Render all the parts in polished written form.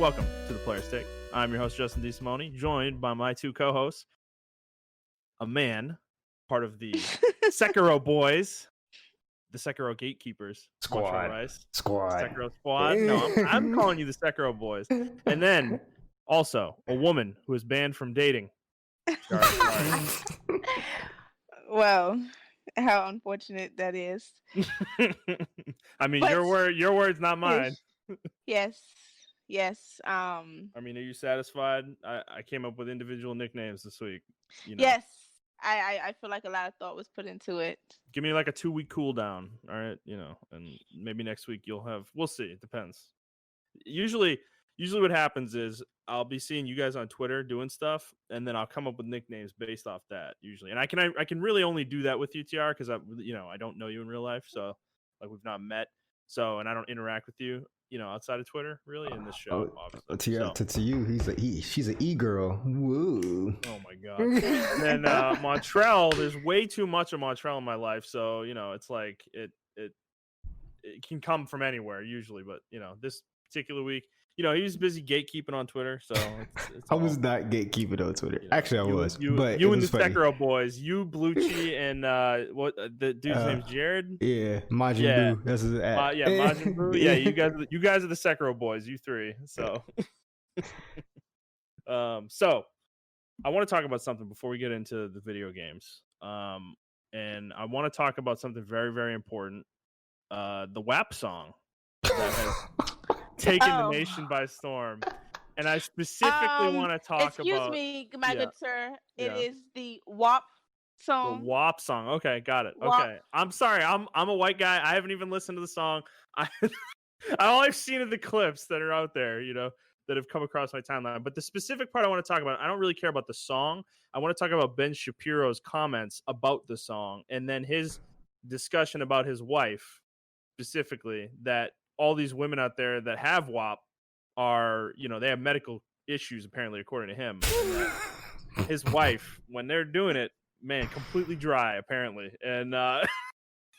Welcome to the Player's Take. I'm your host, Justin DeSimone, joined by my two co-hosts, a man, part of the Sekiro boys, the Sekiro gatekeepers, Squad. Sekiro squad. No, I'm calling you the Sekiro boys. And then also a woman who is banned from dating. Well, how unfortunate that is. I mean, but your words, not mine. Yes. I mean, are you satisfied? I came up with individual nicknames this week. You know? Yes. I feel like a lot of thought was put into it. Give me like a 2-week cool down, all right? You know, and maybe next week you'll have. We'll see. It depends. Usually what happens is I'll be seeing you guys on Twitter doing stuff, and then I'll come up with nicknames based off that usually. And I can really only do that with you, Tiara, because I don't know you in real life, so like we've not met, and I don't interact with you, outside of Twitter really in this show. To you, she's an e-girl. Woo! Oh my god! And then Montrell, there's way too much of Montrell in my life, so it's like it can come from anywhere usually, but this particular week. He was busy gatekeeping on Twitter, so I was not gatekeeping on Twitter. Actually, I was. But you and the funny. Sekiro boys, you, Blucci, and what the dude's name's Jared. Yeah, Majin Buu. That's his ad. Majin Buu. Yeah, you guys are the Sekiro boys. You three. So, so I want to talk about something before we get into the video games. And I want to talk about something very, very important. The WAP song that has taken the nation by storm, and I specifically want to talk about. Excuse me, my good sir. It is the WAP song. The WAP song. Okay, got it. WAP. Okay, I'm sorry. I'm a white guy. I haven't even listened to the song. All I've seen are the clips that are out there, that have come across my timeline. But the specific part I want to talk about, I don't really care about the song. I want to talk about Ben Shapiro's comments about the song, and then his discussion about his wife, specifically that. All these women out there that have WAP are, they have medical issues, apparently, according to him. His wife, when they're doing it, man, completely dry, apparently. And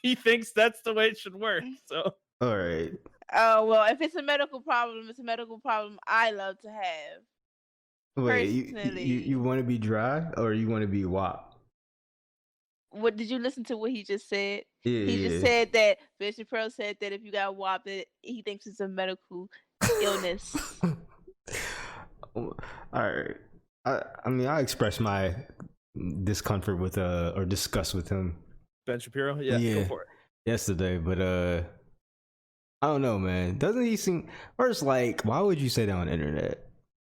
he thinks that's the way it should work. So, all right. Oh, well, if it's a medical problem, it's a medical problem I love to have. Wait, you want to be dry or you want to be WAP? What did you listen to? What he just said? Yeah, he just said that Ben Shapiro said that if you got WAP, that he thinks it's a medical illness. All right. I mean, I expressed my discomfort with or disgust with him. Ben Shapiro, yeah, go for it. Yesterday, but I don't know, man. Doesn't he seem? First, like, why would you say that on the internet?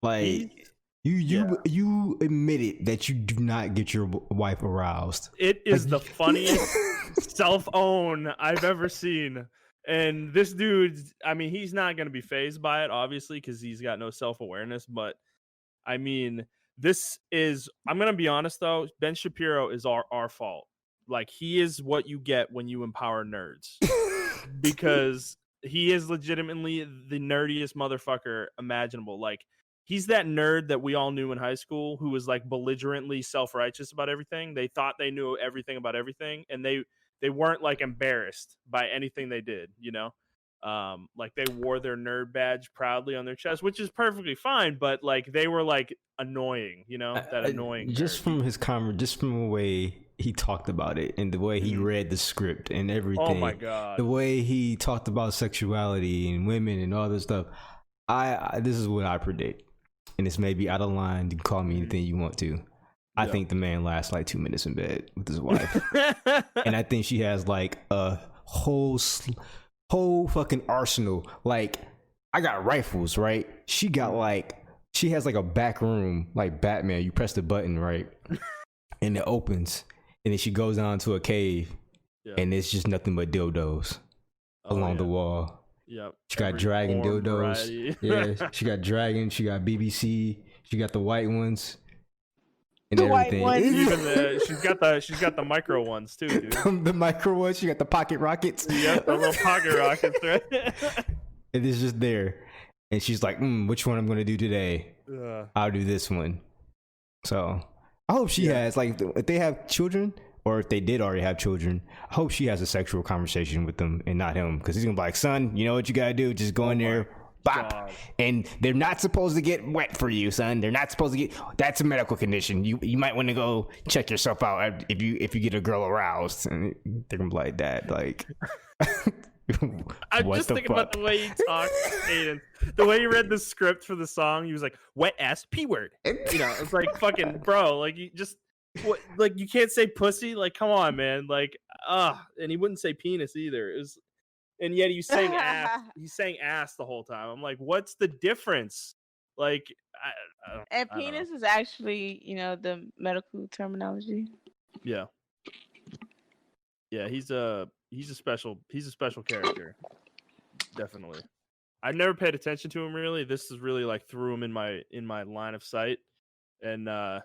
Like. You admitted that you do not get your wife aroused. It is the funniest self-own I've ever seen. And this dude, I mean, he's not going to be fazed by it, obviously, because he's got no self-awareness. But, I mean, I'm going to be honest, though. Ben Shapiro is our fault. Like, he is what you get when you empower nerds. Because he is legitimately the nerdiest motherfucker imaginable. Like, he's that nerd that we all knew in high school who was like belligerently self-righteous about everything. They thought they knew everything about everything, and they weren't like embarrassed by anything they did, like they wore their nerd badge proudly on their chest, which is perfectly fine, but like they were like annoying, that annoying just nerd. Just from the way he talked about it and the way he read the script and everything. Oh my god. The way he talked about sexuality and women and all this stuff. This is what I predict. And this may be out of line. You can call me anything you want to. I think the man lasts like 2 minutes in bed with his wife. And I think she has like a whole fucking arsenal. Like, I got rifles, right? She has like a back room, like Batman. You press the button, right? And it opens. And then she goes down to a cave. And it's just nothing but dildos along the wall. Yep. She got dragon dildos. Yeah, she got dragon. She got BBC. She got the white ones. And the everything. White ones. She's got the micro ones too, dude. The micro ones. She got the pocket rockets. Yep, the little pocket rockets, right? And it's just there. And she's like, which one I'm gonna do today? I'll do this one. So I hope she has, like, if they have children, or if they did already have children, I hope she has a sexual conversation with them and not him, because he's gonna be like, son, you know what you gotta do? Just go in there, Bop. God. And they're not supposed to get wet for you, son. They're not supposed to get. That's a medical condition. You might want to go check yourself out if you get a girl aroused. And they're gonna be like that, like. I'm just thinking about the way he talked, Aiden. The way he read the script for the song, he was like, "Wet ass p word." You know, it's like fucking bro. Like you just, what? Like you can't say pussy. Like come on, man. Like and he wouldn't say penis either. It was, and yet he's saying ass. He's saying ass the whole time. I'm like, what's the difference? Like, and penis is actually, the medical terminology. Yeah. Yeah, he's a special character. Definitely. I never paid attention to him really. This is really like threw him in my line of sight. And I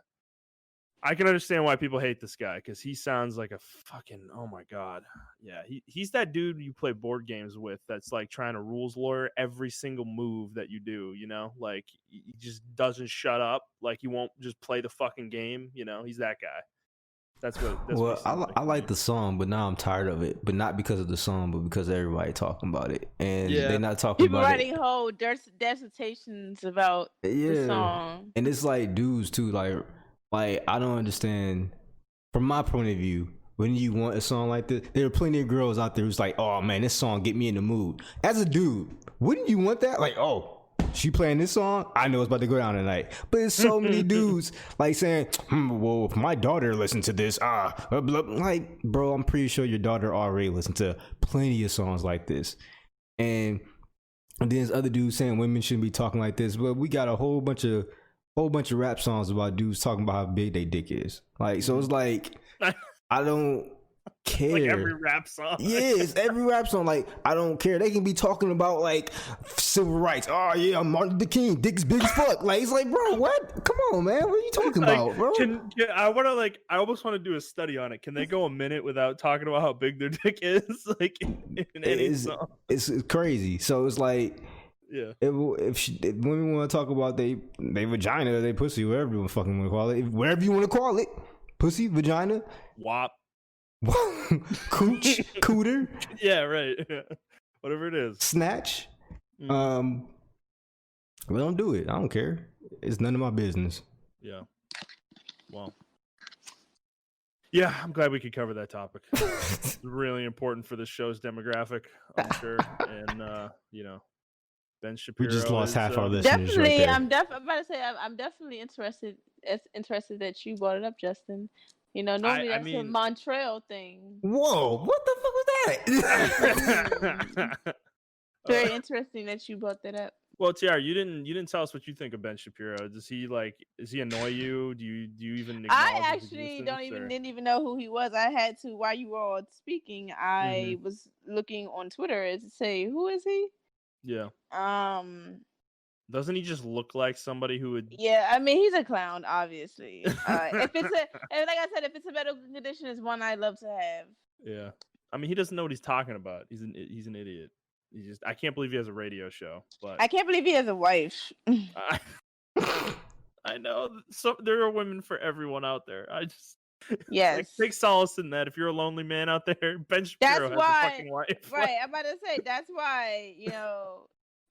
can understand why people hate this guy because he sounds like a fucking, oh my god. Yeah, he's that dude you play board games with that's like trying to rules lawyer every single move that you do, you know? Like he just doesn't shut up. Like he won't just play the fucking game, you know? He's that guy. That's what I like the song, but now I'm tired of it. But not because of the song, but because everybody talking about it, and they're not talking People about writing whole dissertations about the song. And it's like dudes too. Like I don't understand. From my point of view, when you want a song like this, there are plenty of girls out there who's like, "Oh man, this song get me in the mood." As a dude, wouldn't you want that? Like, oh. She playing this song, I know it's about to go down tonight. But there's so many dudes like saying, well, if my daughter listened to this, like, bro, I'm pretty sure your daughter already listened to plenty of songs like this. And then there's other dudes saying women shouldn't be talking like this. But we got a whole bunch of rap songs about dudes talking about how big they dick is. Like, so it's like, I don't care. Like every rap song. Yeah, it's every rap song. Like, I don't care. They can be talking about like civil rights. Oh yeah, I'm Martin Luther King. Dick's big as fuck. Like, it's like, bro, what? Come on, man. What are you talking about, bro? I almost want to do a study on it. Can they go a minute without talking about how big their dick is? Like in any song. It's crazy. So it's like, yeah. If women want to talk about they vagina, they pussy, whatever you fucking want to call it, whatever you want to call it, pussy, vagina, wop. Cooch, cooter, yeah, right, whatever it is, snatch. Well, don't do it. I don't care. It's none of my business. Yeah. Well. Yeah, I'm glad we could cover that topic. It's really important for the show's demographic, I'm sure. And Ben Shapiro. We just lost half our listeners. Definitely, right there. I'm about to say I'm definitely interested that you brought it up, Justin. Normally that's a Montrell thing. Whoa, what the fuck was that? Very interesting that you brought that up. Well, Tiara, you didn't tell us what you think of Ben Shapiro. Does he annoy you? Do you even? I actually didn't even know who he was. I had to, while you were all speaking, I was looking on Twitter to say, who is he? Yeah. Doesn't he just look like somebody who would? Yeah, I mean, he's a clown, obviously. If it's a medical condition, it's one I love to have. Yeah, I mean, he doesn't know what he's talking about. He's an idiot. I can't believe he has a radio show. But I can't believe he has a wife. I know. So there are women for everyone out there. Yes. Take solace in that. If you're a lonely man out there, Ben Shapiro has a fucking wife. Right. I'm about to say that's why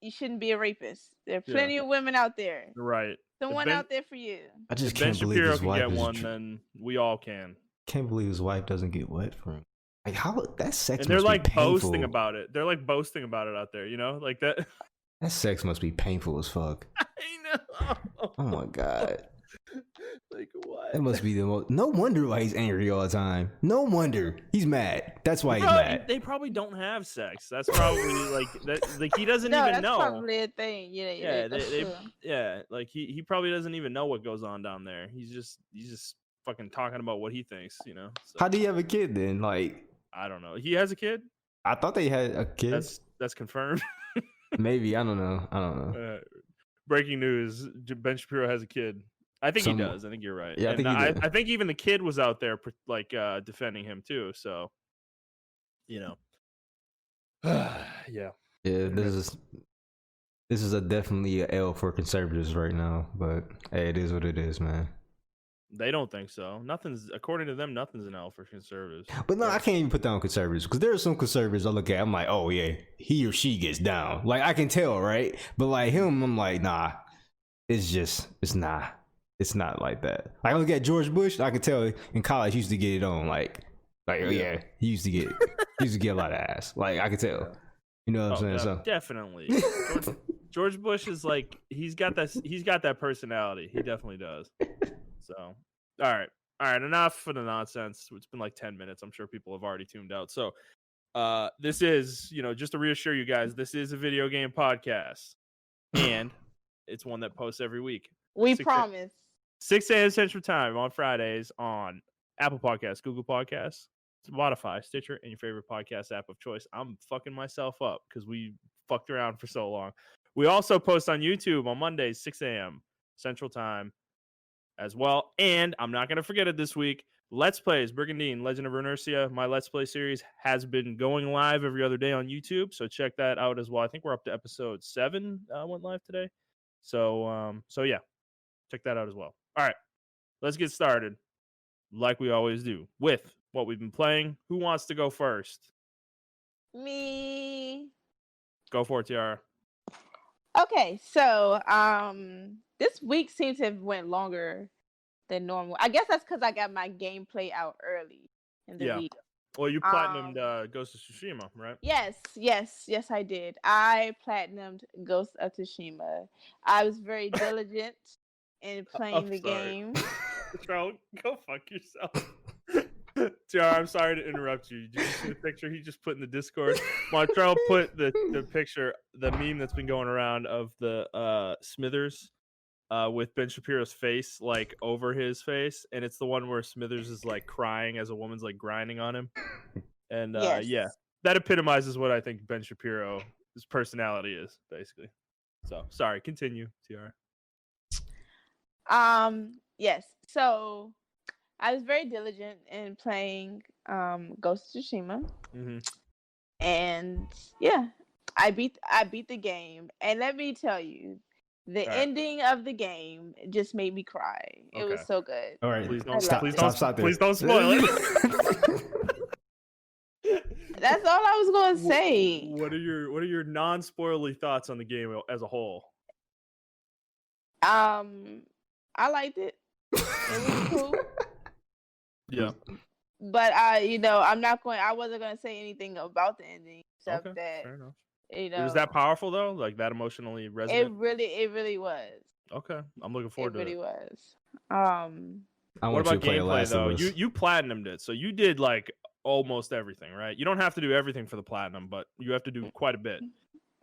you shouldn't be a rapist. There are plenty of women out there. Right. Someone out there for you. I just Ben can't believe Shapiro his can wife get is one, then we all can. Can't believe his wife doesn't get wet from him. Like, how that sex? And they're must like be painful. boasting about it. They're like boasting about it out there. Like that. That sex must be painful as fuck. I know. Oh my god. Like what? That must be the most. No wonder why he's angry all the time. No wonder he's mad. That's why he's mad. They probably don't have sex. That's probably like that. Like he doesn't even know. That's probably a thing. Yeah. Like he probably doesn't even know what goes on down there. He's just fucking talking about what he thinks. So. How do you have a kid then? Like, I don't know. He has a kid. I thought they had a kid. That's confirmed. Maybe I don't know. Breaking news: Ben Shapiro has a kid. I think he does. I think you're right. Yeah, I think he did. I think even the kid was out there like defending him too. So, yeah. Yeah, this is definitely a L for conservatives right now. But hey, it is what it is, man. They don't think so. Nothing's, according to them, nothing's an L for conservatives. But no, I can't even put down conservatives because there are some conservatives I look at. I'm like, oh yeah, he or she gets down. Like I can tell, right? But like him, I'm like, nah. It's not like that. Like I look at George Bush. I can tell in college he used to get it on. Like oh yeah, he used to get a lot of ass. Like I could tell. You know what I'm saying? So definitely. George Bush is like he's got that personality. He definitely does. So all right, enough for the nonsense. It's been like 10 minutes. I'm sure people have already tuned out. So this is, just to reassure you guys, this is a video game podcast. And it's one that posts every week. We promise. 6 a.m. Central Time on Fridays on Apple Podcasts, Google Podcasts, Spotify, Stitcher, and your favorite podcast app of choice. I'm fucking myself up because we fucked around for so long. We also post on YouTube on Mondays, 6 a.m. Central Time as well. And I'm not going to forget it this week. Let's Plays, Brigandine, Legend of Runercia, my Let's Play series has been going live every other day on YouTube. So check that out as well. I think we're up to episode 7 went live today. So yeah, check that out as well. All right, let's get started like we always do with what we've been playing. Who wants to go first? Me. Go for it, Tiara. Okay, so this week seems to have went longer than normal. I guess that's because I got my gameplay out early in the week. Well, you platinumed Ghost of Tsushima, right? Yes, I did. I platinumed Ghost of Tsushima. I was very diligent in playing the game. Charles, go fuck yourself. Tiara, I'm sorry to interrupt you. Did you see the picture he just put in the Discord? Montrell put the picture, the meme that's been going around of the Smithers with Ben Shapiro's face like over his face, and it's the one where Smithers is like crying as a woman's like grinding on him. And yeah, that epitomizes what I think Ben Shapiro's personality is, basically. So sorry, continue, Tiara. Yes. So I was very diligent in playing Ghost of Tsushima. Mm-hmm. And yeah, I beat the game. And let me tell you, the ending of the game just made me cry. It was so good. All right, please don't spoil it. That's all I was going to say. What are your non-spoilerly thoughts on the game as a whole? I liked it. It was cool. Yeah. But I wasn't going to say anything about the ending except that fair enough. It was that powerful though? Like that emotionally resonant? It really was. Okay, I'm looking forward to it. It really was. What about gameplay though? You platinumed it, so you did like almost everything, right? You don't have to do everything for the platinum, but you have to do quite a bit.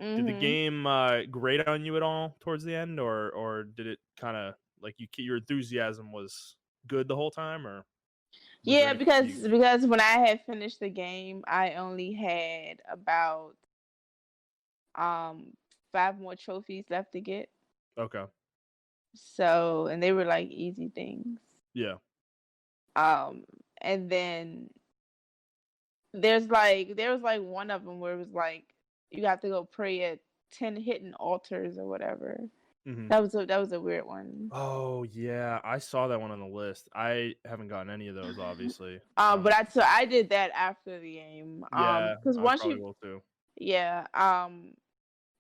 Mm-hmm. Did the game grate on you at all towards the end, or did it kind of like your enthusiasm was good the whole time, or? Yeah, because when I had finished the game, I only had about 5 more trophies left to get. Okay. So, and they were like easy things. Yeah. And then there was like one of them where it was like you have to go pray at 10 hidden altars or whatever. Mm-hmm. That was a weird one. Oh yeah, I saw that one on the list. I haven't gotten any of those, obviously. But I did that after the game. Yeah, because once you will too. Yeah.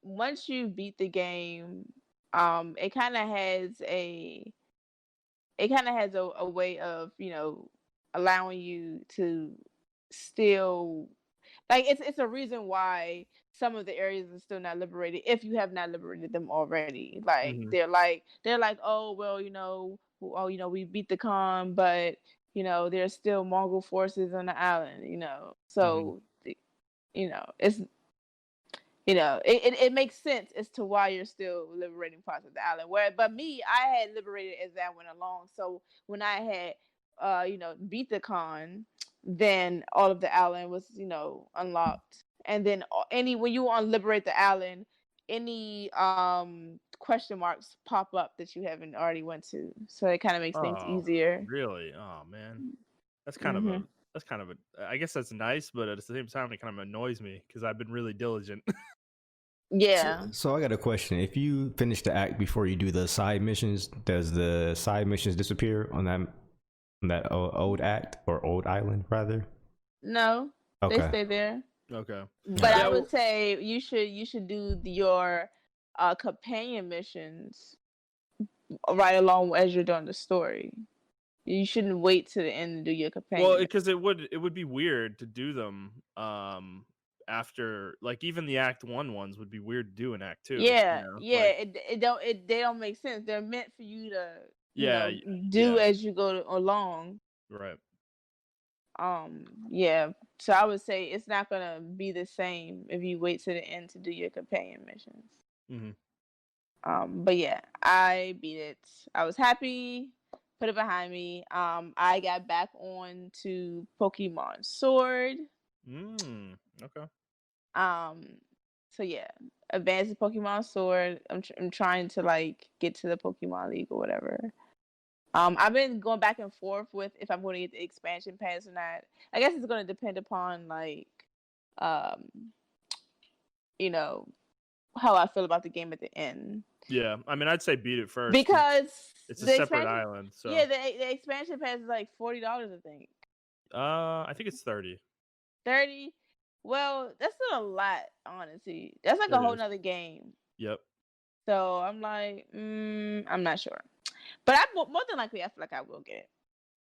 Once you beat the game, it kind of has a way of allowing you to still like it's a reason why some of the areas are still not liberated if you have not liberated them already. Like they're like oh well we beat the Khan, but there's still Mongol forces on the island, so it's it makes sense as to why you're still liberating parts of the island. But me, I had liberated as I went along. So when I had beat the Khan, then all of the island was unlocked. And then when you liberate the island, any question marks pop up that you haven't already went to. So it kind of makes things easier. Really? Oh man, that's kind of a. I guess that's nice, but at the same time, it kind of annoys me because I've been really diligent. Yeah. So I got a question. If you finish the act before you do the side missions, does the side missions disappear on that That old act or old island rather. No, they Okay. stay there. Okay. But Yeah, I would say you should do your companion missions right along as you're doing the story. You shouldn't wait to the end to do your companion. Well, because it would be weird to do them after, like, even the Act 1 ones would be weird to do in Act 2. Yeah, you know? yeah. Like, They don't make sense. They're meant for you to yeah, do yeah, as you go along. right. Yeah. So I would say it's not gonna be the same if you wait to the end to do your companion missions. Mm-hmm. But yeah, I beat it. I was happy. Put it behind me. I got back on to Pokemon Sword. Okay. So yeah, advanced Pokemon Sword. I'm trying to like get to the Pokemon League or whatever. I've been going back and forth with if I'm going to get the expansion pass or not. I guess it's going to depend upon like, um, how I feel about the game at the end. Yeah, I mean, I'd say beat it first Because it's a separate island. So yeah, the expansion pass is like $40, I think. I think it's 30. 30. Well, that's still a lot, honestly. That's like a whole nother game. Yep. So I'm like, I'm not sure, but more than likely, I feel like I will get it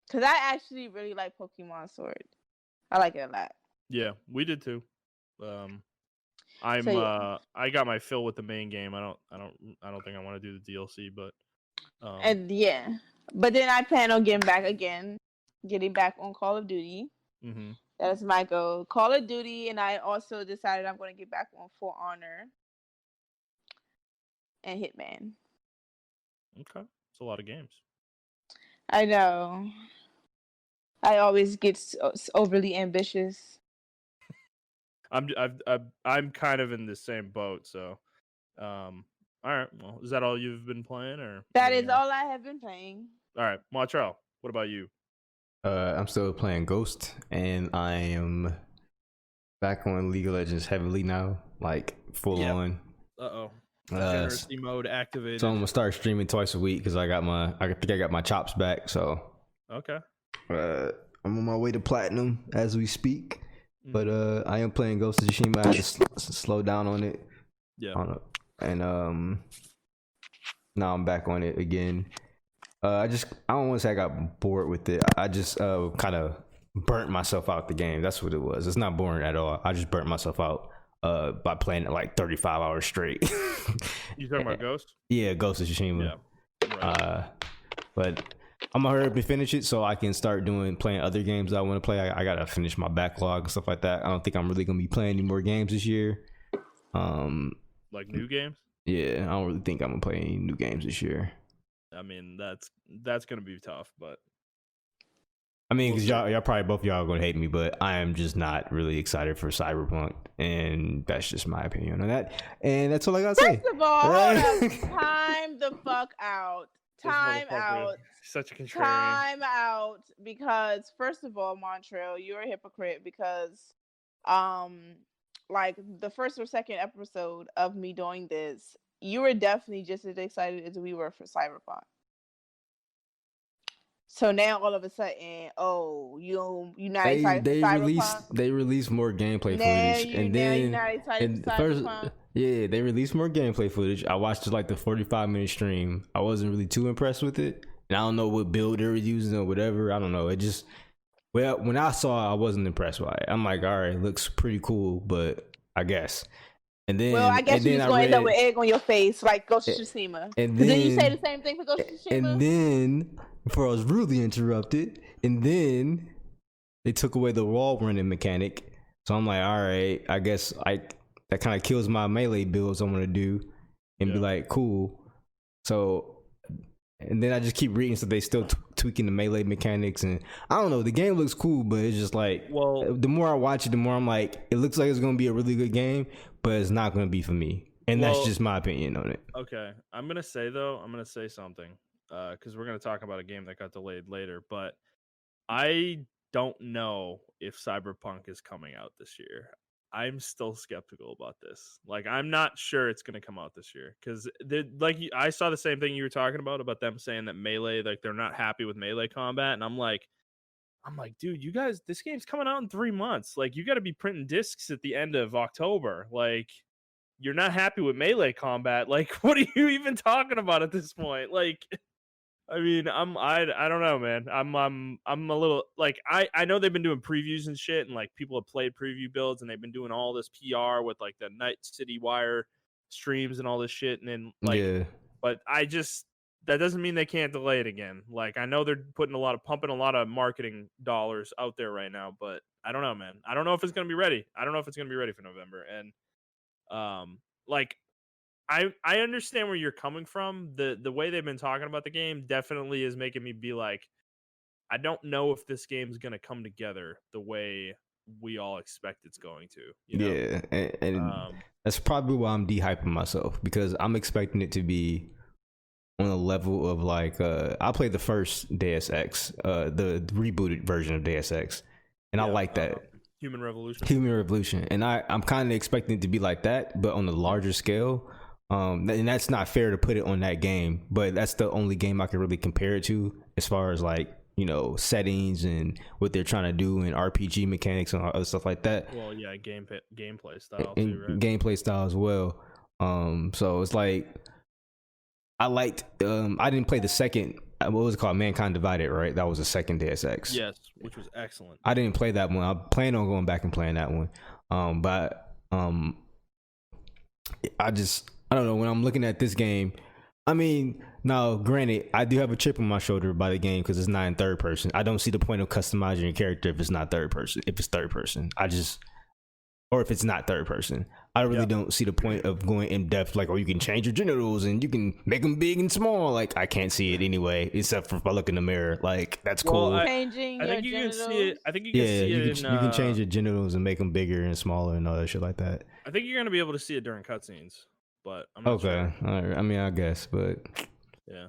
because I actually really like Pokemon Sword. I like it a lot. Yeah, we did too. I got my fill with the main game. I don't think I want to do the DLC, but and yeah, but then I plan on getting back on Call of Duty. Mm-hmm. That is my goal, Call of Duty, and I also decided I'm going to get back on For Honor and Hitman. Okay, it's a lot of games. I know. I always get overly ambitious. I'm kind of in the same boat. So, all right. Well, is that all you've been playing, or that is all I have been playing? All right, Montrell, what about you? I'm still playing Ghost, and I am back on League of Legends heavily now, like full on. Degeneracy mode activated. So I'm gonna start streaming twice a week because I think I got my chops back. So okay. I'm on my way to platinum as we speak. But I am playing Ghost of Tsushima. I had to slow down on it. Yeah. And now I'm back on it again. I don't want to say I got bored with it. I just kind of burnt myself out the game. That's what it was. It's not boring at all. I just burnt myself out by playing it like 35 hours straight. You talking about Ghost? Yeah, Ghost of Tsushima. Yeah. Right. But I'm gonna hurry up and finish it so I can start playing other games I want to play. I gotta finish my backlog and stuff like that. I don't think I'm really gonna be playing any more games this year. Like new games? Yeah, I don't really think I'm gonna play any new games this year. I mean, that's gonna be tough, but I mean, because y'all probably both of y'all are gonna hate me, but I am just not really excited for Cyberpunk, and that's just my opinion on that. And that's all I gotta say. First of all, hold up. Time the fuck out. Time out. Such a contrarian. Time out, because first of all, Montrell, you're a hypocrite because, like the first or second episode of me doing this, you were definitely just as excited as we were for Cyberpunk. So now all of a sudden, you're not excited for Cyberpunk? They released more gameplay footage, and then you're not excited for Cyberpunk? They released more gameplay footage. I watched like the 45-minute stream. I wasn't really too impressed with it, and I don't know what build they were using or whatever. I don't know. It just when I saw it, I wasn't impressed by it. I'm like, all right, it looks pretty cool, but I guess. And then, I guess you was going to end up with egg on your face, like Ghost of Tsushima. And then you say the same thing for Ghost of Tsushima. And then, before I was rudely interrupted, and then they took away the wall running mechanic. So I'm like, all right, I guess that kind of kills my melee builds I'm gonna do, and be like, cool. So, and then I just keep reading, so they still tweaking the melee mechanics, and I don't know. The game looks cool, but it's just like, the more I watch it, the more I'm like, it looks like it's gonna be a really good game, but it's not gonna be for me. And that's just my opinion on it. Okay, I'm gonna say something, because we're gonna talk about a game that got delayed later. But I don't know if Cyberpunk is coming out this year. I'm still skeptical about this. Like, I'm not sure it's gonna come out this year because I saw the same thing you were talking about them saying that melee, like they're not happy with melee combat, and I'm like, dude, you guys, this game's coming out in 3 months. Like, you got to be printing discs at the end of October. Like, you're not happy with melee combat. Like, what are you even talking about at this point? Like, I mean, I don't know, man. I'm a little like I know they've been doing previews and shit, and like people have played preview builds, and they've been doing all this PR with like the Night City Wire streams and all this shit, and then like, Yeah. but that doesn't mean they can't delay it again. Like, I know they're pumping a lot of marketing dollars out there right now, but I don't know, man. I don't know if it's gonna be ready. I don't know if it's gonna be ready for November, and like. I understand where you're coming from. The way they've been talking about the game definitely is making me be like, I don't know if this game's gonna come together the way we all expect it's going to. You know? Yeah, and that's probably why I'm de-hyping myself, because I'm expecting it to be on a level of like I played the first Deus Ex, the rebooted version of Deus Ex, and I like that. Human Revolution, and I'm kind of expecting it to be like that, but on a larger scale. And that's not fair to put it on that game, but that's the only game I can really compare it to as far as like, you know, settings and what they're trying to do and RPG mechanics and other stuff like that. Well, yeah, gameplay style and too, right? Gameplay style as well. So it's like I liked. I didn't play the second. What was it called? Mankind Divided, right? That was the second Deus Ex. Yes, which was excellent. I didn't play that one. I plan on going back and playing that one. But I don't know, when I'm looking at this game, I mean, now granted, I do have a chip on my shoulder by the game because it's not in third person. I don't see the point of customizing your character if it's not third person. If it's third person, or if it's not third person, I really don't see the point of going in depth. Like, oh, you can change your genitals and you can make them big and small. Like, I can't see it anyway, except for if I look in the mirror. Like, that's cool. I think you can see it. I think you can see it. You can change your genitals and make them bigger and smaller and all that shit like that. I think you're gonna be able to see it during cutscenes. But I'm not sure. All right. I mean, I guess, but yeah.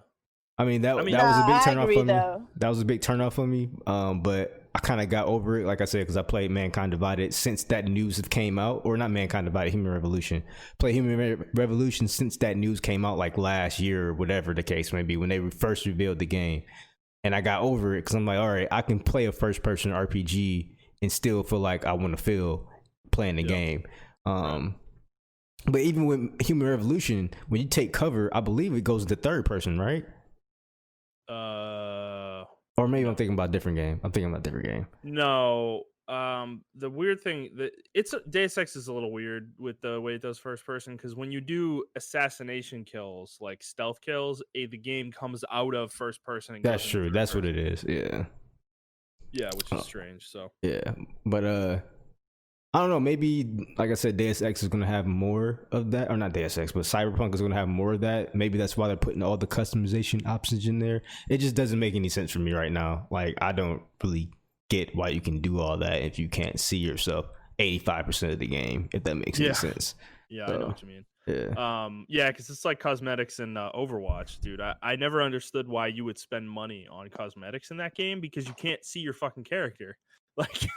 I mean, that was a big turnoff for me. That was a big turnoff for me. But I kind of got over it, like I said, because I played Mankind Divided since that news came out, or not Mankind Divided, Human Revolution. Played Human Revolution since that news came out, like last year or whatever the case may be, when they first revealed the game. And I got over it because I'm like, all right, I can play a first-person RPG and still feel like I want to feel playing the game. But even with Human Revolution, when you take cover, I believe it goes to third person, right? Or maybe I'm thinking about a different game. No. The weird thing that Deus Ex is a little weird with the way it does first person, because when you do assassination kills, like stealth kills, the game comes out of first person. And that's true. That's what it is. Yeah. Yeah, which is strange. So yeah, but I don't know, maybe, like I said, Deus Ex is going to have more of that, or not Deus Ex, but Cyberpunk is going to have more of that. Maybe that's why they're putting all the customization options in there. It just doesn't make any sense for me right now. Like, I don't really get why you can do all that if you can't see yourself 85% of the game, if that makes any sense. Yeah, I know what you mean. Yeah. Because it's like cosmetics in Overwatch, dude. I never understood why you would spend money on cosmetics in that game, because you can't see your fucking character. Like,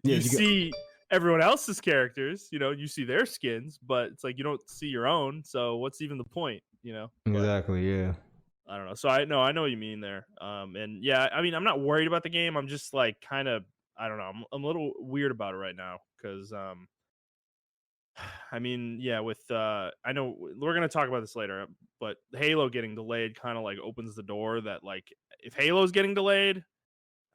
you see everyone else's characters, you know, you see their skins, but it's like you don't see your own, so what's even the point, you know? Exactly. Yeah, I don't know. So I know what you mean there. And yeah, I mean, I'm not worried about the game. I'm just like kind of, I don't know, I'm a little weird about it right now, because I mean, yeah, with I know we're gonna talk about this later, but Halo getting delayed kind of like opens the door that, like, if Halo's getting delayed,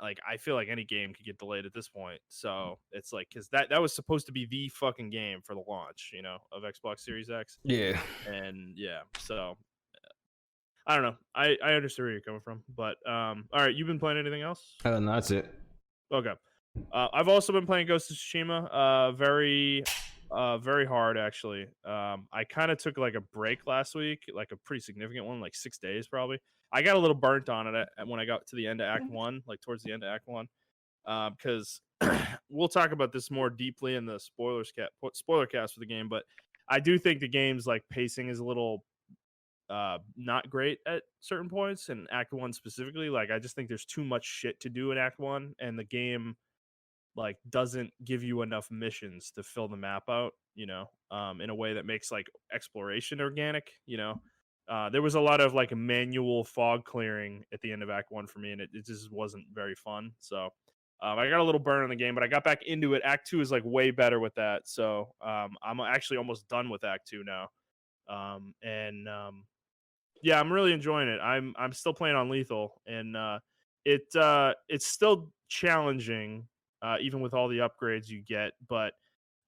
like, I feel like any game could get delayed at this point. So it's like, because that was supposed to be the fucking game for the launch, you know, of Xbox Series X. Yeah. And yeah, so I don't know. I understand where you're coming from, but all right, you've been playing anything else? No, that's it. Okay. I've also been playing Ghost of Tsushima. Very hard, actually. I kind of took like a break last week, like a pretty significant one, like 6 days probably. I got a little burnt on it when I got to the end of Act 1, like towards the end of Act 1, because we'll talk about this more deeply in the spoiler cast for the game. But I do think the game's like pacing is a little not great at certain points, and Act 1 specifically. Like, I just think there's too much shit to do in Act 1, and the game like doesn't give you enough missions to fill the map out, you know, in a way that makes like exploration organic, you know. There was a lot of like manual fog clearing at the end of Act 1 for me, and it just wasn't very fun. So I got a little burn on the game, but I got back into it. Act 2 is like way better with that. So I'm actually almost done with Act 2 now. Yeah, I'm really enjoying it. I'm still playing on lethal, and it's still challenging, even with all the upgrades you get, but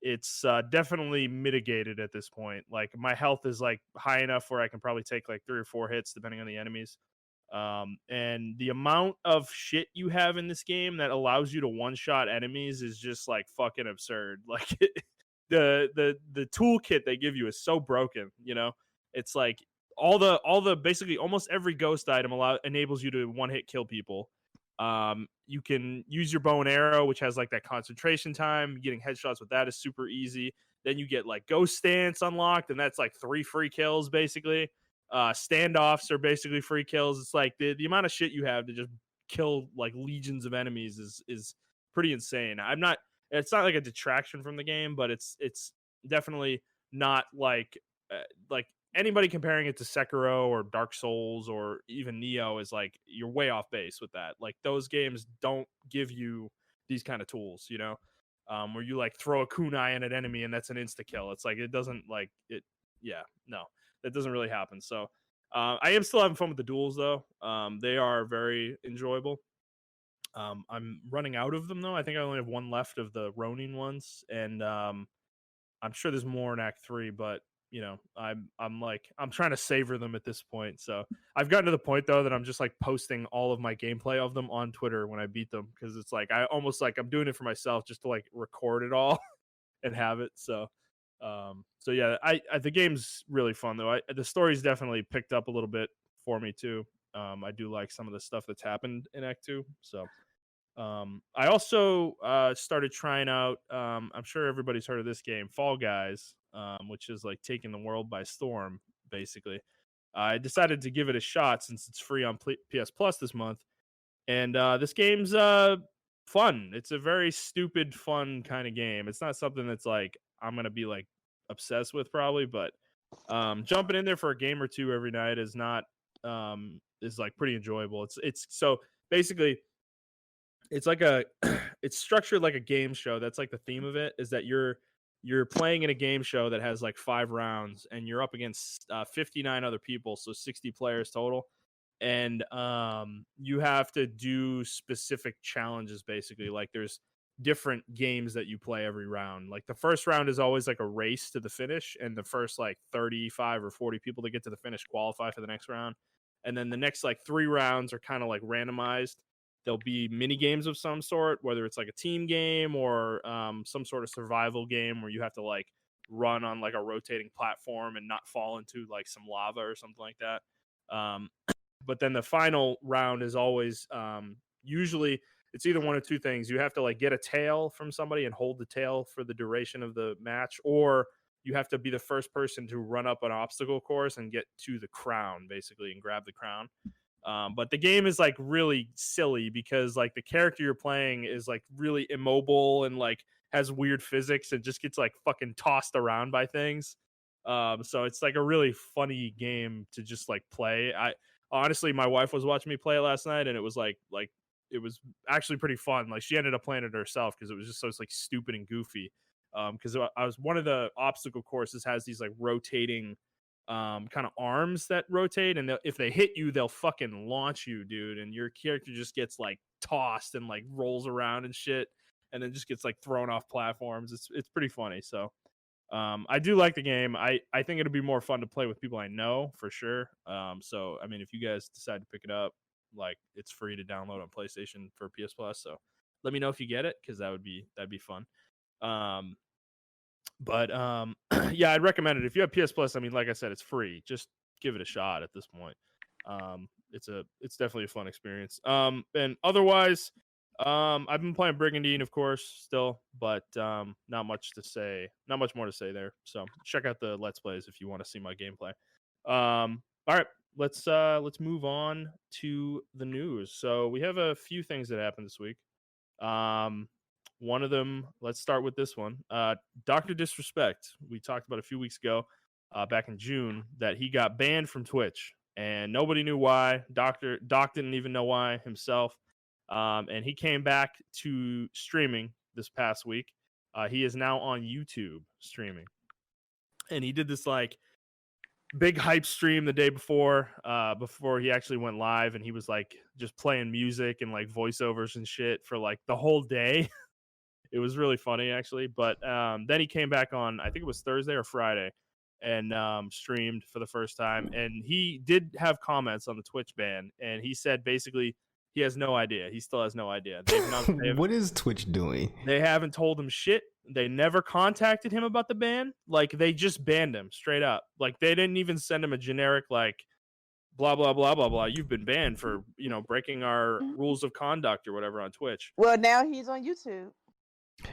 it's definitely mitigated at this point. Like my health is like high enough where I can probably take like 3 or 4 hits depending on the enemies. And the amount of shit you have in this game that allows you to one-shot enemies is just like fucking absurd. Like the toolkit they give you is so broken, you know. It's like all the basically almost every ghost item enables you to one-hit kill people. You can use your bow and arrow, which has like that concentration time. Getting headshots with that is super easy. Then you get like ghost stance unlocked, and that's like 3 free kills basically. Standoffs are basically free kills. It's like the amount of shit you have to just kill like legions of enemies is pretty insane. It's not like a detraction from the game, but it's definitely not like anybody comparing it to Sekiro or Dark Souls or even Neo is like you're way off base with that. Like those games don't give you these kind of tools, you know, where you like throw a kunai at an enemy and that's an insta kill. It's like it doesn't like it. Yeah, no, that doesn't really happen. So I am still having fun with the duels though. They are very enjoyable. I'm running out of them though. I think I only have one left of the Ronin ones, and I'm sure there's more in Act 3, but you know, I'm trying to savor them at this point. So I've gotten to the point though that I'm just like posting all of my gameplay of them on Twitter when I beat them, because it's like I almost like I'm doing it for myself just to like record it all and have it. So yeah, the game's really fun though. The story's definitely picked up a little bit for me too. I do like some of the stuff that's happened in Act 2. So I also started trying out. I'm sure everybody's heard of this game, Fall Guys, which is like taking the world by storm. Basically, I decided to give it a shot since it's free on PS Plus this month, and this game's fun. It's a very stupid, fun kind of game. It's not something that's like I'm gonna be like obsessed with probably, but jumping in there for a game or two every night is not is like pretty enjoyable. It's so basically it's like a it's structured like a game show. That's like the theme of it, is that you're playing in a game show that has like 5 rounds, and you're up against 59 other people, so 60 players total. And you have to do specific challenges basically. Like there's different games that you play every round. Like the first round is always like a race to the finish, and the first like 35 or 40 people to get to the finish qualify for the next round. And then the next like 3 rounds are kind of like randomized. There'll be mini games of some sort, whether it's like a team game or some sort of survival game where you have to like run on like a rotating platform and not fall into like some lava or something like that. But then the final round is always usually it's either one of two things. You have to like get a tail from somebody and hold the tail for the duration of the match, or you have to be the first person to run up an obstacle course and get to the crown basically and grab the crown. But the game is like really silly because like the character you're playing is like really immobile and like has weird physics and just gets like fucking tossed around by things. So it's like a really funny game to just like play. I honestly, my wife was watching me play it last night, and it was like it was actually pretty fun. Like she ended up playing it herself because it was just so it's like stupid and goofy. Because I was one of the obstacle courses has these like rotating kind of arms that rotate, and if they hit you they'll fucking launch you, dude, and your character just gets like tossed and like rolls around and shit, and then just gets like thrown off platforms. It's pretty funny. So I do like the game. I think it'll be more fun to play with people I know for sure. So I mean, if you guys decide to pick it up, like it's free to download on PlayStation for PS Plus, so let me know if you get it, because that'd be fun. But yeah, I'd recommend it if you have PS Plus. I mean, like I said, it's free. Just give it a shot at this point. It's definitely a fun experience. And otherwise, I've been playing Brigandine, of course, still, but not much more to say there. So check out the Let's Plays if you want to see my gameplay. All right, let's move on to the news. So we have a few things that happened this week. One of them, let's start with this one. Dr. Disrespect. We talked about a few weeks ago, back in June, that he got banned from Twitch, and nobody knew why. Doc didn't even know why himself. And he came back to streaming this past week. He is now on YouTube streaming, and he did this like big hype stream the day before he actually went live, and he was like just playing music and like voiceovers and shit for like the whole day. It was really funny actually. But then he came back on, I think it was Thursday or Friday, and streamed for the first time, and he did have comments on the Twitch ban, and he said basically he has no idea. He still has no idea. What is Twitch doing? They haven't told him shit. They never contacted him about the ban. Like, they just banned him straight up. Like, they didn't even send him a generic, like, blah, blah, blah, blah, blah. You've been banned for, breaking our rules of conduct or whatever on Twitch. Well, now he's on YouTube.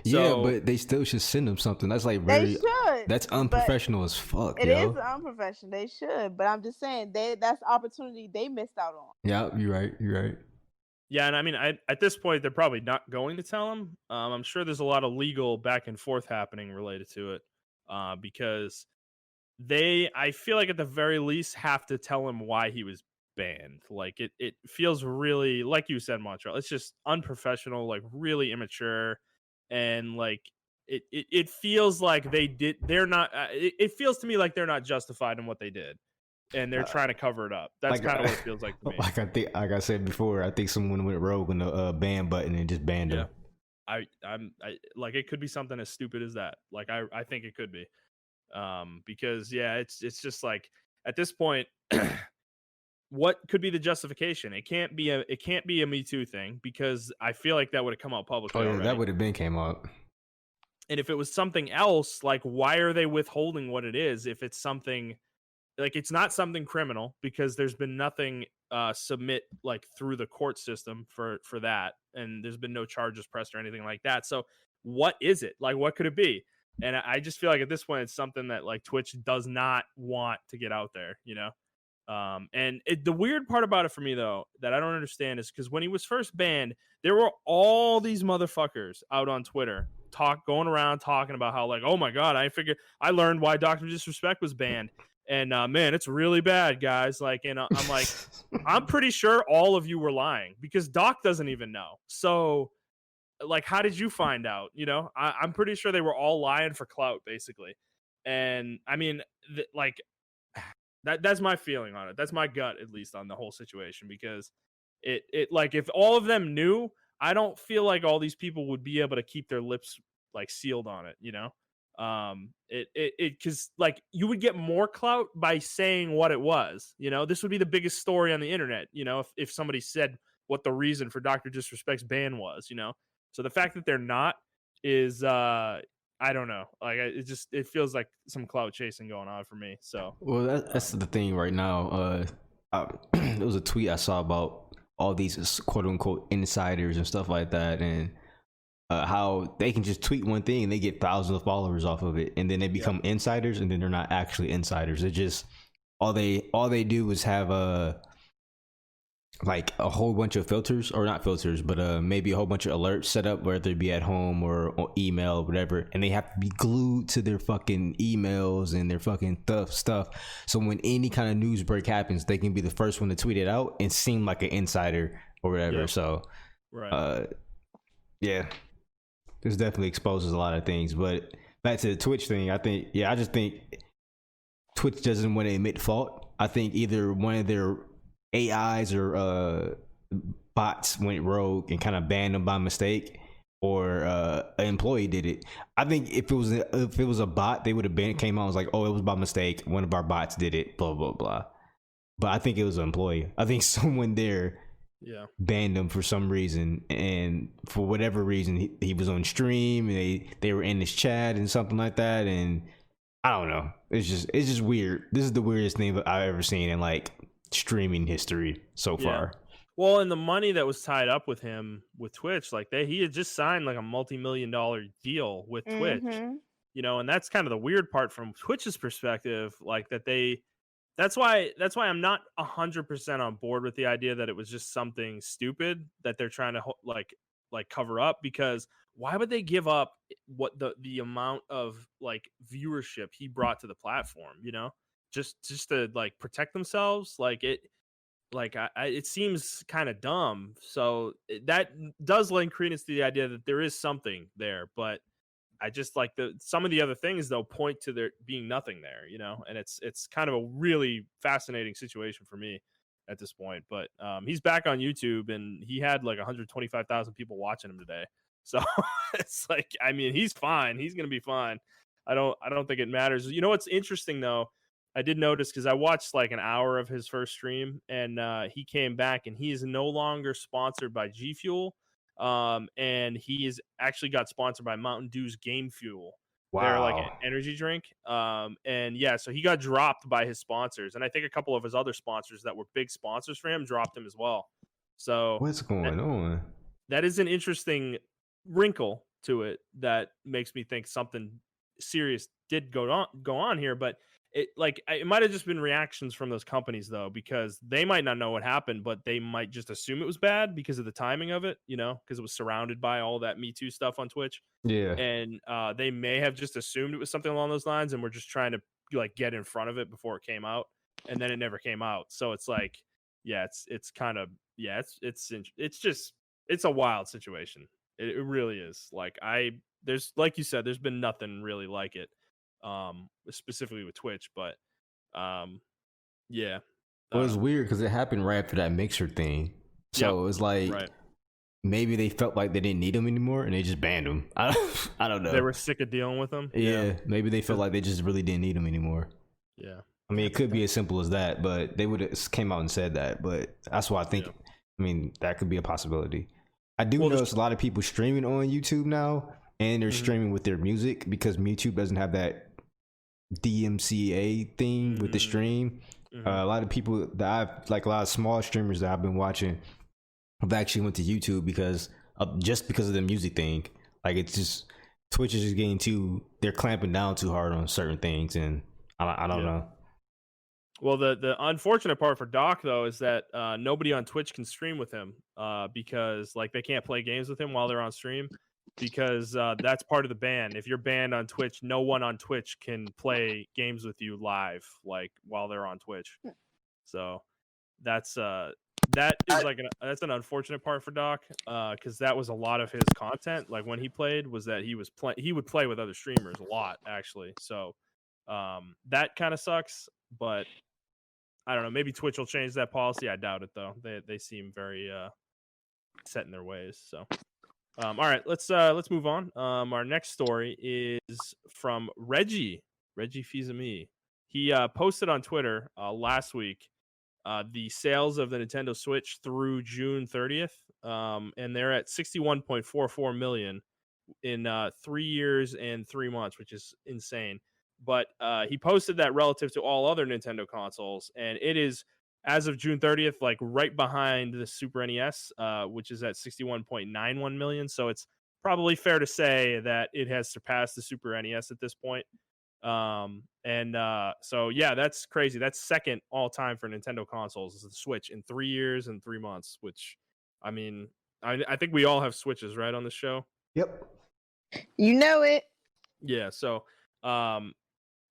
Yeah, but they still should send him something. That's like very. They should. That's unprofessional as fuck. It is unprofessional. They should, but I'm just saying that's the opportunity they missed out on. Yeah, you're right. You're right. Yeah, and I mean, at this point, they're probably not going to tell him. I'm sure there's a lot of legal back and forth happening related to it, because I feel like at the very least have to tell him why he was banned. Like, it feels really, like you said, Montrell, it's just unprofessional, like really immature, and like it feels like they're not. It feels to me like they're not justified in what they did, and they're trying to cover it up. That's kind of what it feels like to me. Like I said before, I think someone went rogue on the ban button and just banned him. I like, it could be something as stupid as that. Like, I think it could be, because it's just like at this point, what could be the justification? It can't be a Me Too thing, because I feel like that would have come out publicly. Oh yeah, already. that would have been came out. And if it was something else, like, why are they withholding what it is? If it's something like, it's not something criminal, because there's been nothing submit like through the court system for that, and there's been no charges pressed or anything like that. So what is it? Like, what could it be? And I just feel like at this point it's something that like Twitch does not want to get out there, and the weird part about it for me, though, that I don't understand is because when he was first banned, there were all these motherfuckers out on Twitter going around talking about how, like, oh my god, I learned why Dr. Disrespect was banned, and man, it's really bad, guys. Like, and I'm like, I'm pretty sure all of you were lying, because Doc doesn't even know. So, like, how did you find out? I'm pretty sure they were all lying for clout, basically. And I mean, like, that's my feeling on it. That's my gut, at least, on the whole situation, because it like, if all of them knew, I don't feel like all these people would be able to keep their lips like sealed on it, because like, you would get more clout by saying what it was. This would be the biggest story on the internet, if somebody said what the reason for Dr. Disrespect's ban was. So the fact that they're not is I don't know. Like, it feels like some clout chasing going on for me. So, well, that's the thing right now. There was a tweet I saw about all these quote unquote insiders and stuff like that, and how they can just tweet one thing and they get thousands of followers off of it, and then they become insiders, and then they're not actually insiders. They're just all they do is have like a whole bunch of filters, or not filters, but maybe a whole bunch of alerts set up, whether it be at home or email or whatever, and they have to be glued to their fucking emails and their fucking stuff. So when any kind of news break happens, they can be the first one to tweet it out and seem like an insider or whatever. Yeah. So, yeah, this definitely exposes a lot of things. But back to the Twitch thing, I just think Twitch doesn't want to admit fault. I think either one of their AIs or bots went rogue and kind of banned them by mistake, or an employee did it. I think if it was a bot, they would have came out and was like, oh, it was by mistake, one of our bots did it, blah blah blah. But I think it was an employee. I think someone there banned him for some reason, and for whatever reason he was on stream and they were in this chat and something like that, and I don't know. It's just weird. This is the weirdest thing I've ever seen in like streaming history so far. Well, and the money that was tied up with him with Twitch, like he had just signed like a multi-million-dollar deal with Twitch, and that's kind of the weird part from Twitch's perspective, like that's why I'm not 100% on board with the idea that it was just something stupid that they're trying to like cover up, because why would they give up what the amount of like viewership he brought to the platform, just to like protect themselves? It seems kind of dumb. So that does lend credence to the idea that there is something there, but I just like some of the other things though point to there being nothing there, and it's kind of a really fascinating situation for me at this point. But he's back on YouTube and he had like 125,000 people watching him today. So it's like, I mean, he's fine. He's gonna be fine. I don't think it matters. You know what's interesting though? I did notice because I watched like an hour of his first stream, and he came back and he is no longer sponsored by G Fuel. And he is actually got sponsored by Mountain Dew's Game Fuel. They're like an Wow. energy drink. And yeah, so he got dropped by his sponsors, and I think a couple of his other sponsors that were big sponsors for him dropped him as well. So What's going on? that is an interesting wrinkle to it that makes me think something serious did go on here. But it might have just been reactions from those companies though, because they might not know what happened, but they might just assume it was bad because of the timing of it, because it was surrounded by all that Me Too stuff on Twitch. Yeah. And they may have just assumed it was something along those lines, and we're just trying to like get in front of it before it came out, and then it never came out. So it's like, yeah, it's kind of, yeah, it's a wild situation. It really is. Like there's, like you said, there's been nothing really like it, specifically with Twitch, but yeah. Well, it's weird because it happened right after that Mixer thing. So it was like, right. maybe they felt like they didn't need him anymore and they just banned him. I don't know. They were sick of dealing with him. Yeah, maybe they felt like they just really didn't need him anymore. Yeah. I mean, it could be as simple as that, but they would have came out and said that. But that's why I think, I mean, that could be a possibility. I do notice a lot of people streaming on YouTube now, and they're streaming with their music because YouTube doesn't have that DMCA thing with the stream. A lot of people that I've, like a lot of small streamers that I've been watching, have actually went to YouTube because of the music thing. Like, it's just, Twitch is just getting they're clamping down too hard on certain things, and I don't know. Well, the unfortunate part for Doc though is that nobody on Twitch can stream with him because like they can't play games with him while they're on stream, because that's part of the ban. If you're banned on Twitch, no one on Twitch can play games with you live like while they're on Twitch. So that's that's an unfortunate part for Doc, because that was a lot of his content. Like when he played, was that he would play with other streamers a lot actually. So that kind of sucks, but I don't know. Maybe Twitch will change that policy. I doubt it though. They seem very set in their ways. So, all right, let's move on. Our next story is from Reggie Fils-Aimé. He posted on Twitter last week the sales of the Nintendo Switch through June 30th, and they're at 61.44 million in 3 years and 3 months, which is insane. But he posted that relative to all other Nintendo consoles, and it is, as of June 30th, like right behind the Super NES, which is at 61.91 million. So it's probably fair to say that it has surpassed the Super NES at this point. So yeah, that's crazy. That's second all time for Nintendo consoles, is the Switch, in 3 years and 3 months, which, I mean, I think we all have Switches, right, on the show? Yep. You know it. Yeah, so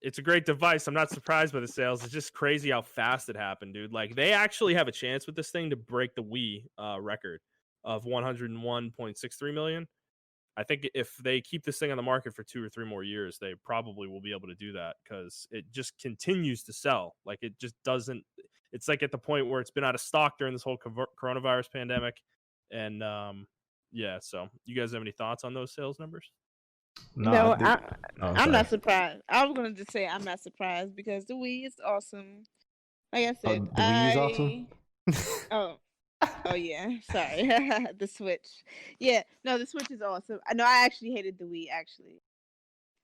it's a great device. I'm not surprised by the sales. It's just crazy how fast it happened, dude. Like, they actually have a chance with this thing to break the Wii record of 101.63 million. I think if they keep this thing on the market for 2 or 3 more years, they probably will be able to do that, because it just continues to sell. Like, it just doesn't. It's like at the point where it's been out of stock during this whole coronavirus pandemic, and yeah. So, you guys have any thoughts on those sales numbers? No, I'm not surprised. I was gonna just say I'm not surprised because the Wii is awesome. Like I said, the Wii is awesome. Oh yeah, sorry. The Switch. Yeah, no, the Switch is awesome. I know I actually hated the Wii actually.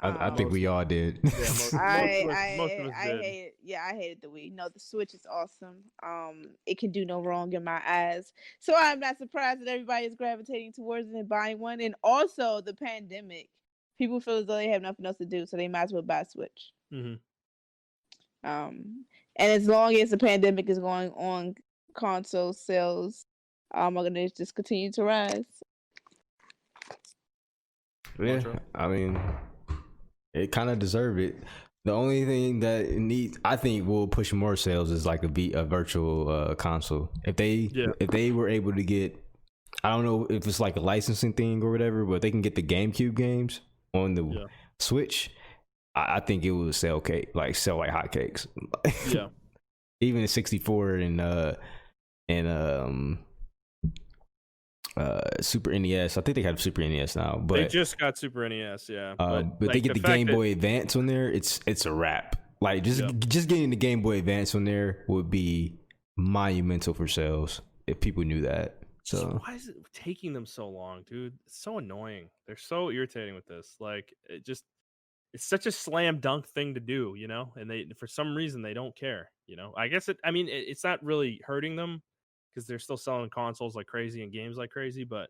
I think we all did. Yeah, most of us did. I hated the Wii. No, the Switch is awesome. It can do no wrong in my eyes. So I'm not surprised that everybody is gravitating towards it and buying one. And also the pandemic, people feel as though they have nothing else to do, so they might as well buy a Switch. Mm-hmm. And as long as the pandemic is going on, console sales are going to just continue to rise. Yeah, Montrell? I mean, it kind of deserved it. The only thing that it needs, I think, will push more sales is like a virtual console. If they were able to get, I don't know if it's like a licensing thing or whatever, but they can get the GameCube games on the Switch. I think it would sell sell like hotcakes. Yeah. Even the 64 and Super NES. I think they have Super NES now, but they just got Super NES, yeah. But they get the Game Boy Advance on there. It's a wrap. Like just getting the Game Boy Advance on there would be monumental for sales if people knew that. So why is it taking them so long, dude? It's so annoying. They're so irritating with this. Like it's such a slam dunk thing to do, you know? And they for some reason they don't care, you know? I guess it's not really hurting them because they're still selling consoles like crazy and games like crazy, but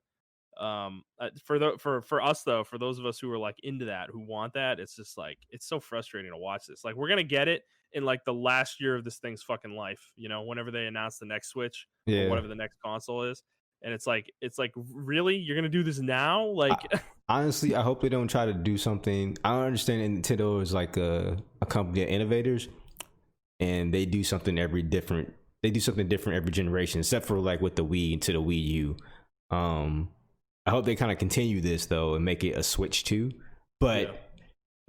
for us though, for those of us who are like into that, who want that, it's just like it's so frustrating to watch this. Like we're gonna get it in like the last year of this thing's fucking life, you know, whenever they announce the next Switch or whatever the next console is. And it's like really, you're gonna do this now? Like honestly, I hope they don't try to do something. I don't understand that Nintendo is like a company of innovators, and they do something different every generation, except for like with the Wii to the Wii U. I hope they kind of continue this though and make it a Switch 2, but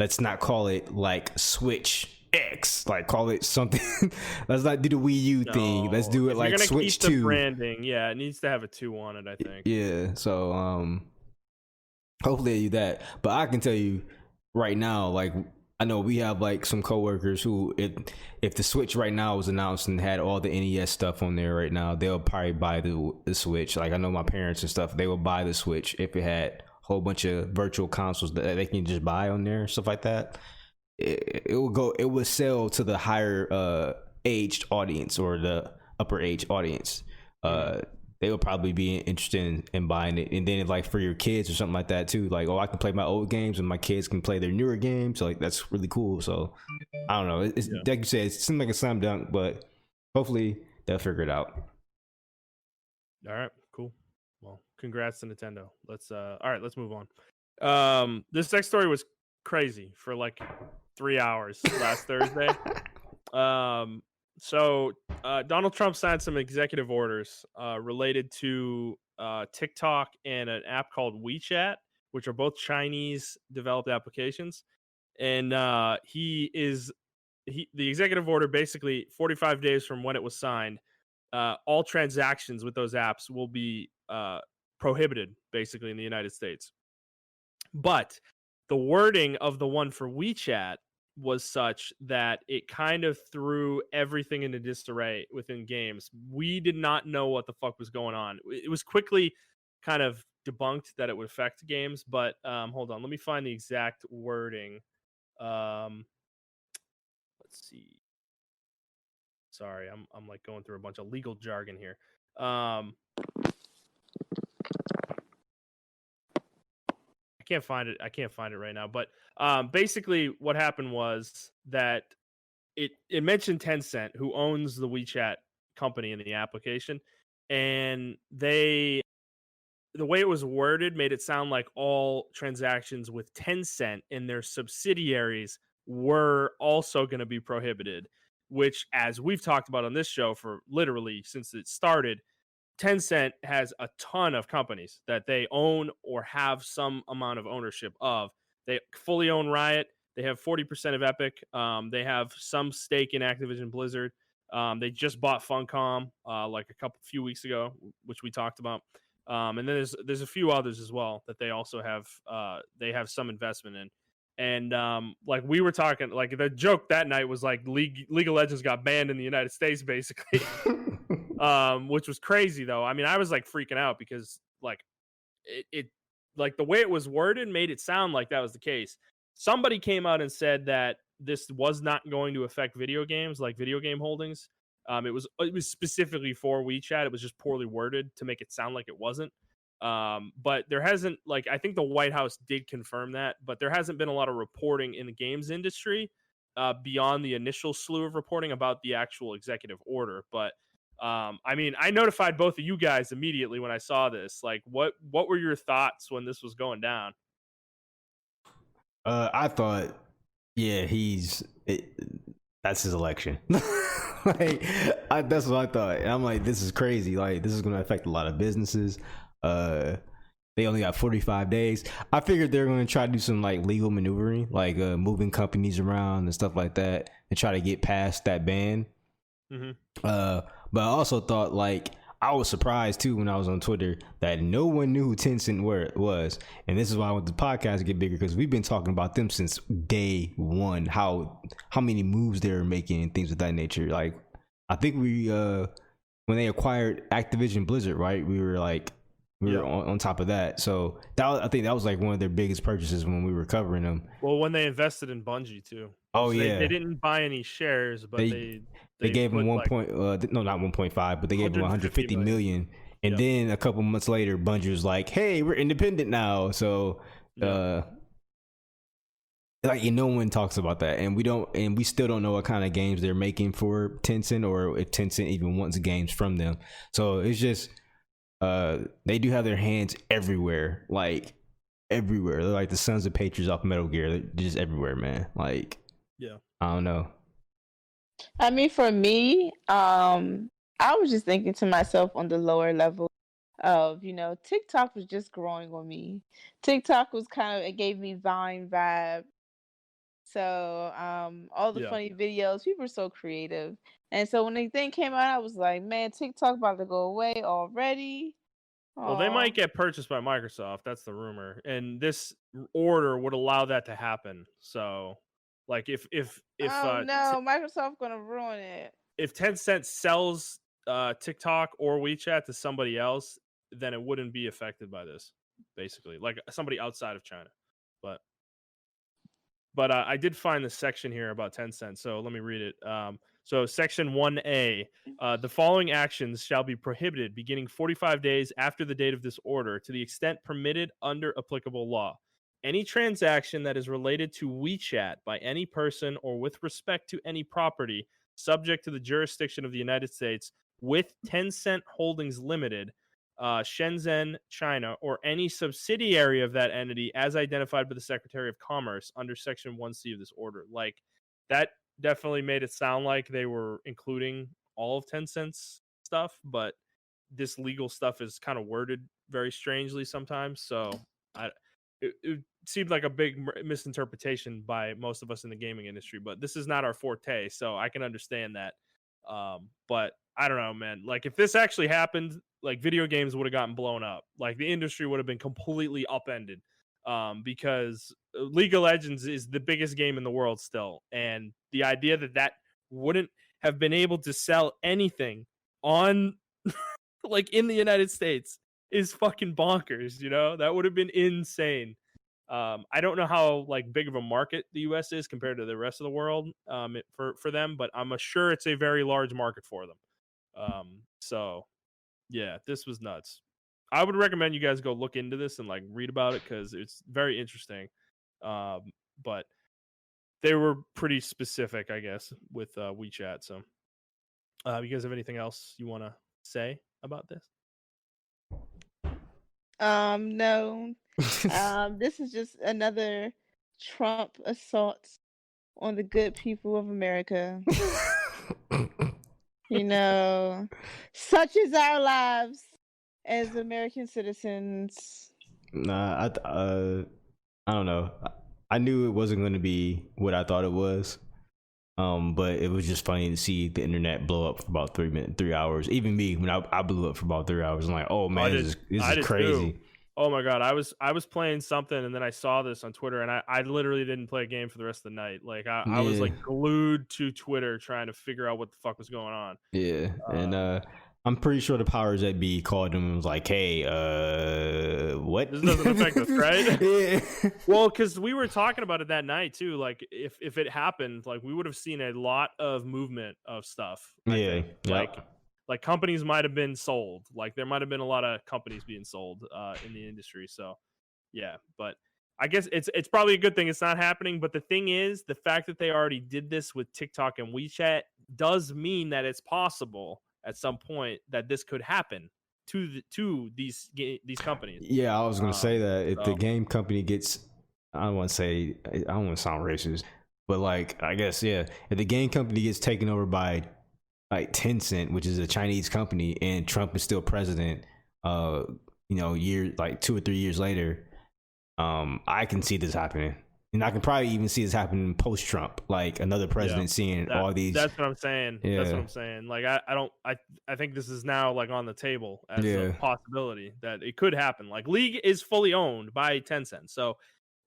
let's not call it like Switch X. Like call it something. Let's not do the Wii U thing. Let's do it like Switch 2. The branding, yeah, it needs to have a 2 on it, I think. Yeah, so hopefully they do that. But I can tell you right now, like I know we have like some coworkers who, if the Switch right now was announced and had all the NES stuff on there right now, they'll probably buy the Switch. Like I know my parents and stuff, they will buy the Switch if it had a whole bunch of virtual consoles that they can just buy on there, stuff like that. It will sell to the higher aged audience or the upper age audience. They will probably be interested in buying it. And then like for your kids or something like that too, like, oh, I can play my old games and my kids can play their newer games. So like that's really cool. So I don't know. It's like you said, it seems like a slam dunk, but hopefully they'll figure it out. All right, cool. Well, congrats to Nintendo. Let's move on. This next story was crazy for like 3 hours last Thursday. So Donald Trump signed some executive orders related to TikTok and an app called WeChat, which are both Chinese developed applications. And the executive order, basically 45 days from when it was signed, all transactions with those apps will be prohibited basically in the United States. But the wording of the one for WeChat was such that it kind of threw everything into disarray within games. We did not know what the fuck was going on. It was quickly kind of debunked that it would affect games, but hold on, let me find the exact wording. Let's see. Sorry, I'm like going through a bunch of legal jargon here. I can't find it right now, but basically what happened was that it mentioned Tencent, who owns the WeChat company in the application, and the way it was worded made it sound like all transactions with Tencent and their subsidiaries were also going to be prohibited, which, as we've talked about on this show for literally since it started, Tencent has a ton of companies that they own or have some amount of ownership of. They fully own Riot. They have 40% of Epic. They have some stake in Activision Blizzard. They just bought Funcom like a few weeks ago, which we talked about. And then there's a few others as well that they also have. They have some investment in. And like we were talking, like the joke that night was like League of Legends got banned in the United States, basically. Which was crazy though. I mean, I was like freaking out because like it like the way it was worded made it sound like that was the case. Somebody came out and said that this was not going to affect video games, like video game holdings. It was specifically for WeChat. It was just poorly worded to make it sound like it wasn't. But there hasn't, like, I think the White House did confirm that, but there hasn't been a lot of reporting in the games industry beyond the initial slew of reporting about the actual executive order. But I mean, I notified both of you guys immediately when I saw this. Like, what were your thoughts when this was going down? I thought, yeah, that's his election. Like, that's what I thought. And I'm like, this is crazy. Like, this is going to affect a lot of businesses. They only got 45 days. I figured they're going to try to do some like legal maneuvering, like moving companies around and stuff like that, and try to get past that ban. Mm-hmm. But I also thought, like, I was surprised too when I was on Twitter that no one knew who Tencent was, and this is why I want the podcast to get bigger, because we've been talking about them since day one. How many moves they're making and things of that nature. Like, I think we when they acquired Activision Blizzard, right? We were on top of that. So I think that was like one of their biggest purchases when we were covering them. Well, when they invested in Bungie too. Oh, so yeah. They didn't buy any shares, but they gave them not 1.5, but they gave them 150 million. And then a couple months later, Bungie was like, "Hey, we're independent now." So, no one talks about that, and we still don't know what kind of games they're making for Tencent, or if Tencent even wants games from them. So it's just, they do have their hands everywhere, like everywhere. They're like the Sons of Patriots off Metal Gear. They're just everywhere, man. Like, I don't know. I mean, for me, I was just thinking to myself on the lower level of, TikTok was just growing on me. TikTok was it gave me Vine vibe. So, all the funny videos, people are so creative. And so when the thing came out, I was like, man, TikTok about to go away already. Well, they might get purchased by Microsoft. That's the rumor. And this order would allow that to happen. So, like, if no, Microsoft's gonna ruin it. If Tencent sells TikTok or WeChat to somebody else, then it wouldn't be affected by this. Basically, like somebody outside of China. But I did find the section here about Tencent, so let me read it. So Section 1A, the following actions shall be prohibited beginning 45 days after the date of this order to the extent permitted under applicable law. Any transaction that is related to WeChat by any person or with respect to any property subject to the jurisdiction of the United States with Tencent Holdings Limited, Shenzhen, China, or any subsidiary of that entity as identified by the Secretary of Commerce under Section 1C of this order. Like, that definitely made it sound like they were including all of Tencent's stuff, but this legal stuff is kind of worded very strangely sometimes. So it seemed like a big misinterpretation by most of us in the gaming industry, but this is not our forte, so I can understand that. But I don't know, man. Like, if this actually happened, like, video games would have gotten blown up. Like, the industry would have been completely upended. Because League of Legends is the biggest game in the world still, and the idea that wouldn't have been able to sell anything on like in the United States is fucking bonkers. That would have been insane. I don't know how like big of a market the US is compared to the rest of the world for them, but I'm sure it's a very large market for them. So yeah, this was nuts. I would recommend you guys go look into this and like read about it because it's very interesting. But they were pretty specific, I guess, with WeChat. So, you guys have anything else you want to say about this? No. This is just another Trump assault on the good people of America. Such is our lives as American citizens. Nah, I don't know. I knew it wasn't going to be what I thought it was. But it was just funny to see the internet blow up for about 3 hours. Even me, when I blew up for about 3 hours, I'm like, oh man, this is crazy. Too. Oh my god, I was playing something and then I saw this on Twitter and I literally didn't play a game for the rest of the night. Like I was like glued to Twitter trying to figure out what the fuck was going on. Yeah, and I'm pretty sure the powers that be called him and was like, hey, what? This doesn't affect us, right? Yeah. Well, because we were talking about it that night too. Like if it happened, like we would have seen a lot of movement of stuff. I think. Like companies might have been sold. Like there might have been a lot of companies being sold in the industry. So yeah, but I guess it's probably a good thing it's not happening. But the thing is, the fact that they already did this with TikTok and WeChat does mean that it's possible at some point that this could happen to these companies. Yeah, I was gonna say that if the game company gets I don't want to say, I don't want to sound racist, but like, I guess, yeah, if the game company gets taken over by like Tencent, which is a Chinese company, and Trump is still president, years like 2 or 3 years later, I can see this happening. And I can probably even see this happening post-Trump, like another president seeing all these. That's what I'm saying. Yeah. That's what I'm saying. Like I think this is now like on the table as a possibility that it could happen. Like League is fully owned by Tencent, so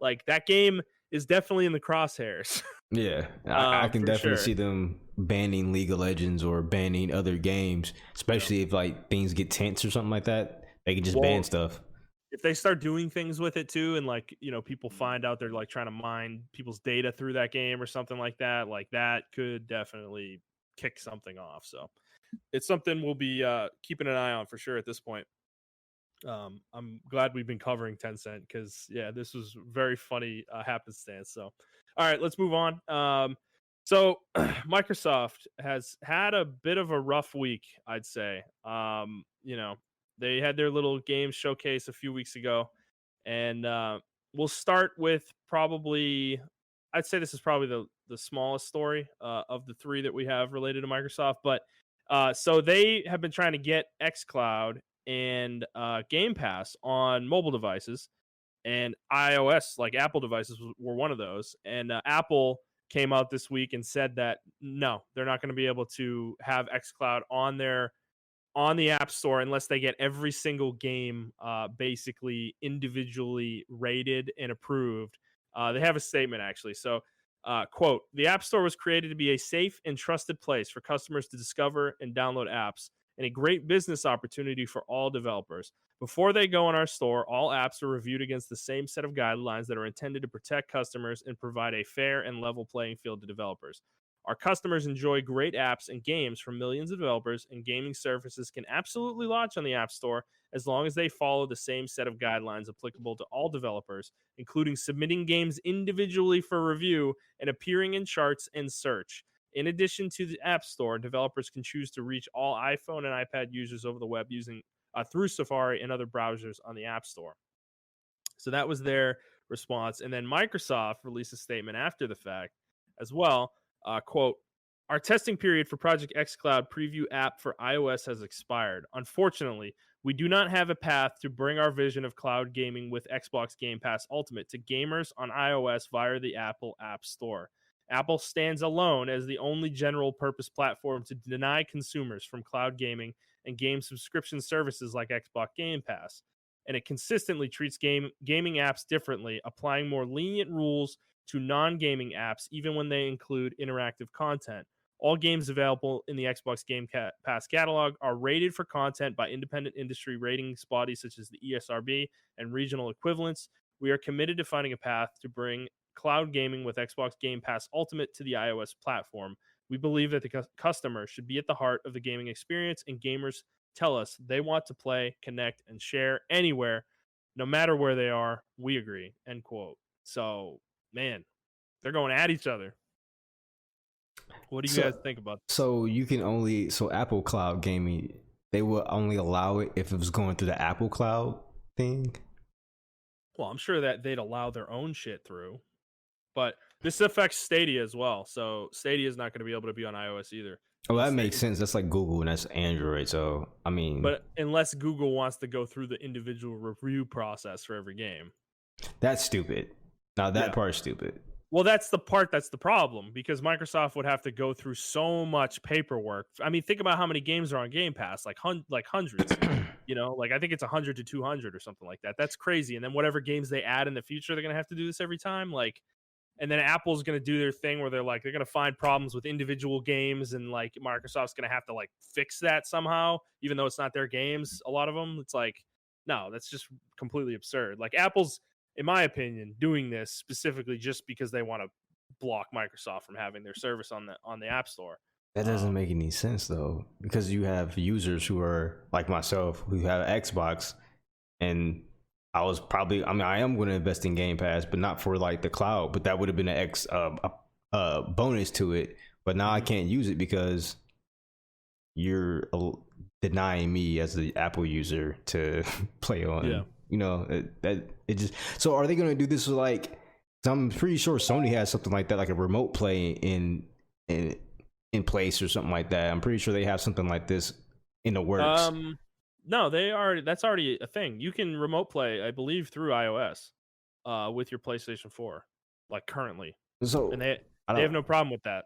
like that game is definitely in the crosshairs. Yeah, I can definitely sure. see them banning League of Legends or banning other games, especially if like things get tense or something like that. They can just ban stuff. If they start doing things with it too, and like, you know, people find out they're like trying to mine people's data through that game or something like that could definitely kick something off. So it's something we'll be keeping an eye on for sure at this point. I'm glad we've been covering Tencent because yeah, this was very funny happenstance. So all right, let's move on. So Microsoft has had a bit of a rough week, I'd say. You know, they had their little game showcase a few weeks ago, and we'll start with probably, I'd say this is probably the smallest story of the three that we have related to Microsoft. But so they have been trying to get Xcloud and Game Pass on mobile devices, and iOS, like Apple devices, were one of those. And Apple came out this week and said that no, they're not going to be able to have Xcloud on the App Store unless they get every single game basically individually rated and approved. They have a statement actually. So, quote, the App Store was created to be a safe and trusted place for customers to discover and download apps, and a great business opportunity for all developers. Before they go in our store, all apps are reviewed against the same set of guidelines that are intended to protect customers and provide a fair and level playing field to developers. Our customers enjoy great apps and games from millions of developers, and gaming services can absolutely launch on the App Store as long as they follow the same set of guidelines applicable to all developers, including submitting games individually for review and appearing in charts and search. In addition to the App Store, developers can choose to reach all iPhone and iPad users over the web using through Safari and other browsers on the App Store. So that was their response. And then Microsoft released a statement after the fact as well. Quote, our testing period for Project xCloud preview app for iOS has expired. Unfortunately, we do not have a path to bring our vision of cloud gaming with Xbox Game Pass Ultimate to gamers on iOS via the Apple App Store. Apple stands alone as the only general purpose platform to deny consumers from cloud gaming and game subscription services like Xbox Game Pass. And it consistently treats gaming apps differently, applying more lenient rules to non-gaming apps, even when they include interactive content. All games available in the Xbox Game Pass catalog are rated for content by independent industry ratings bodies such as the ESRB and regional equivalents. We are committed to finding a path to bring cloud gaming with Xbox Game Pass Ultimate to the iOS platform. We believe that the customer should be at the heart of the gaming experience, and gamers tell us they want to play, connect, and share anywhere, no matter where they are. We agree, end quote. So, man, they're going at each other. What do you guys think about this? So you can only, Apple Cloud Gaming, they will only allow it if it was going through the Apple Cloud thing? Well, I'm sure that they'd allow their own shit through. But this affects Stadia as well. So Stadia is not going to be able to be on iOS either. Oh, that makes sense. That's like Google and that's Android. So, I mean... But unless Google wants to go through the individual review process for every game. That's stupid. Now, that part's stupid. Well, that's the part that's the problem, because Microsoft would have to go through so much paperwork. I mean, think about how many games are on Game Pass, like hundreds. You know, like I think it's 100 to 200 or something like that. That's crazy. And then whatever games they add in the future, they're going to have to do this every time. Like, and then Apple's going to do their thing where they're going to find problems with individual games, and like Microsoft's going to have to like fix that somehow, even though it's not their games. A lot of them, it's like, no, that's just completely absurd. Like Apple's, in my opinion, doing this specifically just because they want to block Microsoft from having their service on the App Store. That doesn't make any sense though, because you have users who are like myself who have Xbox, and I am going to invest in Game Pass, but not for like the cloud. But that would have been an bonus to it. But now I can't use it because you're denying me as the Apple user to play on. Yeah. You know, that it just. So are they going to do this with like I'm pretty sure Sony has something like that, like a remote play in place or something like that. I'm pretty sure they have something like this in the works. No, that's already a thing. You can remote play, I believe, through iOS, with your PlayStation 4, like currently, So and they have no problem with that.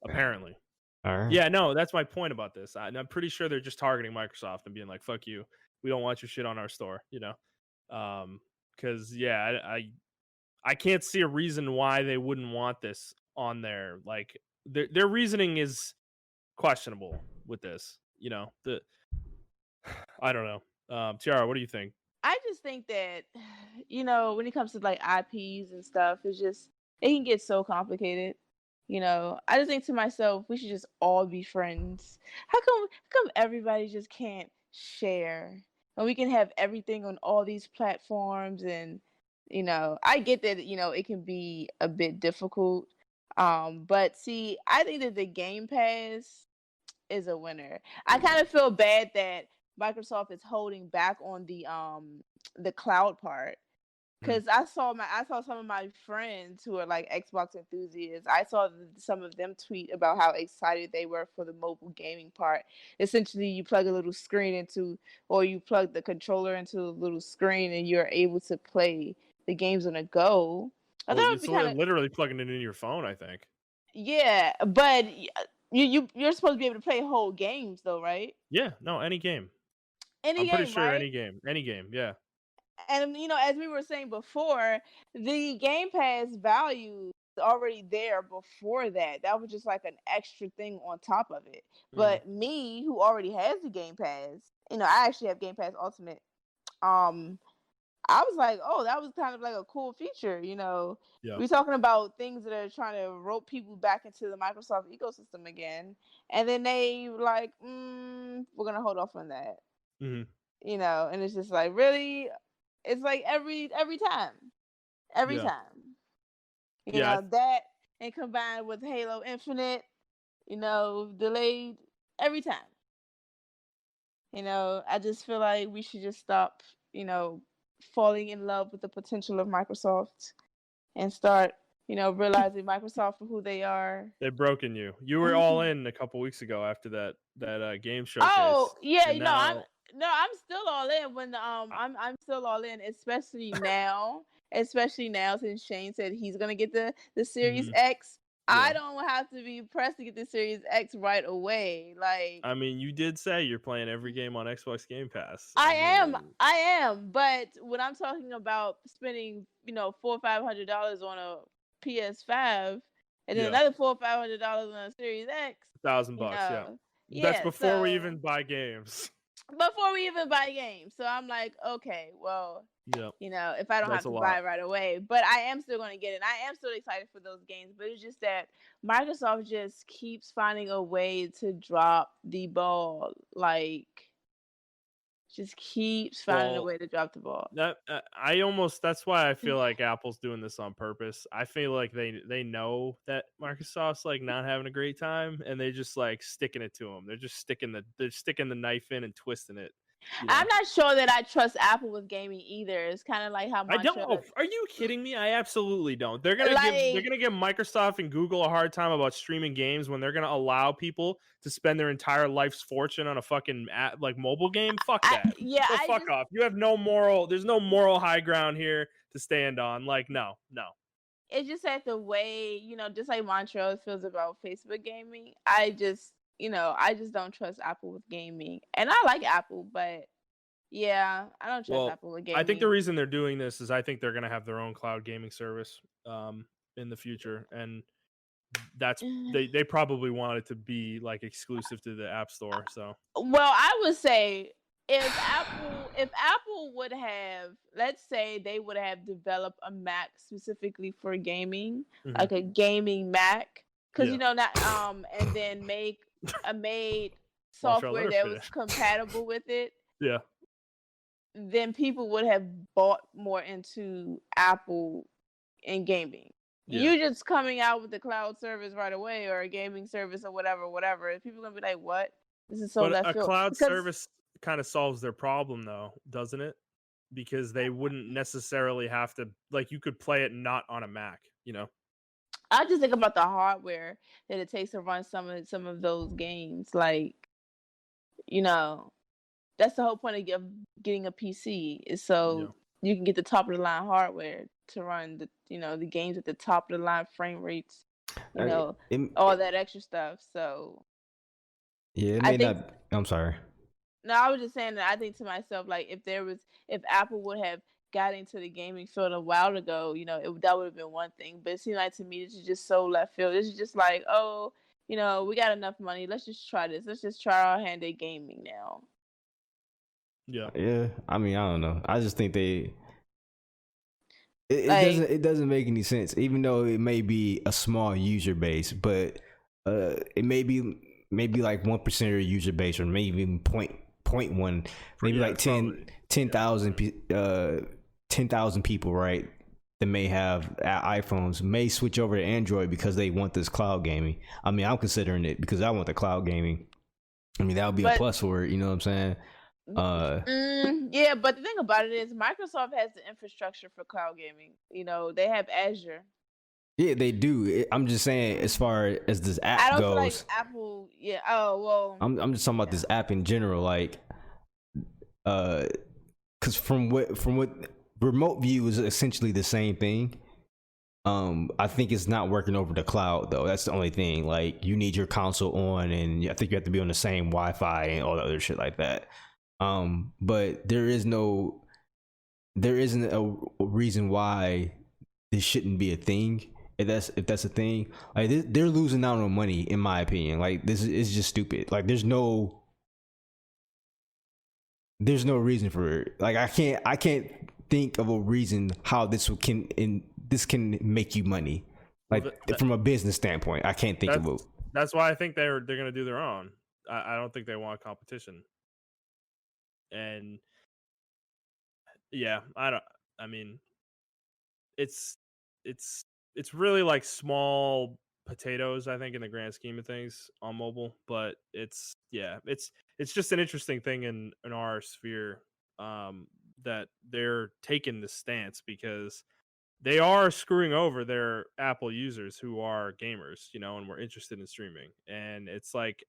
Apparently. All right. Yeah, no, that's my point about this. I'm pretty sure they're just targeting Microsoft and being like, "Fuck you, we don't want your shit on our store," you know. Because yeah, I can't see a reason why they wouldn't want this on there. Like their reasoning is questionable with this. You know, I don't know. Tiara, what do you think? I just think that, when it comes to like IPs and stuff, it can get so complicated. I just think to myself, we should just all be friends. How come everybody just can't share? And we can have everything on all these platforms, and I get that, it can be a bit difficult. But see, I think that the Game Pass is a winner. I kind of feel bad that Microsoft is holding back on the cloud part, because I saw some of my friends who are like Xbox enthusiasts. I saw some of them tweet about how excited they were for the mobile gaming part. Essentially, you plug a little screen into, or you plug the controller into a little screen, and you're able to play the games on a go. I thought it would be kind of literally plugging it into your phone, I think. Yeah, but you're supposed to be able to play whole games though, right? Yeah, no, any game. I'm pretty sure right? any game. Yeah. And as we were saying before, the Game Pass value is already there before that. That was just like an extra thing on top of it. But me, who already has the Game Pass, I actually have Game Pass Ultimate. I was like, oh, that was kind of like a cool feature. Yeah. We're talking about things that are trying to rope people back into the Microsoft ecosystem again, and then they like, we're gonna hold off on that. Mm-hmm. And it's just like, really, it's like every time, that, and combined with Halo Infinite, delayed every time. I just feel like we should just stop, falling in love with the potential of Microsoft and start, realizing Microsoft for who they are. They've broken you. You were all in a couple weeks ago after that game showcase. Oh yeah, now... I'm still all in when I'm still all in, especially now since Shane said he's gonna get the Series X. Yeah. I don't have to be pressed to get the Series X right away. Like, I mean, you did say you're playing every game on Xbox Game Pass. I am. But when I'm talking about spending, $400 or $500 on a PS5, and then another $400 or $500 on a Series X, $1,000, yeah. That's before we even buy games. Before we even buy games. So I'm like, okay, well, if I don't have to buy it right away, but I am still going to get it. I am still excited for those games, but it's just that Microsoft just keeps finding a way to drop the ball. Like, just keeps finding a way to drop the ball. That's why I feel like Apple's doing this on purpose. I feel like they know that Microsoft's like not having a great time, and they just like sticking it to them. They're just sticking the knife in and twisting it. I'm not sure that I trust Apple with gaming either. It's kind of like how I don't. Are you kidding me? I absolutely don't. They're gonna give Microsoft and Google a hard time about streaming games when they're gonna allow people to spend their entire life's fortune on a fucking mobile game. Fuck that. Fuck off. You have no moral. There's no moral high ground here to stand on. Like, no. It's just that the way, just like Montrell feels about Facebook gaming. I just don't trust Apple with gaming. And I like Apple, but yeah, I don't trust Apple with gaming. I think the reason they're doing this is I think they're going to have their own cloud gaming service in the future. And that's they probably want it to be like exclusive to the App Store. So, well, I would say if Apple would have, let's say they would have developed a Mac specifically for gaming, like a gaming Mac, because and then made software that was compatible with it. Yeah. Then people would have bought more into Apple and gaming. Yeah. You just coming out with the cloud service right away, or a gaming service, or whatever. People are gonna be like, "What? This is so left field." Cloud service kind of solves their problem, though, doesn't it? because they wouldn't necessarily have to, like, you could play it not on a Mac, you know? I just think about the hardware that it takes to run some of those games. Like, you know, that's the whole point of getting a PC is so you can get the top of the line hardware to run the games at the top of the line frame rates, all that extra stuff. So yeah, it may not. I'm sorry. No, I was just saying that I think to myself, like, if Apple would have got into the gaming field a while ago, that would have been one thing. But it seemed like to me this is just so left field. This is just like, oh, we got enough money. Let's just try this. Let's just try our hand at gaming now. Yeah. Yeah. I mean, I don't know. I just think it doesn't make any sense, even though it may be a small user base, but it may be like 1% of your user base, or maybe even 0.1, maybe like 10,000 people, right? That may have iPhones may switch over to Android because they want this cloud gaming. I mean, I'm considering it because I want the cloud gaming. I mean, that would be a plus for it. You know what I'm saying? Yeah, but the thing about it is Microsoft has the infrastructure for cloud gaming. They have Azure. Yeah, they do. I'm just saying, as far as this app goes, I don't feel like Apple. Yeah. Oh well. I'm just talking about this app in general, like, because from what remote view is essentially the same thing. I think it's not working over the cloud though. That's the only thing. Like, you need your console on, and I think you have to be on the same Wi-Fi and all the other shit like that. But there isn't a reason why this shouldn't be a thing. If that's a thing, like, they're losing out on money, in my opinion. Like, this is just stupid. Like, there's no reason for it. Like, I can't think of a reason how this can make you money. Like, from a business standpoint, I can't think of it. That's why I think they're gonna do their own. I don't think they want competition. And yeah, I mean, it's really like small potatoes, I think, in the grand scheme of things on mobile. But it's just an interesting thing in our sphere, that they're taking this stance because they are screwing over their Apple users who are gamers, and we're interested in streaming. And it's like,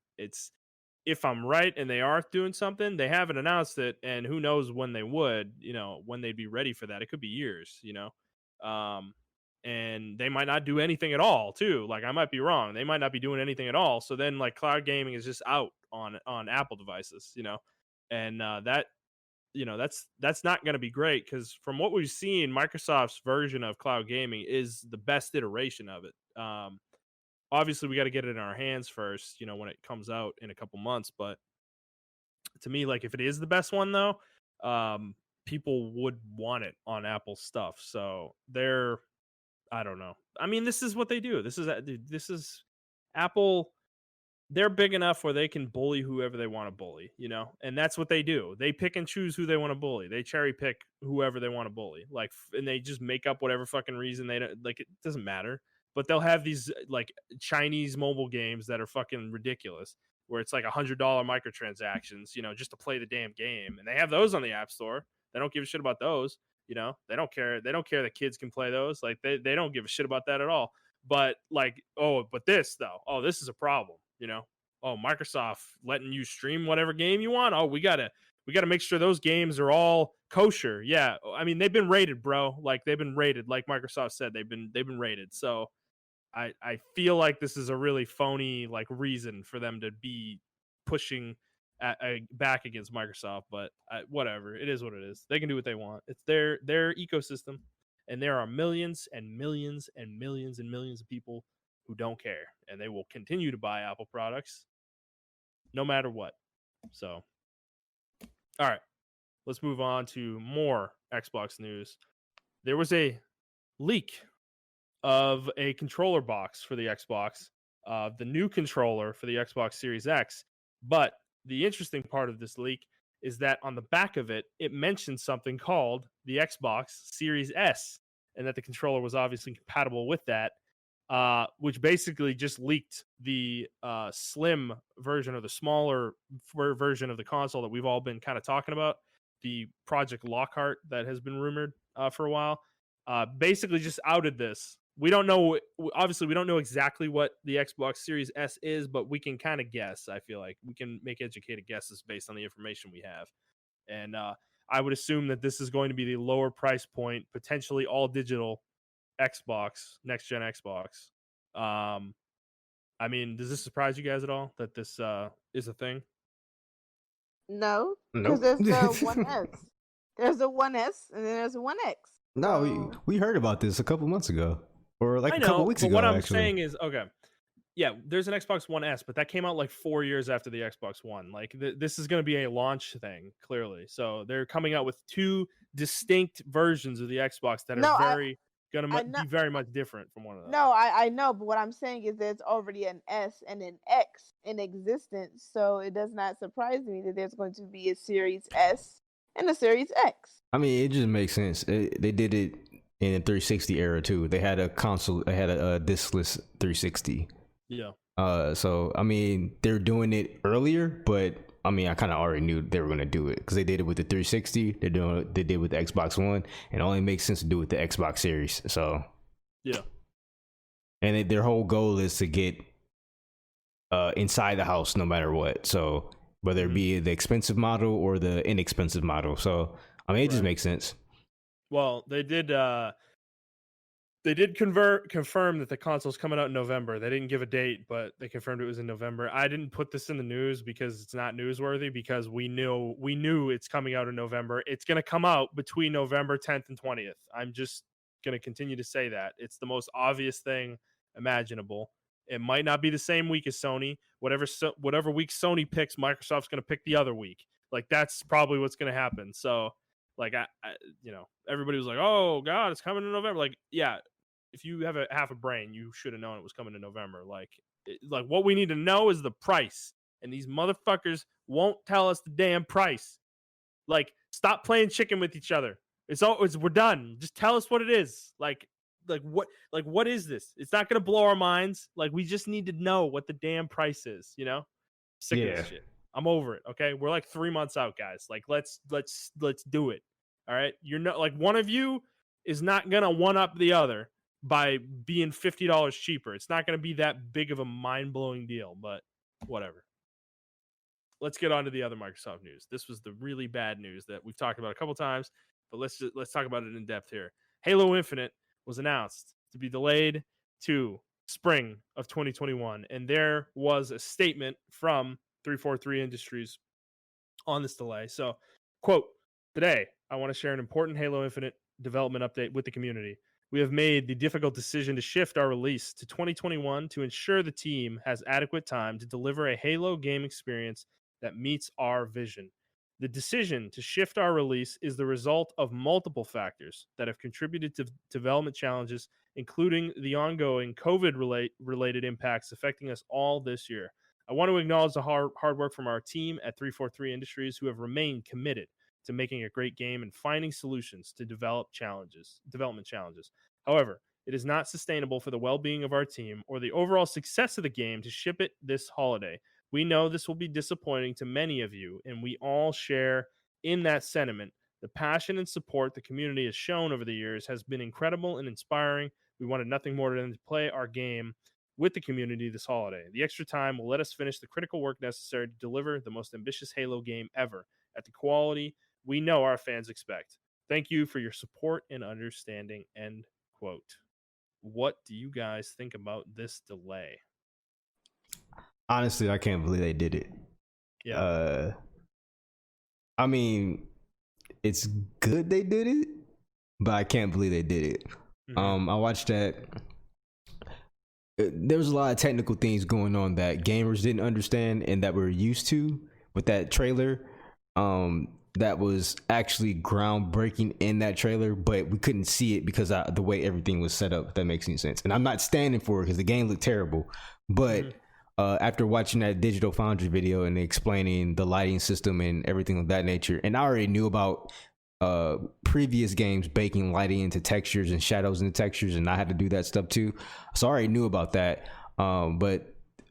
if I'm right and they are doing something, they haven't announced it, and who knows when they would, when they'd be ready for that. It could be years, and they might not do anything at all too. Like, I might be wrong. They might not be doing anything at all. So then, like, cloud gaming is just out on Apple devices, and that's not going to be great, because from what we've seen, Microsoft's version of cloud gaming is the best iteration of it. Obviously, we got to get it in our hands first, when it comes out in a couple months. But to me, like, if it is the best one, though, people would want it on Apple stuff. So I don't know. I mean, this is what they do. This is Apple. They're big enough where they can bully whoever they want to bully, and that's what they do. They pick and choose who they want to bully. They cherry pick whoever they want to bully, like, and they just make up whatever fucking reason they don't like. It doesn't matter. But they'll have these, like, Chinese mobile games that are fucking ridiculous, where it's like $100 microtransactions, just to play the damn game, and they have those on the App Store. They don't give a shit about those, They don't care. They don't care that kids can play those. Like, they don't give a shit about that at all. But, like, but this though, this is a problem, Microsoft letting you stream whatever game you want. We gotta make sure those games are all kosher. Yeah, I mean, they've been rated, bro. Like, they've been rated. Like Microsoft said, they've been rated. So I feel like this is a really phony, like, reason for them to be pushing back against Microsoft. But whatever, it is what it is. They can do what they want. It's their ecosystem, and there are millions and millions and millions and millions of people who don't care, and they will continue to buy Apple products no matter what. So, all right, let's move on to more Xbox news. There was a leak of a controller box for the Xbox, the new controller for the Xbox Series X. But the interesting part of this leak is that on the back of it, it mentioned something called the Xbox Series S, and that the controller was obviously compatible with that, which basically just leaked the slim version, or the smaller version of the console that we've all been kind of talking about. the Project Lockhart that has been rumored for a while, basically just outed this. We don't know. Obviously, we don't know exactly what the Xbox Series S is, but we can kind of guess. I feel like we can make educated guesses based on the information we have. And I would assume that this is going to be the lower price point, potentially all digital Xbox, next gen Xbox. I mean, does this surprise you guys at all that this is a thing? No, because Nope. there's the One S. There's a One S, and then there's a One X. No, So... we heard about this a couple months ago, or like I a know, couple weeks but ago. what I'm actually. saying is, okay, yeah, there's an Xbox One S, but that came out like 4 years after the Xbox One. Like this is going to be a launch thing, clearly. So they're coming out with two distinct versions of the Xbox that are be very much different from one another. No, I know, but what I'm saying is there's already an S and an X in existence, so it does not surprise me that there's going to be a Series S and a Series X. I mean, it just makes sense. They did it in the 360 era too. They had a console. They had a discless 360. Yeah. So I mean, they're doing it earlier, but I mean, I kind of already knew they were gonna do it because they did it with the 360. They did with the Xbox One, and it only makes sense to do it with the Xbox Series. So yeah, and their whole goal is to get inside the house no matter what. So whether it be the expensive model or the inexpensive model. So I mean, it just makes sense. Well, they did confirm that the console's coming out in November. They didn't give a date, but they confirmed it was in November. I didn't put this in the news because it's not newsworthy, because we knew it's coming out in November. It's going to come out between November 10th and 20th. I'm just going to continue to say that. It's the most obvious thing imaginable. It might not be the same week as Sony. Whatever week Sony picks, Microsoft's going to pick the other week. Like, that's probably what's going to happen. So, like, I everybody was like, "Oh God, it's coming in November." Like, yeah, if you have half a brain, you should have known it was coming in November. Like what we need to know is the price, and these motherfuckers won't tell us the damn price. Like, stop playing chicken with each other. We're done. Just tell us what it is. Like what is this? It's not gonna blow our minds. Like, we just need to know what the damn price is. Sick of this shit. I'm over it. Okay, we're like 3 months out, guys. Like, let's do it. All right, you're not like one of you is not gonna one up the other by being $50 cheaper. It's not gonna be that big of a mind blowing deal. But whatever. Let's get on to the other Microsoft news. This was the really bad news that we've talked about a couple times, but let's talk about it in depth here. Halo Infinite was announced to be delayed to spring of 2021, and there was a statement from 343 Industries on this delay. So, quote, "Today, I want to share an important Halo Infinite development update with the community. We have made the difficult decision to shift our release to 2021 to ensure the team has adequate time to deliver a Halo game experience that meets our vision. The decision to shift our release is the result of multiple factors that have contributed to development challenges, including the ongoing COVID-related impacts affecting us all this year. I want to acknowledge the hard work from our team at 343 Industries, who have remained committed to making a great game and finding solutions to development challenges. However, it is not sustainable for the well-being of our team or the overall success of the game to ship it this holiday. We know this will be disappointing to many of you, and we all share in that sentiment. The passion and support the community has shown over the years has been incredible and inspiring. We wanted nothing more than to play our game with the community this holiday. The extra time will let us finish the critical work necessary to deliver the most ambitious Halo game ever at the quality we know our fans expect. Thank you for your support and understanding," end quote. What do you guys think about this delay? Honestly, I can't believe they did it. Yeah. I mean, it's good they did it, but I can't believe they did it. Mm-hmm. I watched that. There was a lot of technical things going on that gamers didn't understand and that we're used to with that trailer. That was actually groundbreaking in that trailer, but we couldn't see it because the way everything was set up, if that makes any sense. And I'm not standing for it because the game looked terrible. But after watching that Digital Foundry video and explaining the lighting system and everything of that nature, and I already knew about previous games baking lighting into textures and shadows into textures, and I had to do that stuff too. So I already knew about that.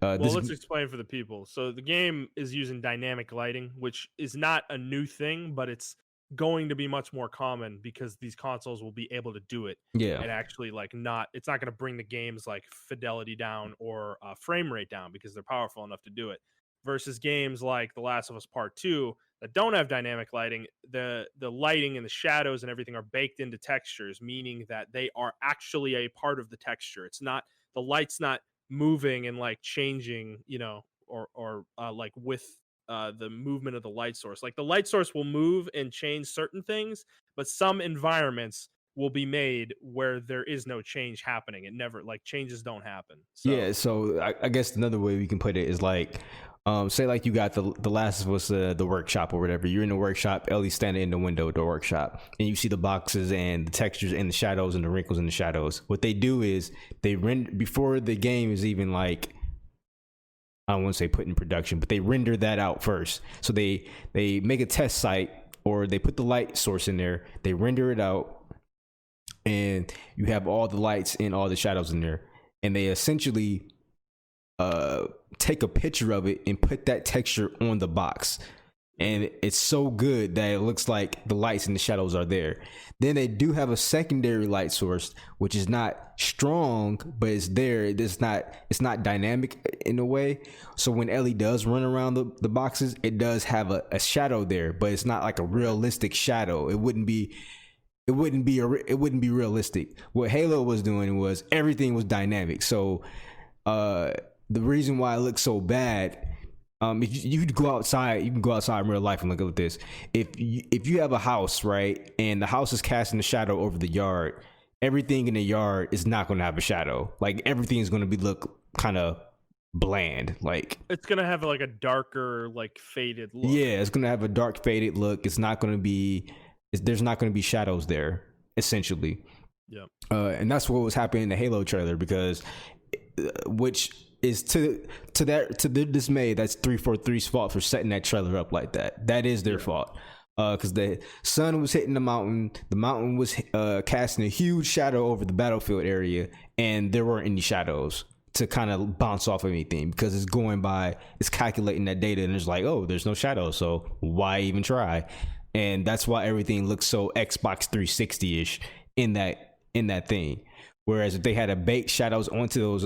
Let's explain for the people. So the game is using dynamic lighting, which is not a new thing, but it's going to be much more common because these consoles will be able to do it. Yeah. And actually it's not going to bring the game's like fidelity down or frame rate down because they're powerful enough to do it, versus games like The Last of Us Part 2 that don't have dynamic lighting. The lighting and the shadows and everything are baked into textures, meaning that they are actually a part of the texture. It's not, the light's not moving and like changing, or like with the movement of the light source. Like the light source will move and change certain things, but some environments will be made where there is no change happening. It never, like, changes don't happen. So I guess another way we can put it is like, say like you got the Last of Us, the workshop or whatever. You're in the workshop, Ellie's standing in the window of the workshop, and you see the boxes and the textures and the shadows and the wrinkles in the shadows. What they do is they render before the game is even like, I don't want to say put in production, but they render that out first. So they make a test site, or they put the light source in there, they render it out, and you have all the lights and all the shadows in there, and they essentially take a picture of it and put that texture on the box, and it's so good that it looks like the lights and the shadows are there. Then they do have a secondary light source, which is not strong, but it's there. It's not dynamic in a way. So when Ellie does run around the boxes, it does have a shadow there, but it's not like a realistic shadow. It wouldn't be realistic. What Halo was doing was everything was dynamic. So the reason why it looks so bad, if you could go outside, you can go outside in real life and look at this. If you have a house, right, and the house is casting a shadow over the yard, everything in the yard is not going to have a shadow. Like everything is going to look kind of bland. Like it's going to have like a darker, like faded look. Yeah, it's going to have a dark faded look. It's not going to be. There's not going to be shadows there, essentially. Yeah. And that's what was happening in the Halo trailer, because which is to their dismay, that's 343's fault for setting that trailer up like that. That is their fault. Because the sun was hitting the mountain was casting a huge shadow over the battlefield area, and there weren't any shadows to kind of bounce off of anything, because it's calculating that data, and it's like, oh, there's no shadows, so why even try? And that's why everything looks so Xbox 360-ish in that thing. Whereas if they had to bake shadows onto those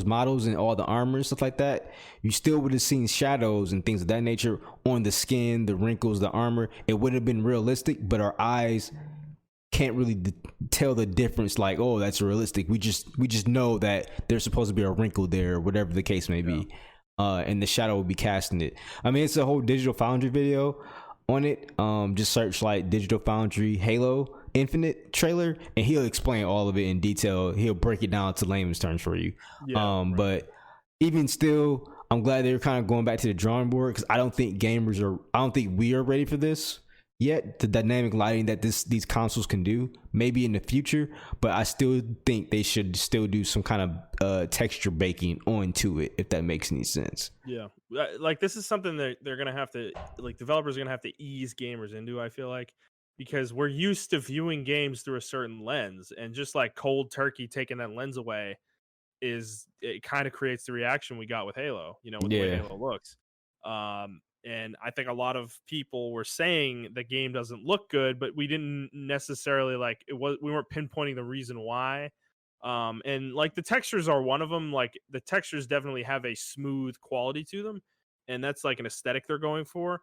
models and all the armor and stuff like that, you still would have seen shadows and things of that nature on the skin, the wrinkles, the armor. It would have been realistic, but our eyes can't really tell the difference. Like, oh, that's realistic. We just know that there's supposed to be a wrinkle there, or whatever the case may be. And the shadow will be casting it. I mean, it's a whole Digital Foundry video on it. Just search like Digital Foundry Halo Infinite trailer, and he'll explain all of it in detail. He'll break it down to layman's terms for you. Right. But even still, I'm glad they're kind of going back to the drawing board, because I don't think we are ready for this yet, the dynamic lighting that these consoles can do. Maybe in the future, but I still think they should still do some kind of texture baking onto it, if that makes any sense. Yeah, like this is something that they're gonna have to, like, developers are gonna have to ease gamers into, I feel like, because we're used to viewing games through a certain lens, and just like cold turkey taking that lens away it kind of creates the reaction we got with Halo, with the way Halo looks. And I think a lot of people were saying the game doesn't look good, but we didn't necessarily we weren't pinpointing the reason why. And like the textures are one of them. Like the textures definitely have a smooth quality to them, and that's like an aesthetic they're going for.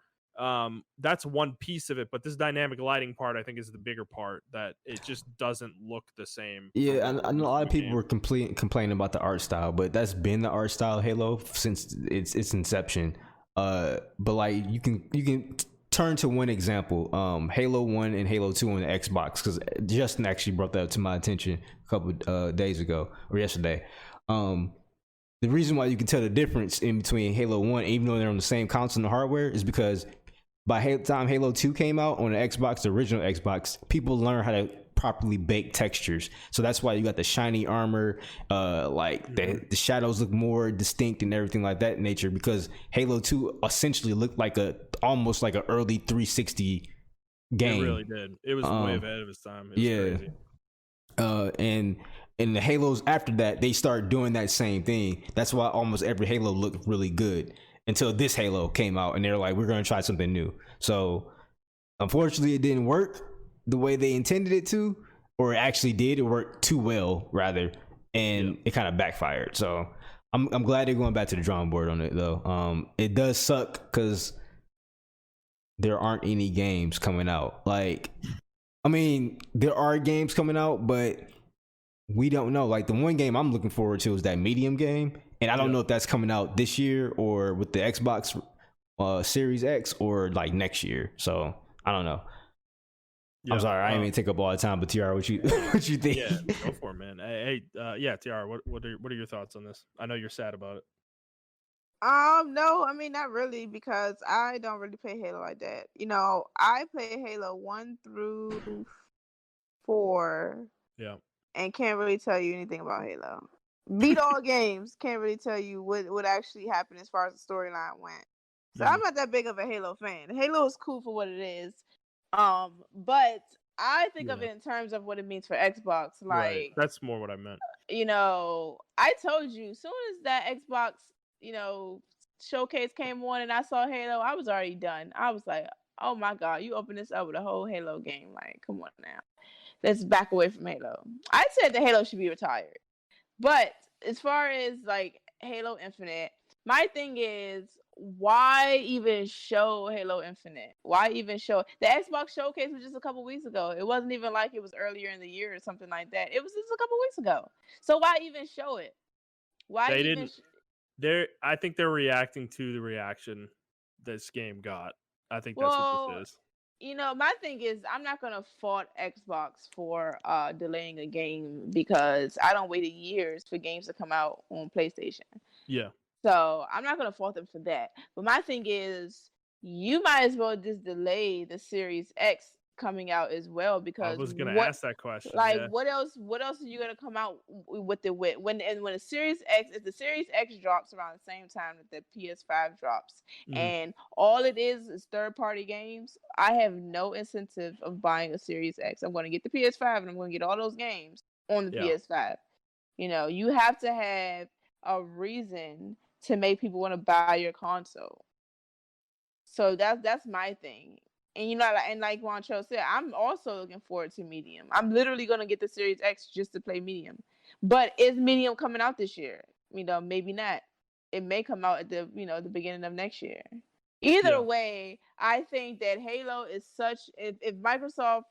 That's one piece of it, but this dynamic lighting part, I think, is the bigger part, that it just doesn't look the same. Yeah, I know a lot of people were complaining about the art style, but that's been the art style of Halo since its inception. But like you can turn to one example, Halo 1 and Halo 2 on the Xbox, because Justin actually brought that to my attention a couple days ago or yesterday. The reason why you can tell the difference in between Halo 1, even though they're on the same console and the hardware, is because by the time Halo 2 came out on the Xbox, the original Xbox, people learned how to properly bake textures. So that's why you got the shiny armor, the shadows look more distinct and everything like that in nature, because Halo 2 essentially looked almost like an early 360 game. It really did. It was way ahead of its time. It was crazy. And the Halos after that, they start doing that same thing. That's why almost every Halo looked really good until this Halo came out, and they're like, we're going to try something new. So Unfortunately, it didn't work the way they intended it to, or it actually did. It worked too well, rather, and it kind of backfired. So I'm glad they're going back to the drawing board on it, though. It does suck because there aren't any games coming out. Like, I mean, there are games coming out, but we don't know. Like, the one game I'm looking forward to is that Medium game, and I don't know if that's coming out this year or with the Xbox Series X or like next year. So I don't know. Yeah, I'm sorry, I didn't even take up all the time, but Tiara, what you think? Yeah, go for it, man. Hey, Tiara, what are your thoughts on this? I know you're sad about it. No, I mean not really, because I don't really play Halo like that. You know, I play Halo 1 through 4. Yeah. And can't really tell you anything about Halo. Beat all games, can't really tell you what actually happened as far as the storyline went. So I'm not that big of a Halo fan. Halo is cool for what it is. But I think of it in terms of what it means for Xbox. Like, right. That's more what I meant. You know, I told you, soon as that Xbox, you know, showcase came on and I saw Halo, I was already done. I was like, oh my God, you open this up with a whole Halo game. Like, come on now. Let's back away from Halo. I said the Halo should be retired. But as far as like Halo Infinite, my thing is, why even show Halo Infinite? Why even show the Xbox showcase was just a couple weeks ago. It wasn't even like it was earlier in the year or something like that. It was just a couple weeks ago. So why even show it? Why they even didn't I think they're reacting to the reaction this game got. I think that's what this is. You know, my thing is, I'm not gonna fault Xbox for delaying a game, because I don't wait years for games to come out on PlayStation. Yeah. So I'm not gonna fault them for that. But my thing is, you might as well just delay the Series X coming out as well, because I was gonna ask that question. Like, what else are you gonna come out with it with when the Series X, if the Series X drops around the same time that the PS5 drops, and all it is third-party games, I have no incentive of buying a Series X. I'm gonna get the PS5 and I'm gonna get all those games on the PS5. You know, you have to have a reason to make people want to buy your console. So that's my thing. And you know, and like Montrell said, I'm also looking forward to Medium. I'm literally gonna get the Series X just to play Medium. But is Medium coming out this year? You know, maybe not. It may come out at the the beginning of next year. Either way, I think that Halo is such. If Microsoft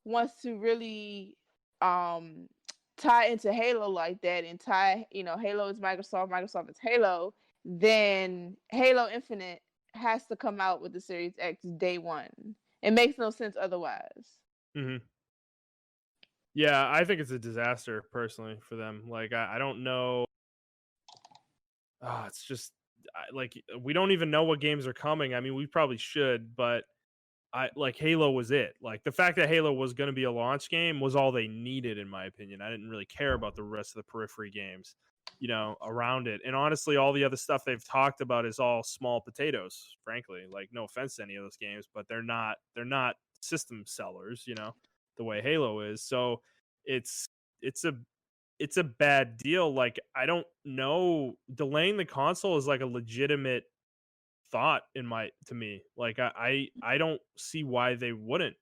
wants to really tie into Halo like that, and tie Halo is Microsoft, Microsoft is Halo, then Halo Infinite has to come out with the Series X day one. It makes no sense otherwise. Yeah, I think it's a disaster personally for them. Like, I don't know. It's just like, we don't even know what games are coming. I mean, we probably should, but Halo was it. Like, the fact that Halo was going to be a launch game was all they needed, in my opinion. I didn't really care about the rest of the periphery games around it. And honestly, all the other stuff they've talked about is all small potatoes, frankly. Like, no offense to any of those games, but they're not system sellers, the way Halo is. So it's a bad deal. Like, I don't know, delaying the console is like a legitimate thought to me. Like, I don't see why they wouldn't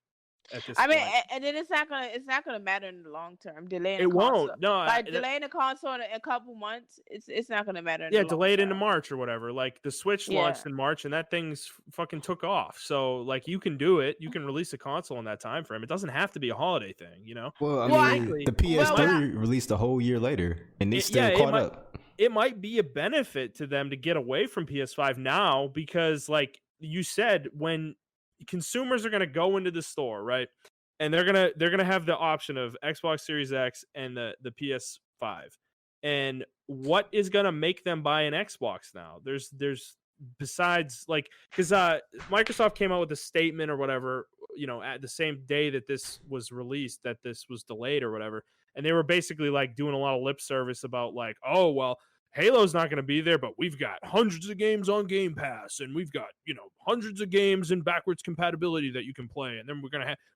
at this point. And then it's not gonna matter in the long term. Delaying it won't. No, delaying the console in a couple months, it's not gonna matter. Delay it into March or whatever. Like, the Switch launched in March, and that thing's fucking took off. So, like, you can do it. You can release a console in that time frame. It doesn't have to be a holiday thing, Well, I mean, the PS3 released a whole year later, and they still caught up. It might be a benefit to them to get away from PS5 now, because, like you said, when consumers are going to go into the store, right, and they're gonna have the option of Xbox Series X and the PS5, and what is going to make them buy an Xbox now? There's besides, like, because Microsoft came out with a statement or whatever, at the same day that this was released, that this was delayed or whatever, and they were basically like doing a lot of lip service about, like, oh well, Halo's not going to be there, but we've got hundreds of games on Game Pass, and we've got, hundreds of games in backwards compatibility that you can play. And then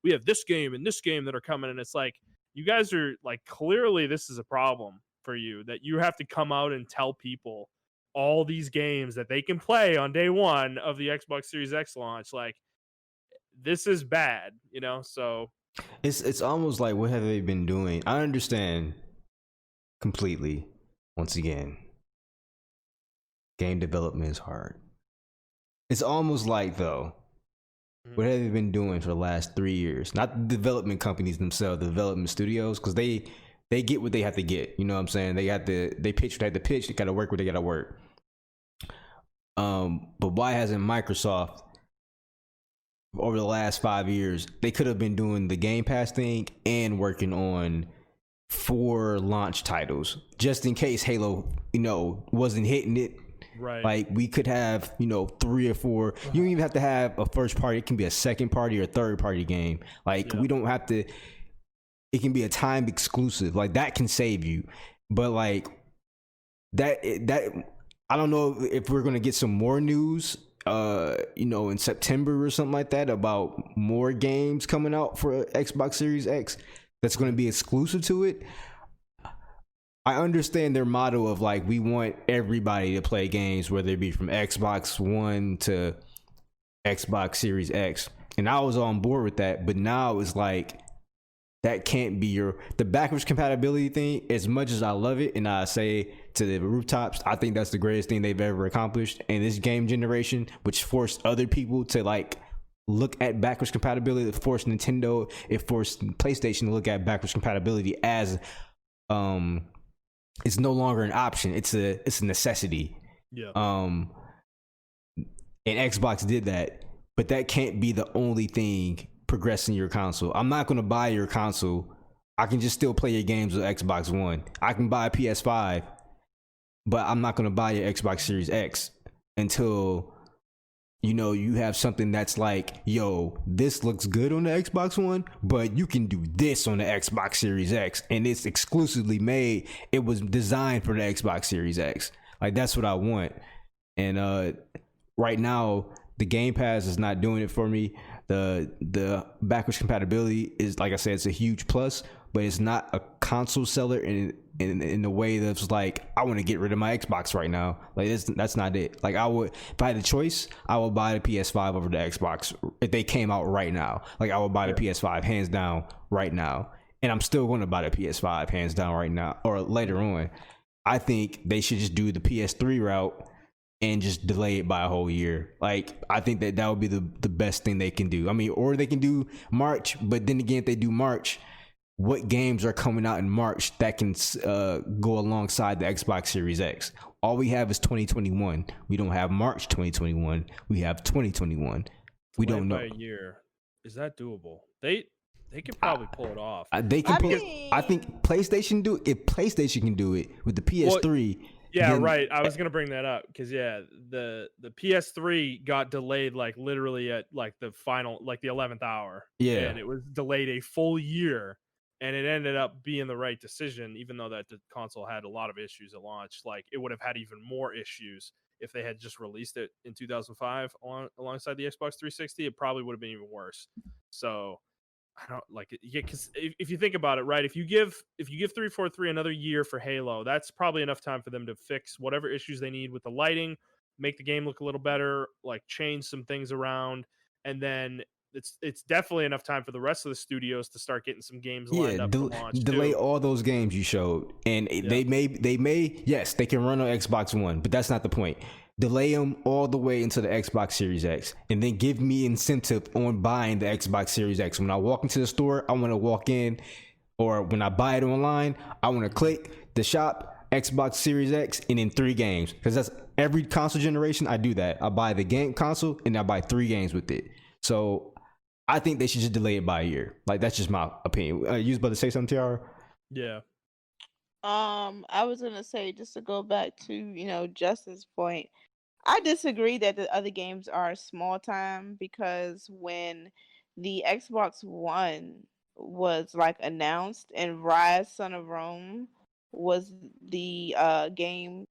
we have this game and this game that are coming. And it's like, you guys are like, clearly this is a problem for you, that you have to come out and tell people all these games that they can play on day one of the Xbox Series X launch. Like, this is bad, so It's almost like, what have they been doing? I understand completely. Once again, game development is hard. It's almost like, though, what have they been doing for the last 3 years? Not the development companies themselves, the development studios, because they get what they have to get. You know what I'm saying? They pitch what they have to pitch. They got to work what they got to work. But why hasn't Microsoft, over the last 5 years, they could have been doing the Game Pass thing and working on 4 launch titles just in case Halo, wasn't hitting it. right. Like, we could have, 3 or 4. You don't even have to have a first party. It can be a second party or third party game. Like, we don't have to. It can be a timed exclusive. Like, that can save you. But like that I don't know if we're gonna get some more news, in September or something like that, about more games coming out for Xbox Series X that's gonna be exclusive to it. I understand their motto of like, we want everybody to play games, whether it be from Xbox One to Xbox Series X, and I was on board with that. But now it's like, that can't be the backwards compatibility thing. As much as I love it, and I say to the rooftops, I think that's the greatest thing they've ever accomplished in this game generation, which forced other people to like look at backwards compatibility. It forced Nintendo, it forced PlayStation to look at backwards compatibility as it's no longer an option. It's a necessity. Yeah. And Xbox did that, but that can't be the only thing progressing your console. I'm not going to buy your console. I can just still play your games with Xbox One. I can buy a PS5, but I'm not going to buy your Xbox Series X until you have something that's like, yo, this looks good on the Xbox One, but you can do this on the Xbox Series X, and it's exclusively made. It was designed for the Xbox Series X. Like, that's what I want. And right now, the Game Pass is not doing it for me. The backwards compatibility is, like I said, it's a huge plus, but it's not a console seller in the way that's like, I want to get rid of my Xbox right now. Like, that's not it. Like, if I had a choice, I would buy the PS5 over the Xbox if they came out right now. Like, I would buy the PS5 hands down right now, and I'm still going to buy the PS5 hands down right now or later on. I think they should just do the PS3 route and just delay it by a whole year. Like, I think that would be the best thing they can do. I mean, or they can do March, but then again, if they do March, what games are coming out in March that can go alongside the Xbox Series X? All we have is 2021. We don't have March 2021. We have 2021. We don't know. By a year. Is that doable? They could probably pull it off. They can. I think PlayStation do it. If PlayStation can do it with the PS3. Well, yeah, right. I was gonna bring that up because the PS3 got delayed like literally at like the final, like the 11th hour. Yeah, and it was delayed a full year, and it ended up being the right decision, even though that the console had a lot of issues at launch. Like, it would have had even more issues if they had just released it in 2005 alongside the Xbox 360. It probably would have been even worse. So I don't like it. Yeah, because if you think about it, right? If you give 343 another year for Halo, that's probably enough time for them to fix whatever issues they need with the lighting, make the game look a little better, like change some things around, and then it's definitely enough time for the rest of the studios to start getting some games lined up for launch. Delay all those games you showed, and they may yes, they can run on Xbox One, but that's not the point. Delay them all the way into the Xbox Series X, and then give me incentive on buying the Xbox Series X. When I walk into the store, I want to walk in, or when I buy it online, I want to click the shop Xbox Series X and then 3 games, because that's every console generation. I do that. I buy the game console and I buy 3 games with it. So I think they should just delay it by a year. Like, that's just my opinion. You was about to say something, Tiara? Yeah. I was gonna say, just to go back to Justin's point, I disagree that the other games are small time, because when the Xbox One was like announced and Rise Son of Rome was the game,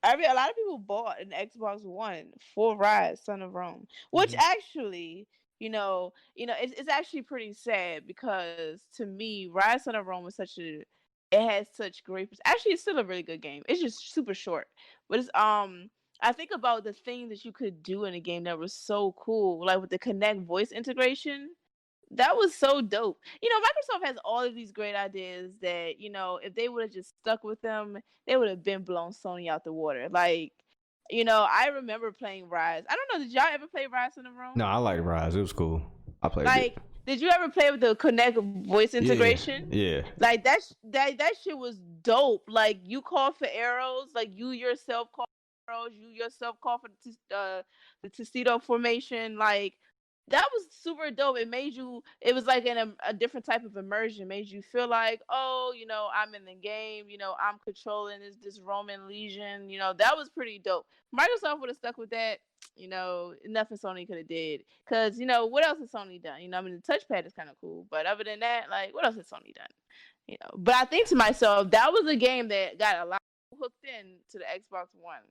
a lot of people bought an Xbox One for Rise Son of Rome, which actually, it's actually pretty sad, because to me, Rise Son of Rome was it has such great. Actually, it's still a really good game. It's just super short, but I think about the thing that you could do in a game that was so cool, like with the Connect voice integration. That was so dope. Microsoft has all of these great ideas that, if they would have just stuck with them, they would have been blown Sony out the water. Like, I remember playing Rise. I don't know, did y'all ever play Rise in the No, room? I like Rise. It was cool. I played it. Like, did you ever play with the Connect voice integration? Yeah. Like that shit was dope. Like you call for arrows, like you yourself call for arrows, you yourself call for the tuxedo formation. Like that was super dope. It was like in a different type of immersion. It made you feel like, oh, I'm in the game. I'm controlling this Roman legion. That was pretty dope. Microsoft would have stuck with that. Nothing Sony could have did. Cause what else has Sony done? The touchpad is kind of cool, but other than that, like, what else has Sony done? But I think to myself, that was a game that got a lot hooked in to the Xbox One.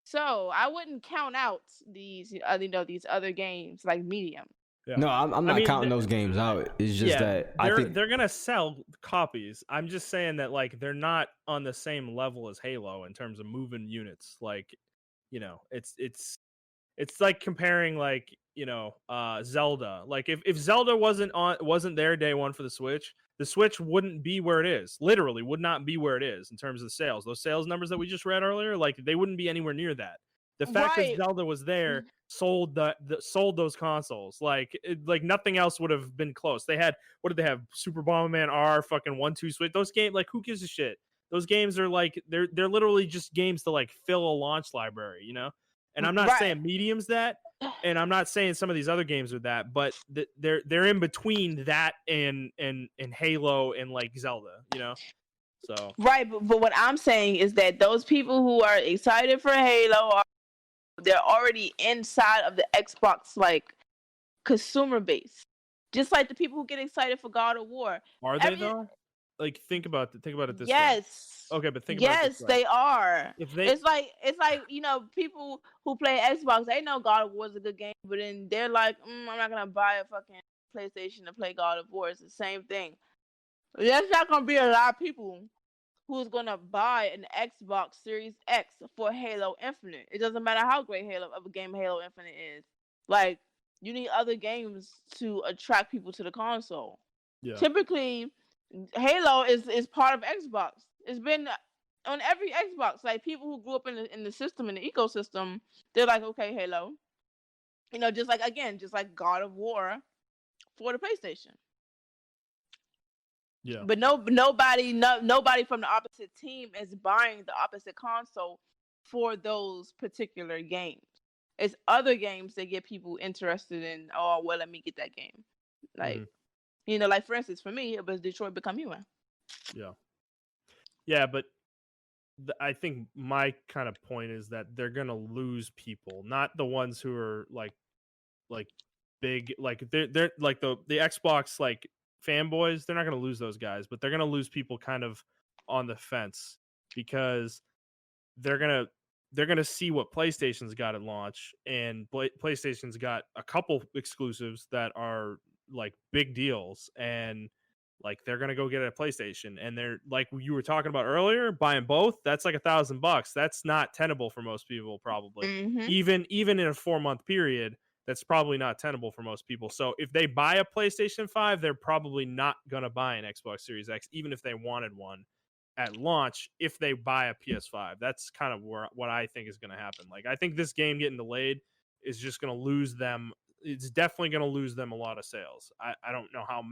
So I wouldn't count out these other games like Medium. Yeah. No, I'm not counting those games out. It's just that I think they're gonna sell copies. I'm just saying that like they're not on the same level as Halo in terms of moving units. Like, it's like comparing like Zelda. Like if Zelda wasn't there day one for the Switch wouldn't be where it is. Literally would not be where it is in terms of sales. Those sales numbers that we just read earlier, like they wouldn't be anywhere near that. The fact that Zelda was there sold sold those consoles. Like nothing else would have been close. They had, what did they have? Super Bomberman R, fucking 1-2 Switch. Those games, like, who gives a shit? Those games are like they're literally just games to like fill a launch library, And I'm not saying Medium's that, and I'm not saying some of these other games are that, but they're in between that and Halo and like Zelda, So right, but what I'm saying is that those people who are excited for Halo they're already inside of the Xbox like consumer base, just like the people who get excited for God of War. Are they though? Like think about it this way. Yes. Okay, but think about it this way. Yes, they are. It's like people who play Xbox, they know God of War is a good game, but then they're like, I'm not gonna buy a fucking PlayStation to play God of War. It's the same thing. There's not gonna be a lot of people who's gonna buy an Xbox Series X for Halo Infinite. It doesn't matter how great of a game Halo Infinite is. Like, you need other games to attract people to the console. Yeah. Typically, Halo is part of Xbox. It's been on every Xbox. Like, people who grew up in the system, in the ecosystem, they're like, okay, Halo. Just like God of War for the PlayStation. Yeah. But nobody from the opposite team is buying the opposite console for those particular games. It's other games that get people interested in. Oh, well, let me get that game. Like, like for instance, for me, it was Detroit Become Human. Yeah. Yeah, but I think my kind of point is that they're gonna lose people, not the ones who are like big, like they're like the Xbox like fanboys. They're not going to lose those guys, but they're going to lose people kind of on the fence because they're going to see what PlayStation's got at launch, and PlayStation's got a couple exclusives that are like big deals, and like they're going to go get a PlayStation, and they're like you were talking about earlier, buying both, that's like $1,000. That's not tenable for most people, probably. Even in a 4-month period, that's probably not tenable for most people. So if they buy a PlayStation 5, they're probably not going to buy an Xbox Series X, even if they wanted one at launch. If they buy a PS5, that's kind of what I think is going to happen. Like, I think this game getting delayed is just going to lose them. It's definitely going to lose them a lot of sales. I don't know how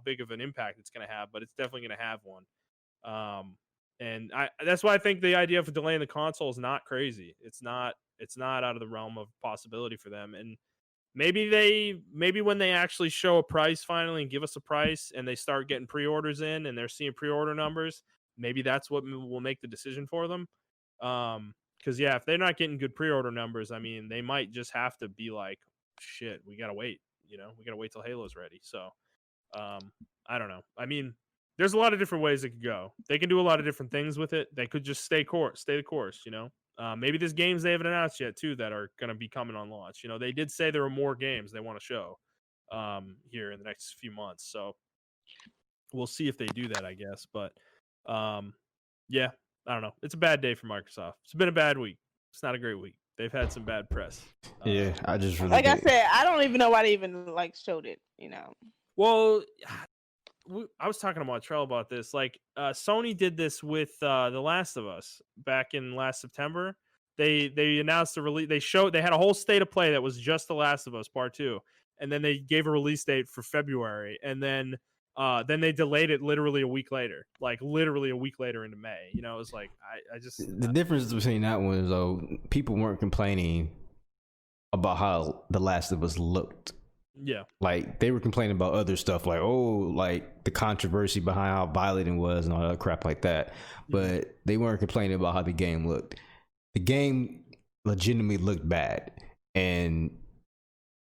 big of an impact it's going to have, but it's definitely going to have one. And that's why I think the idea of delaying the console is not crazy. It's not out of the realm of possibility for them. And maybe when they actually show a price finally and give us a price, and they start getting pre-orders in and they're seeing pre-order numbers, maybe that's what will make the decision for them. Because if they're not getting good pre-order numbers, I mean, they might just have to be like, shit, we gotta wait. We gotta wait till Halo's ready. So I don't know. I mean, there's a lot of different ways it could go. They can do a lot of different things with it. They could just stay the course. Maybe there's games they haven't announced yet too that are going to be coming on launch. They did say there are more games they want to show here in the next few months. So we'll see if they do that, I guess. But yeah, I don't know. It's a bad day for Microsoft. It's been a bad week. It's not a great week. They've had some bad press. Yeah, I just really like I said, I don't even know why they even like showed it. Well, I was talking to Montrell about this. Like, Sony did this with The Last of Us back in last September. They announced the release. They had a whole state of play that was just The Last of Us Part 2, and then they gave a release date for February, and then they delayed it literally a week later, like literally a week later into May. It was like I just the difference between that one is though people weren't complaining about how The Last of Us looked. Yeah, like they were complaining about other stuff, like like the controversy behind how violent it was and all that crap like that. But they weren't complaining about how the game looked. The game legitimately looked bad, and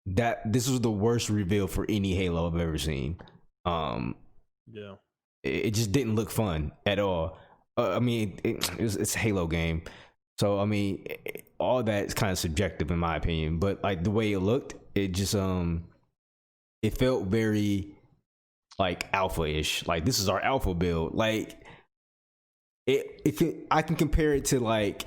this was the worst reveal for any Halo I've ever seen. Yeah, it just didn't look fun at all. I mean, it's a Halo game, so I mean, all that is kind of subjective in my opinion. But like the way it looked, it just it felt very like alpha-ish. Like this is our alpha build. Like I can compare it to like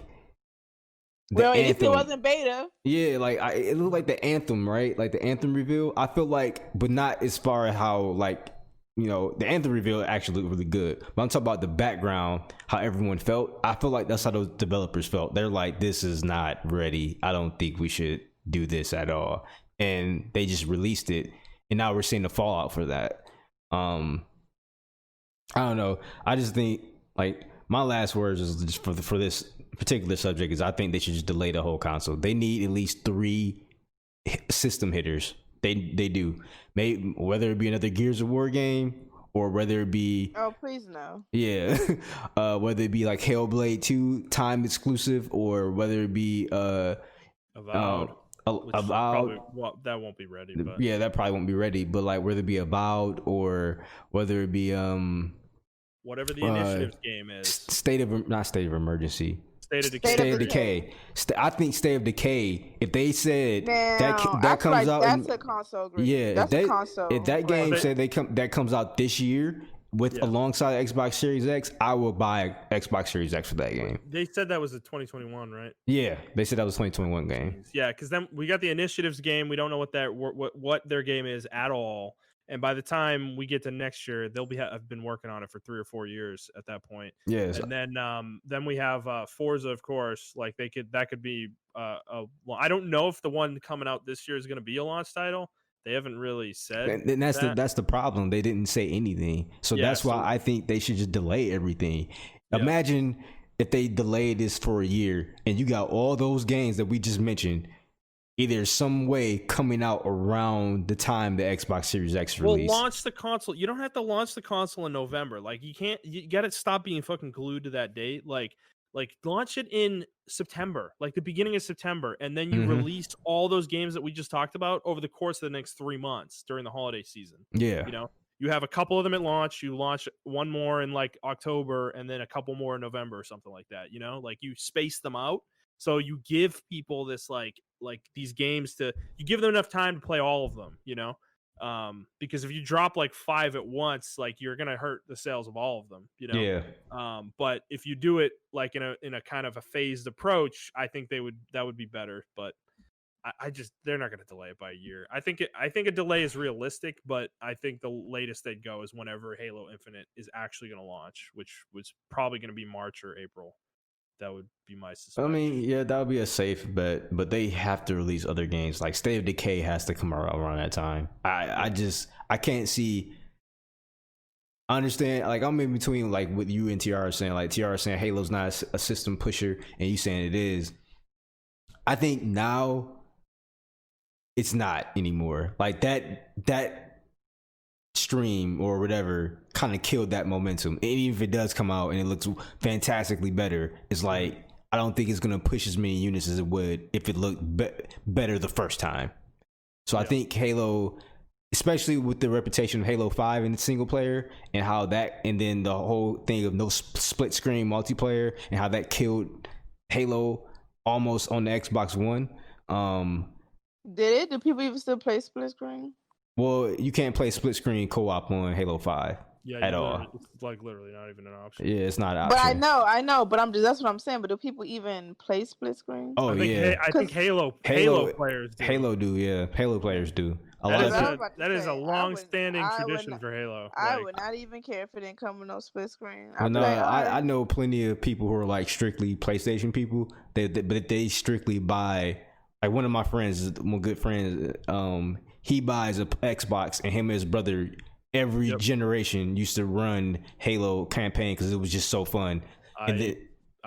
Well, at least it wasn't beta. Yeah, like it looked like the Anthem, right? Like the Anthem reveal. I feel like, but not as far as how like the Anthem reveal actually looked really good. But I'm talking about the background, how everyone felt. I feel like that's how those developers felt. They're like, this is not ready. I don't think we should do this at all. And they just released it, and now we're seeing the fallout for that. I don't know. I just think like my last words is just for this particular subject is I think they should just delay the whole console. They need at least 3 system hitters. They do. Maybe whether it be another Gears of War game or whether it be please no. Yeah. Whether it be like Hellblade 2 time exclusive or whether it be Avowed. Avowed. That won't be ready. But. Yeah, that probably won't be ready. But like whether it be Avowed or whether it be whatever the initiatives game is. Not State of Emergency. State of Decay. State of Decay. I think State of Decay. If they said that comes like out, that's a console. Yeah, a console. If that game said that comes out this year with alongside Xbox Series X, I will buy Xbox Series X for that game. They said that was a 2021, right? Yeah, they said that was 2021 game. Yeah, because then we got the initiatives game. We don't know what their game is at all. And by the time we get to next year, they'll have been working on it for 3 or 4 years at that point. Yes. And then we have Forza, of course. Like that could be I don't know if the one coming out this year is going to be a launch title. They haven't really said. And that's the problem. They didn't say anything. So that's why I think they should just delay everything. Yeah. Imagine if they delayed this for a year and you got all those games that we just mentioned. Either some way coming out around the time the Xbox Series X release. Well, launch the console. You don't have to launch the console in November. Like you got to stop being fucking glued to that date. Like launch it in September, like the beginning of September, and then you release all those games that we just talked about over the course of the next 3 months during the holiday season. Yeah. You have a couple of them at launch. You launch one more in like October, and then a couple more in November or something like that. Like you space them out. So you give people this like these games you give them enough time to play all of them, because if you drop like 5 at once, like you're gonna hurt the sales of all of them, Yeah. But if you do it like in a kind of a phased approach, I think that would be better. But they're not gonna delay it by a year. I think a delay is realistic, but I think the latest they'd go is whenever Halo Infinite is actually gonna launch, which was probably gonna be March or April. That would be my suspicion. I mean, yeah, that would be a safe bet, but they have to release other games. Like State of Decay has to come around that time. I can't see. I understand. Like I'm in between, like what you and Tiara saying. Like Tiara saying Halo's not a system pusher, and you saying it is. I think now it's not anymore. Like that stream or whatever kind of killed that momentum. And even if it does come out and it looks fantastically better, it's like I don't think it's going to push as many units as it would if it looked better the first time. So I think Halo, especially with the reputation of Halo 5 in the single player and how that, and then the whole thing of no split screen multiplayer and how that killed Halo almost on the Xbox One. Did it? Do people even still play split screen? Well, you can't play split screen co-op on Halo 5. Yeah, at all. it's like literally not even an option. Yeah, it's not an But option. I know, but that's what I'm saying. But do people even play split screen? Oh, I think Halo players do. Halo do, yeah. Halo players do. That is a long-standing tradition for Halo. I would not even care if it didn't come with no split screen. Well, no, I know plenty of people who are like strictly PlayStation people. But they strictly buy. Like one of my friends, one good friends, he buys a Xbox, and him and his brother every generation used to run Halo campaign because it was just so fun. I did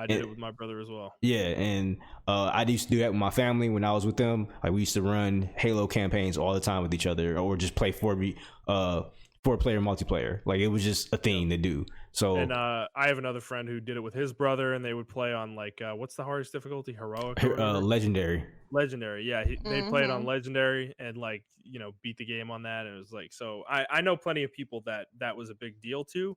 it with my brother as well. Yeah, and I used to do that with my family when I was with them. Like we used to run Halo campaigns all the time with each other, or just play four-player multiplayer. Like it was just a thing to do. So, and I have another friend who did it with his brother, and they would play on like what's the hardest difficulty? Heroic? Legendary. Legendary, yeah. They played on Legendary and like beat the game on that, and it was like so. I know plenty of people that was a big deal to.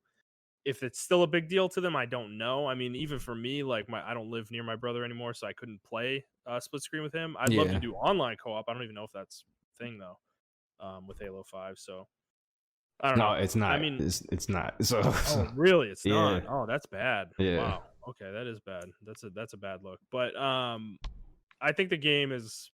If it's still a big deal to them, I don't know. I mean, even for me, like I don't live near my brother anymore, so I couldn't play split screen with him. I'd love to do online co-op. I don't even know if that's a thing though, with Halo 5. So I don't know. No, it's not. I mean, it's not. So really, it's not. Oh, that's bad. Yeah. Wow. Okay, that is bad. That's a bad look. But I think the game is.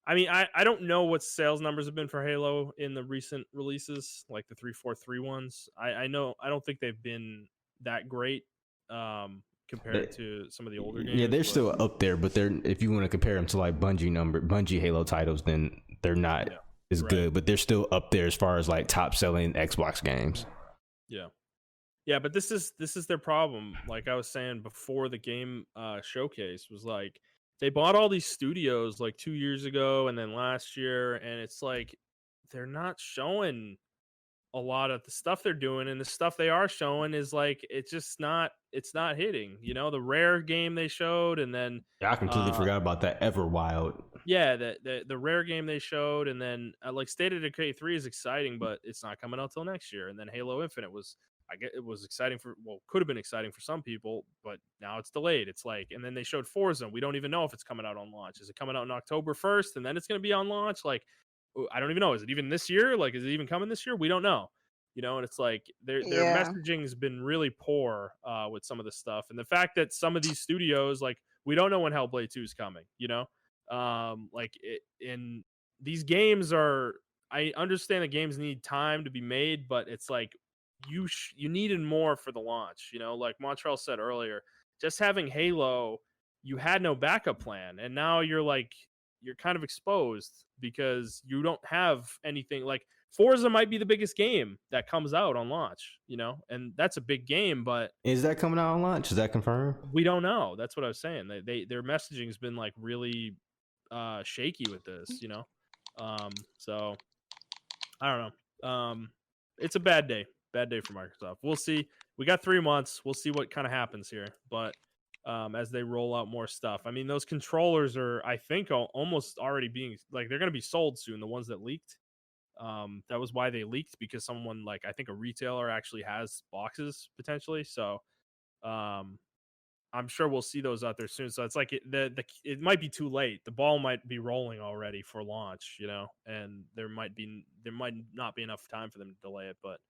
I mean, I don't know what sales numbers have been for Halo in the recent releases, like the 343 ones. I know I don't think they've been that great compared to some of the older games. Yeah, they're still up there, but if you want to compare them to like Bungie Halo titles, then they're not as good, but they're still up there as far as like top selling Xbox games. Yeah. Yeah, but this is their problem. Like I was saying before, the game showcase was like they bought all these studios like 2 years ago and then last year, and it's like they're not showing a lot of the stuff they're doing, and the stuff they are showing is like it's not hitting. The Rare game they showed, and then I completely forgot about that Everwild. Yeah, the Rare game they showed, and then like State of Decay 3 is exciting, but it's not coming out till next year. And then Halo Infinite it was exciting could have been exciting for some people, but now it's delayed. It's like, and then they showed Forza. We don't even know if it's coming out on launch. Is it coming out on October 1st, and then it's going to be on launch? Like, I don't even know. Is it even this year? Like, is it even coming this year? We don't know. And it's like their messaging has been really poor with some of the stuff, and the fact that some of these studios, like, we don't know when Hellblade 2 is coming. In these games are. I understand that games need time to be made, but it's like you needed more for the launch. Like Montrell said earlier, just having Halo, you had no backup plan, and now you're kind of exposed because you don't have anything. Like Forza might be the biggest game that comes out on launch, and that's a big game, but is that coming out on launch? Is that confirmed? We don't know. That's what I was saying. Their messaging has been like really shaky with this, so I don't know. It's a bad day for Microsoft. We'll see. We got 3 months. We'll see what kind of happens here, but as they roll out more stuff, I mean, those controllers are, I think, almost already being like, they're going to be sold soon, the ones that leaked. That was why they leaked, because someone, like, I think a retailer actually has boxes potentially, so I'm sure we'll see those out there soon. So it's like it might be too late. The ball might be rolling already for launch, and there might not be enough time for them to delay it, but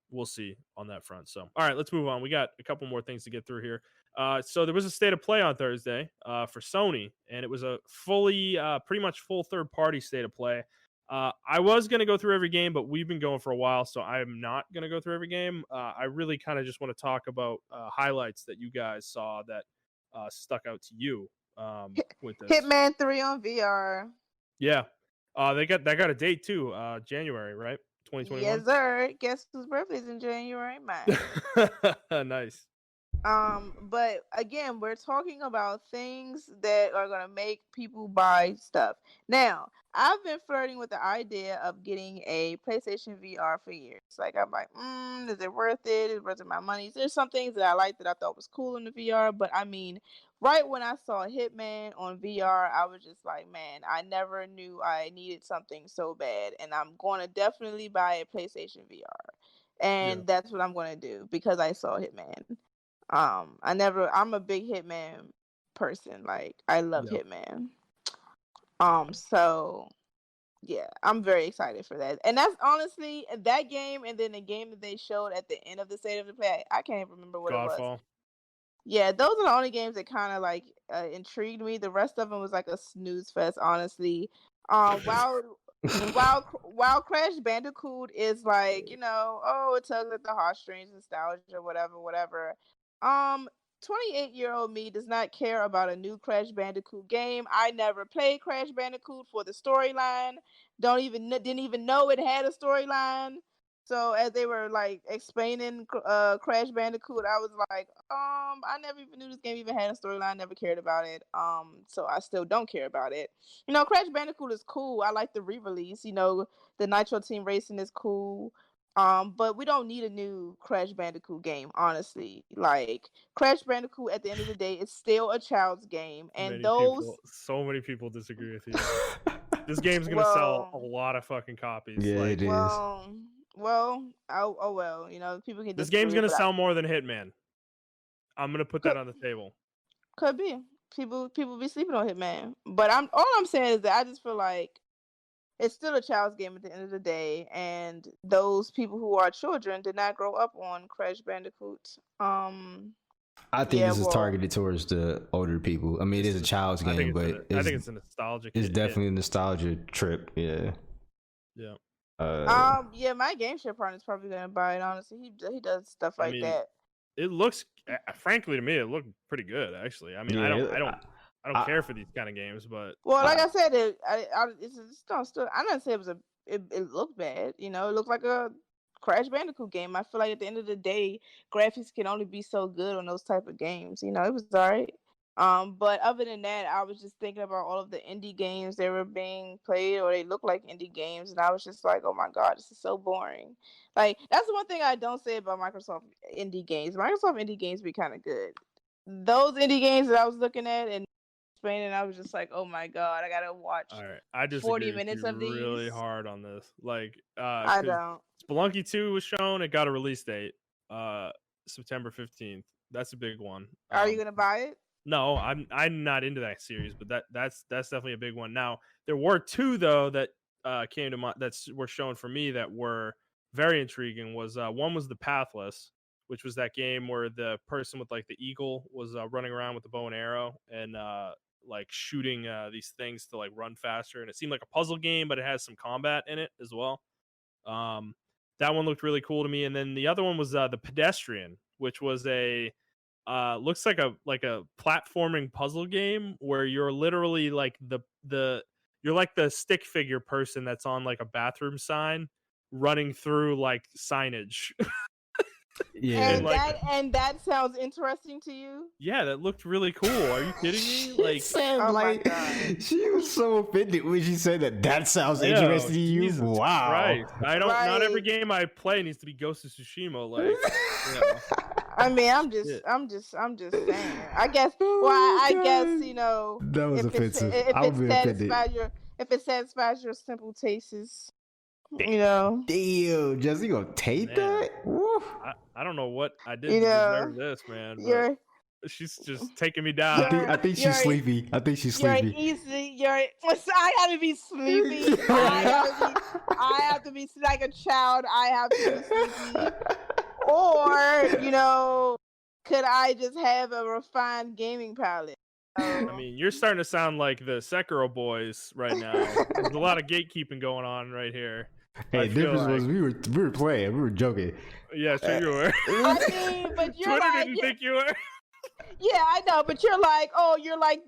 we'll see on that front. So, all right, let's move on. We got a couple more things to get through here. So there was a state of play on Thursday for Sony, and it was a fully, pretty much full third-party state of play. I was going to go through every game, but we've been going for a while, so I'm not going to go through every game. I really kind of just want to talk about highlights that you guys saw that stuck out to you with this. Hitman 3 on VR. Yeah. They got a date too, January, right? 2021. Yes, sir. Guess whose birthday's in January? Mine. Nice. But again, we're talking about things that are gonna make people buy stuff. Now, I've been flirting with the idea of getting a PlayStation VR for years. Like, I'm like, is it worth it? Is it worth my money? There's some things that I liked that I thought was cool in the VR, but I mean, right when I saw Hitman on VR, I was just like, man, I never knew I needed something so bad, and I'm going to definitely buy a PlayStation VR, and that's what I'm going to do because I saw Hitman. I'm a big Hitman person. Like, I love Hitman. So yeah, I'm very excited for that. And that's honestly that game, and then the game that they showed at the end of the State of the Play. I can't even remember what it was. Godfall. Yeah, those are the only games that kind of like intrigued me. The rest of them was like a snooze fest, honestly. While Crash Bandicoot is like, oh, it tugs at the heartstrings, nostalgia, whatever. 28-year-old me does not care about a new Crash Bandicoot game. I never played Crash Bandicoot for the storyline. Didn't even know it had a storyline. So as they were like explaining Crash Bandicoot, I was like, I never even knew this game even had a storyline. Never cared about it. So I still don't care about it. Crash Bandicoot is cool. I like the re-release. The Nitro Team Racing is cool. But we don't need a new Crash Bandicoot game, honestly. Like Crash Bandicoot, at the end of the day, is still a child's game, and so many people disagree with you. This game's gonna sell a lot of fucking copies. Yeah, it is. Well, people can. This game's gonna sell more than Hitman. I'm gonna put that on the table. Could be. People be sleeping on Hitman, but all I'm saying is that I just feel like it's still a child's game at the end of the day, and those people who are children did not grow up on Crash Bandicoot. I think this is targeted towards the older people. I mean, it is a child's game, but I think it's a nostalgic. It's definitely a nostalgia trip. Yeah. Yeah. Yeah, my game share partner's probably gonna buy it. Honestly, he does stuff like that. It looks, frankly, to me, it looked pretty good. Actually, I mean, I don't care for these kind of games, but like I said, I'm not saying it looked bad. It looked like a Crash Bandicoot game. I feel like at the end of the day, graphics can only be so good on those type of games. It was alright. But other than that, I was just thinking about all of the indie games that were being played, or they look like indie games, and I was just like, oh my god, this is so boring. Like, that's the one thing I don't say about Microsoft indie games. Microsoft indie games be kind of good. Those indie games that I was looking at and explaining, I was just like, oh my god, I gotta watch. All right, I just 40 minutes of these. Really hard on this. Like, I don't. Spelunky 2 was shown. It got a release date, September 15th. That's a big one. Are you gonna buy it? No, I'm not into that series, but that's definitely a big one. Now, there were two though that came to mind that were shown for me that were very intriguing. One was The Pathless, which was that game where the person with like the eagle was running around with the bow and arrow and like shooting these things to like run faster, and it seemed like a puzzle game, but it has some combat in it as well. That one looked really cool to me. And then the other one was The Pedestrian, which was looks like a platforming puzzle game where you're literally like you're like the stick figure person that's on like a bathroom sign running through like signage. Yeah, and that sounds interesting to you? Yeah, that looked really cool. Are you kidding me? Like, my God. She was so offended when she said that sounds interesting to you. Jesus wow. Christ. Not every game I play needs to be Ghost of Tsushima. Like, I mean, I'm just saying. I guess. Well, I guess that was offensive. If it satisfies your simple tastes. Damn, Jesse, you gonna take that? I don't know what I did to deserve this, man. But she's just taking me down. I think she's sleepy. I have to be sleepy. I have to be like a child. I have to be sleepy. Or, could I just have a refined gaming palette? I mean, you're starting to sound like the Sekiro boys right now. There's a lot of gatekeeping going on right here. Hey, the difference was we were playing, we were joking. Yeah, sure you were. I mean, but you're Twitter didn't think you were. Yeah, I know, but you're like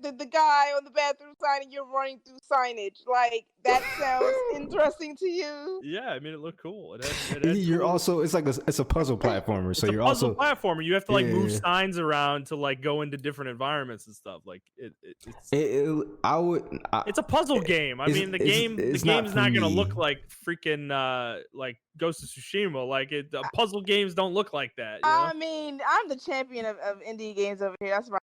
the guy on the bathroom sign and you're running through signage. Like, that sounds interesting to you? Yeah, I mean, it looked cool. You're also, it's a puzzle platformer. So you're also a puzzle platformer. You have to like move signs around to like go into different environments and stuff. Like it's a puzzle game. I mean, the game's not gonna look like freaking like Ghost of Tsushima. Like puzzle games don't look like that. I mean, I'm the champion of indie games over here. That's right.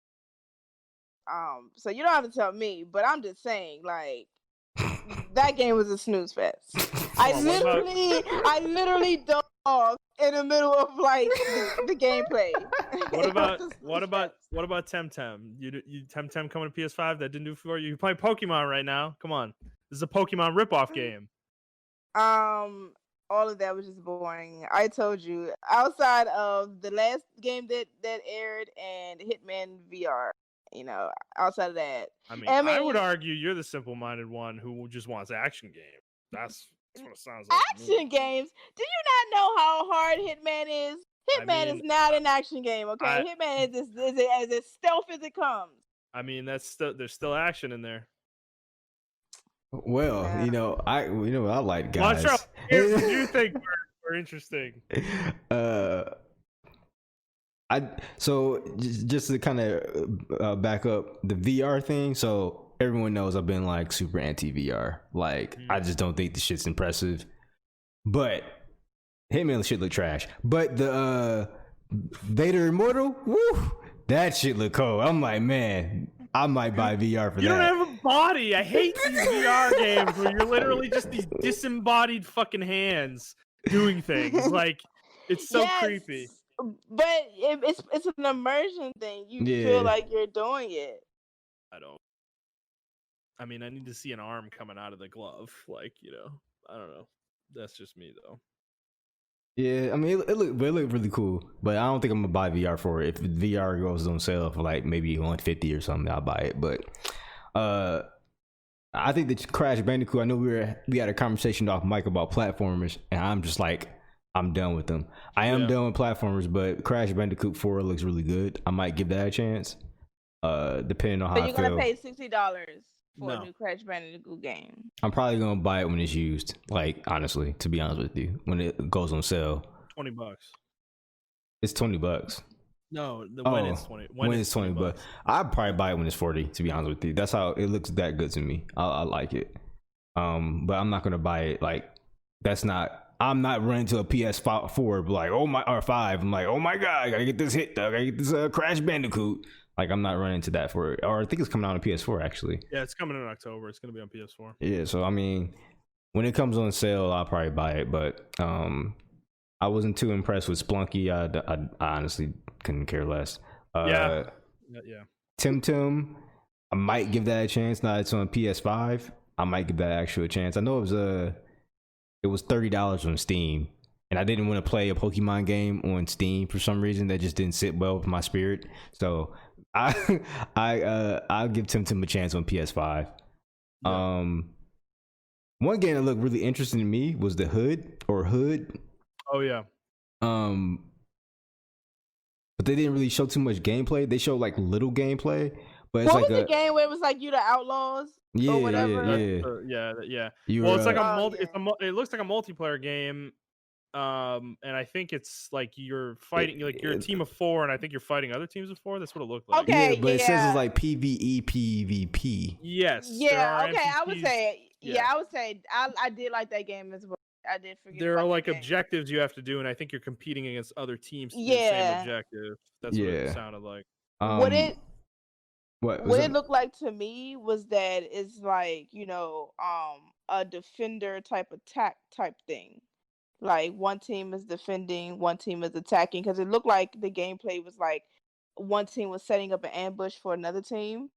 So you don't have to tell me, but I'm just saying, like, that game was a snooze fest. I literally dove off in the middle of like the gameplay. What about Temtem? You Temtem coming to PS5 that didn't do for you? You play Pokemon right now. Come on. This is a Pokemon ripoff game. All of that was just boring. I told you. Outside of the last game that aired and Hitman VR, outside of that, I would argue you're the simple-minded one who just wants action games. That's what it sounds like. Action games? Do you not know how hard Hitman is? Hitman is not an action game, okay? Hitman is as stealth as it comes. I mean, there's still action in there. Well, I like guys. Montrell, here's what you think were interesting. So just to kind of back up the VR thing. So everyone knows I've been like super anti VR. Like I just don't think the shit's impressive. But Hitman shit look trash. But the Vader Immortal, woo, that shit look cool. I'm like, man, I might buy VR for that. You don't have a body. I hate these VR games where you're literally just these disembodied fucking hands doing things. Like, it's so creepy. But it's an immersion thing. You feel like you're doing it. I don't. I mean, I need to see an arm coming out of the glove. Like, I don't know. That's just me, though. Yeah, I mean, it looked really cool, but I don't think I'm gonna buy VR for it. If VR goes on sale for like maybe $150 or something, I'll buy it. But I think that Crash Bandicoot. I know we had a conversation off mic about platformers, and I'm just like, I'm done with them. I am done with platformers, but Crash Bandicoot 4 looks really good. I might give that a chance, depending on how I feel. But you're gonna pay $60 for a new Crash Bandicoot game. I'm probably gonna buy it when it's used. Like, honestly, to be honest with you, when it goes on sale. $20. It's $20. No, when it's 20. When it's $20. I'd probably buy it when it's 40. To be honest with you, that's how it looks. That good to me. I like it. But I'm not gonna buy it. Like, that's not. I'm not running to a PS4 like, oh my, or 5. I'm like, oh my god, I gotta get this hit. I gotta get this Crash Bandicoot. Like, I'm not running to that for it. Or I think it's coming out on PS4 actually. Yeah, it's coming in October. It's gonna be on PS4. Yeah, so I mean, when it comes on sale, I'll probably buy it. But I wasn't too impressed with Splunky. I honestly couldn't care less. Yeah. Tim, I might give that a chance. Now it's on PS5. I might give that actually a chance. I know it was $30 on Steam, and I didn't want to play a Pokemon game on Steam for some reason. That just didn't sit well with my spirit. So I'll give Tim a chance on PS5. Yeah. One game that looked really interesting to me was the Hood. Oh yeah. But they didn't really show too much gameplay. They showed like little gameplay, but it's what like was the game where it was like you the outlaws? Yeah, or whatever? Yeah. Well, it's like it looks like a multiplayer game. And I think it's like you're fighting, like you're a team of 4, and I think you're fighting other teams of 4. That's what it looked like. Okay, but it says it's like PvE, PvP. Yes. Yeah. Okay, I would say. Yeah, I would say I did like that game as well. I did forget. There are like objectives you have to do, and I think you're competing against other teams to do the same objective. That's what it sounded like. What it looked like to me was that it's like, a defender type attack type thing. Like one team is defending, one team is attacking, because it looked like the gameplay was like one team was setting up an ambush for another team.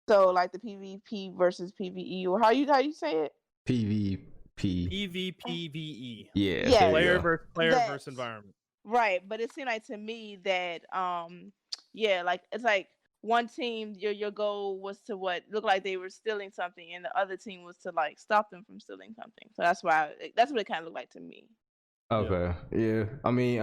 So like the PvP versus PvE, or how you say it? PvP. PvPvE. Yeah. Player versus environment. Right, but it seemed like to me that like it's like one team, your goal was to look like they were stealing something, and the other team was to like stop them from stealing something. So that's what it kind of looked like to me. Okay. Yeah. I mean,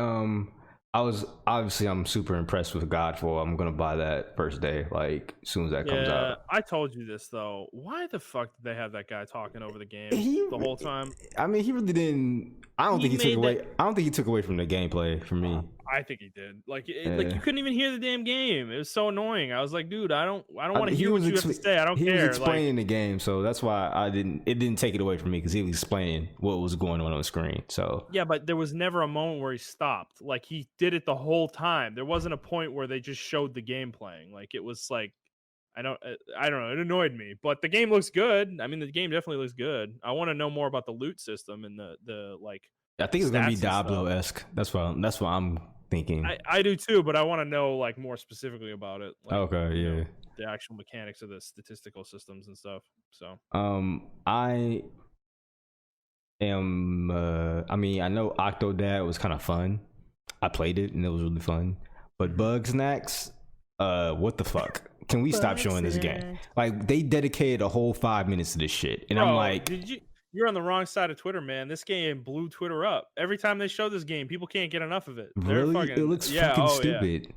I'm super impressed with Godfall. I'm gonna buy that first day, like as soon as that comes out. I told you this though. Why the fuck did they have that guy talking over the game the whole time? I mean, he really didn't. I don't think he took away. I don't think he took away from the gameplay for me. I think he did. Like you couldn't even hear the damn game. It was so annoying. I was like, dude, I don't want to hear what you have to say. I don't care. He was explaining the game, so that's why it didn't take it away from me, because he was explaining what was going on the screen. So yeah, but there was never a moment where he stopped. Like he did it the whole time. There wasn't a point where they just showed the game playing. Like it was like, I don't know. It annoyed me, but the game looks good. I mean, the game definitely looks good. I want to know more about the loot system and the like. I think it's gonna be Diablo-esque. That's what I'm thinking. I do too, but I want to know like more specifically about it. Like, Okay, you yeah. know, the actual mechanics of the statistical systems and stuff. So I am. I mean, I know Octodad was kind of fun. I played it and it was really fun. But Bug Snacks, what the fuck? Can we stop showing this game? Like, they dedicated a whole 5 minutes to this shit, and Bro, I'm like, you're on the wrong side of Twitter, man. This game blew Twitter up. Every time they show this game, people can't get enough of it. They're really? fucking, It looks fucking stupid.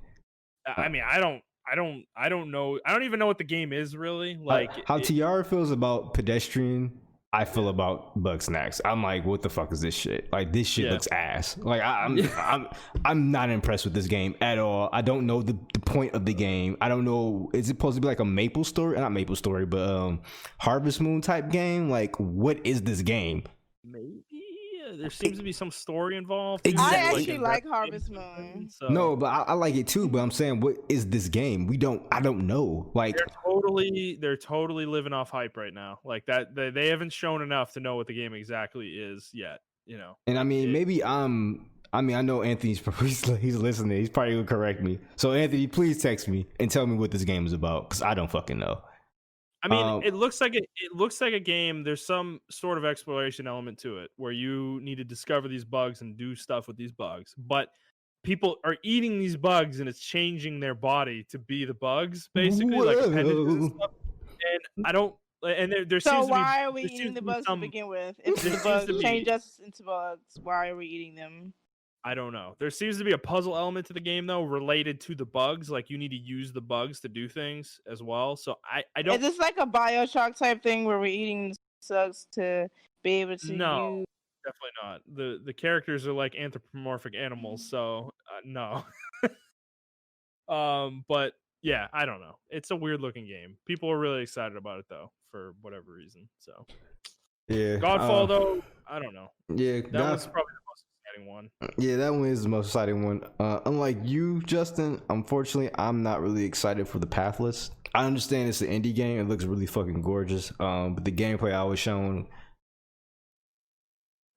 Yeah. I mean, I don't know. I don't even know what the game is really. Like how Tiara feels about Pedestrian, I feel about Bug Snacks. I'm like, what the fuck is this shit? Like, this shit looks ass. Like, I'm not impressed with this game at all. I don't know the point of the game. I don't know. Is it supposed to be like a Maple Story? Not Maple Story, but Harvest Moon type game? Like, what is this game? Maybe there seems to be some story involved. Exactly. I actually like Harvest Moon. So. No, but I like it too. But I'm saying, what is this game? I don't know. Like, they're totally living off hype right now. Like that, they haven't shown enough to know what the game exactly is yet. You know. And I mean, I know Anthony's he's listening. He's probably gonna correct me. So Anthony, please text me and tell me what this game is about, because I don't fucking know. I mean, it looks like a game. There's some sort of exploration element to it where you need to discover these bugs and do stuff with these bugs. But people are eating these bugs and it's changing their body to be the bugs, basically. Whoa. Like appendages and stuff. And I don't. And there So seems to be. why are we eating the bugs to begin with? If the bugs change us into bugs, why are we eating them? I don't know. There seems to be a puzzle element to the game though, related to the bugs. Like you need to use the bugs to do things as well. So I don't. Is this like a BioShock type thing where we're eating bugs to be able to? No, definitely not. The characters are like anthropomorphic animals, so no. But yeah, I don't know. It's a weird looking game. People are really excited about it though, for whatever reason. So yeah, Godfall though, I don't know. Yeah, that was probably the most exciting one. Yeah, that one is the most exciting one. Unlike you, Justin, unfortunately, I'm not really excited for the Pathless. I understand it's an indie game. It looks really fucking gorgeous. But the gameplay I was shown,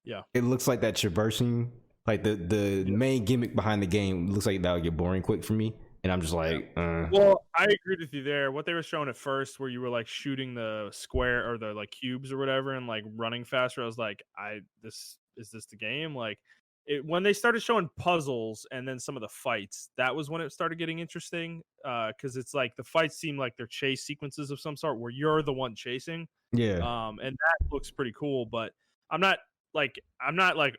it looks like that traversing, like the main gimmick behind the game looks like that would get boring quick for me. And I'm just like, Well, I agreed with you there. What they were showing at first, where you were like shooting the square or the like cubes or whatever, and like running faster, I was like, is this the game? Like, when they started showing puzzles and then some of the fights, that was when it started getting interesting. Because it's like the fights seem like they're chase sequences of some sort where you're the one chasing. Yeah. And that looks pretty cool. But I'm not like